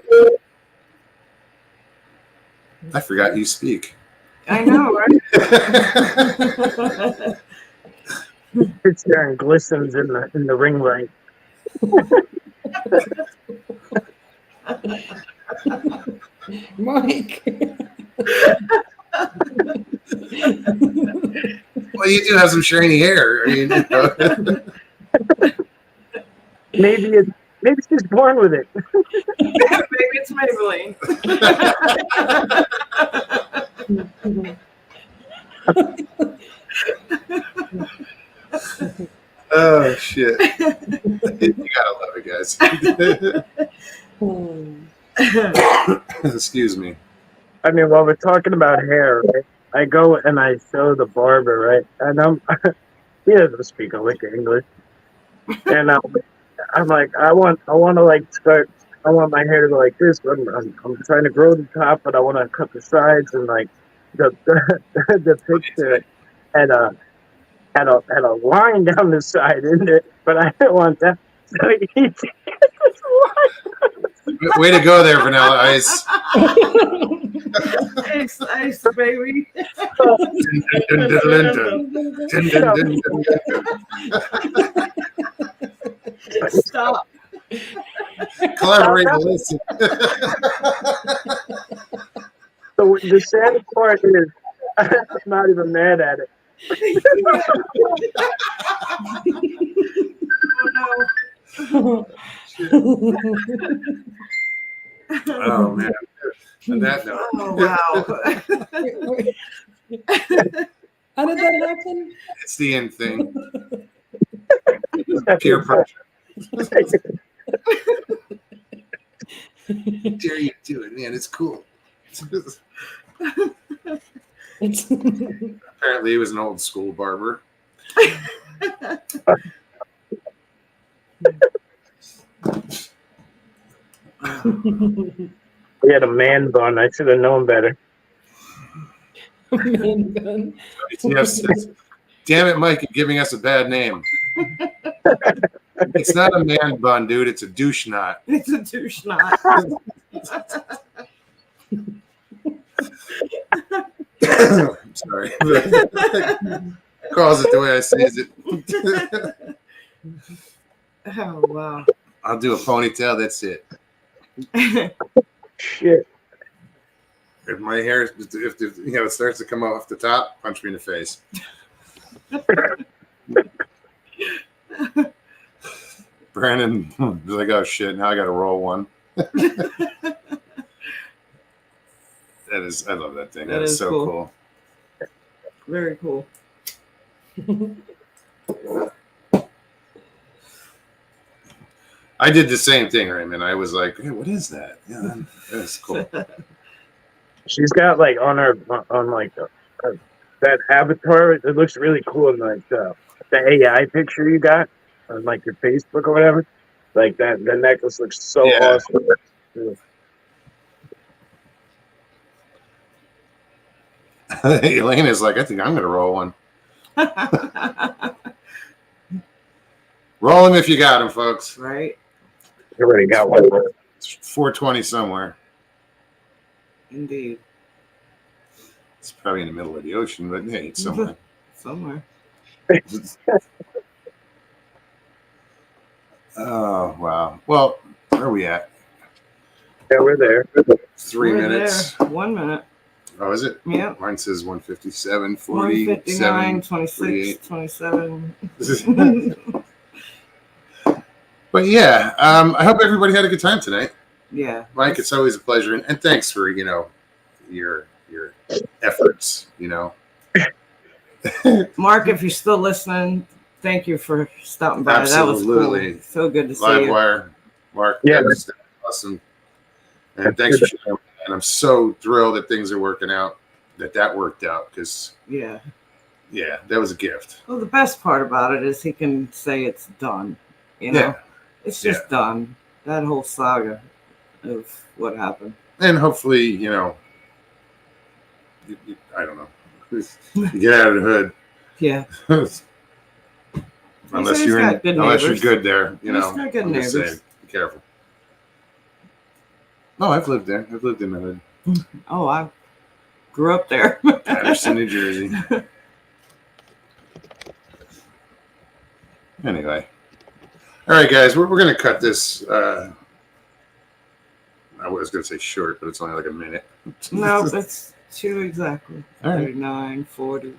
A: I forgot you speak.
B: I know, right?
D: Sits there and glistens in the ring light.
F: Mike.
A: Well, you do have some shiny hair. I mean,
D: Maybe she's born with it.
B: Maybe it's Maybelline.
A: oh shit! You gotta love it, guys. Excuse me.
D: I mean, while we're talking about hair, right, I go and I show the barber, right, and he doesn't speak a lick of English, and I'm like, I want to like start. I want my hair to go like this. But I'm trying to grow the top, but I want to cut the sides, and like the picture had a line down the side in it, but I didn't want that. So he takes this line.
A: Way to go there, Vanilla Ice.
B: Ice, baby. Stop.
A: Collaborate and listen.
D: So the sad part is, I'm not even mad at it.
A: Oh man. On that note.
B: Oh wow.
F: How did that happen?
A: It's the end thing. Peer pressure. Dare you do it, man? It's cool. Apparently, he was an old school barber.
D: He had a man bun. I should have known better.
F: Man gun.
A: Yes. Damn it, Mike, you're giving us a bad name. It's not a man bun, dude. It's a douche knot.
B: It's a douche knot.
A: I'm sorry. Calls it the way I sees it.
B: Oh wow.
A: I'll do a ponytail. That's it.
D: Shit.
A: If my hair, if it starts to come off the top, punch me in the face. Brandon was like, "Oh shit! Now I got to roll one." I love that thing. That is so cool.
B: Very cool.
A: I did the same thing, Raymond. I was like, "Hey, what is that?" Yeah, that's cool.
D: She's got like on that avatar. It looks really cool in like the AI picture you got on like your Facebook or whatever. Like that, the necklace looks so awesome.
A: Elena's like, I think I'm gonna roll one. Roll them if you got them, folks.
B: Right.
D: You already got one.
A: It's 420 somewhere.
B: Indeed.
A: It's probably in the middle of the ocean, but hey, it's somewhere.
B: Somewhere.
A: Oh wow. Well, where are we at?
D: Yeah, we're there.
A: 3
B: We're
A: minutes.
B: there. 1 minute.
A: Oh, is it?
B: Yep.
A: Mine says 157, 40,
B: 159, 26, 27.
A: But yeah, I hope everybody had a good time tonight.
B: Yeah.
A: Mike, it's always a pleasure, and thanks for your efforts.
B: Mark, if you're still listening, thank you for stopping by.
A: Absolutely.
B: That was cool. So good to see you.
A: Livewire, Mark.
D: Yeah,
A: that was awesome. And thanks for sharing. And I'm so thrilled that things are working out. That worked out because
B: yeah,
A: that was a gift.
B: Well, the best part about it is he can say it's done. You know,
A: Yeah.
B: it's just done. That whole saga of what happened.
A: And hopefully, you know, I don't know. You get out of the hood.
B: Yeah.
A: unless
B: he's
A: you're
B: got good
A: unless you're
B: neighbors.
A: good there, you
B: He's
A: know.
B: got good
A: I'm just
B: neighbors.
A: saying, be careful. No, I've lived there. I've lived in the hood.
B: Oh, I grew up there.
A: Patterson, New Jersey. Anyway. All right, guys, we're going to cut this. I was going to say short, but it's only like a minute.
B: No, that's 2 exactly.
A: All right.
B: 39, 40.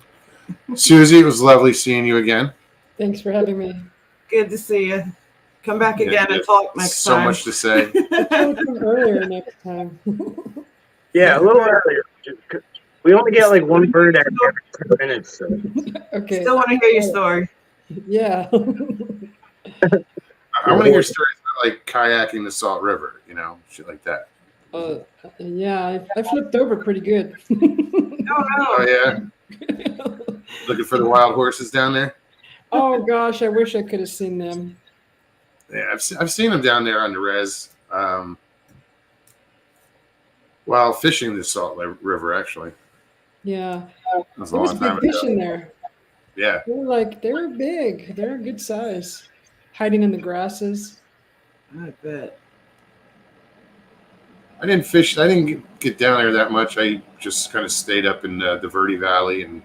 A: Susie, it was lovely seeing you again.
F: Thanks for having me.
B: Good to see you. Come back
A: Yeah,
B: again and talk next
A: so
B: time.
A: much to say.
F: I'll come earlier next time.
D: Yeah, a little earlier. We only get like one bird every 10 minutes. So.
F: Okay.
B: Still want to hear your story.
F: Yeah.
A: I want to hear stories about like kayaking the Salt River, you know, shit like that.
F: Yeah, I flipped over pretty good.
A: Oh, yeah. Looking for the wild horses down there?
F: Oh gosh, I wish I could have seen them.
A: Yeah, I've seen them down there on the res. While fishing the Salt River, actually.
F: Yeah.
A: That was a
F: There was
A: long time
F: big fish
A: ago.
F: in there.
A: Yeah.
F: They were big. They're a good size. Hiding in the grasses.
B: I bet.
A: I didn't fish. I didn't get down there that much. I just kind of stayed up in the Verde Valley and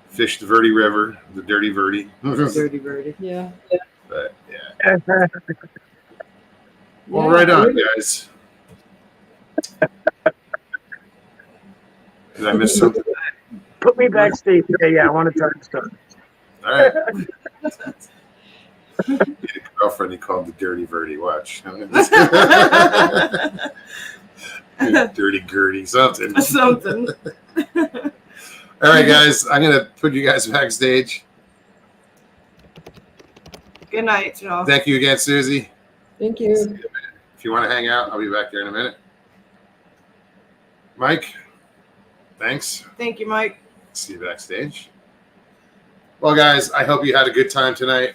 A: fished the Verde River, the Dirty Verde.
B: Dirty birdie.
F: Yeah.
A: But yeah. Well,
F: Yeah.
A: right on, guys. Did I miss something?
D: Put me backstage. Yeah, I want to talk stuff.
A: All right. He had a girlfriend he called the Dirty Verde. Watch. Dirty Gertie, something.
B: Something.
A: All right, guys. I'm going to put you guys backstage.
B: Good night, y'all.
A: Thank you again, Susie.
F: Thank you.
A: If you want to hang out, I'll be back there in a minute. Mike, thanks.
B: Thank you, Mike.
A: See you backstage. Well, guys, I hope you had a good time tonight.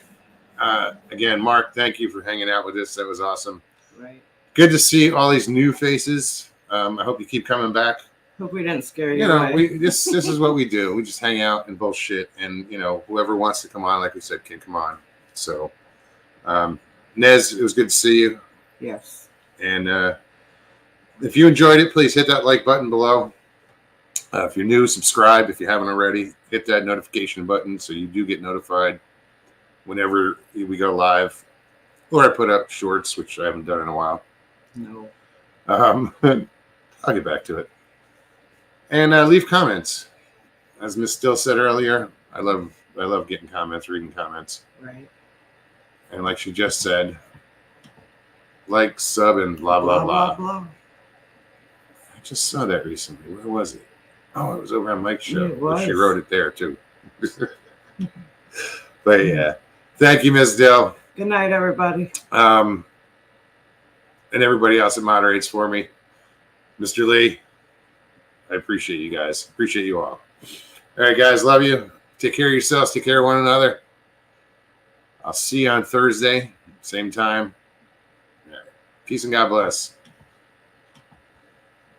A: Again, Mark, thank you for hanging out with us. That was awesome.
B: Right.
A: Good to see all these new faces. I hope you keep coming back.
B: Hope we didn't scare you.
A: You know,
B: away.
A: this is what we do. We just hang out and bullshit, and you know, whoever wants to come on, like we said, can come on. So, Nez, it was good to see you.
B: Yes.
A: And if you enjoyed it, please hit that like button below. If you're new, subscribe. If you haven't already, hit that notification button so you do get notified whenever we go live. Or I put up shorts, which I haven't done in a while.
B: No.
A: I'll get back to it. And leave comments. As Miss Still said earlier, I love getting comments, reading comments.
B: Right.
A: And like she just said, like, sub, and blah, blah, blah. I just saw that recently. Where was it? Oh, it was over on Mike's show.
B: It was.
A: She wrote it there, too. But, yeah. Thank you, Ms. Dell.
B: Good night, everybody.
A: And everybody else that moderates for me. Mr. Lee, I appreciate you guys. Appreciate you all. All right, guys. Love you. Take care of yourselves. Take care of one another. I'll see you on Thursday, same time. Peace and God bless.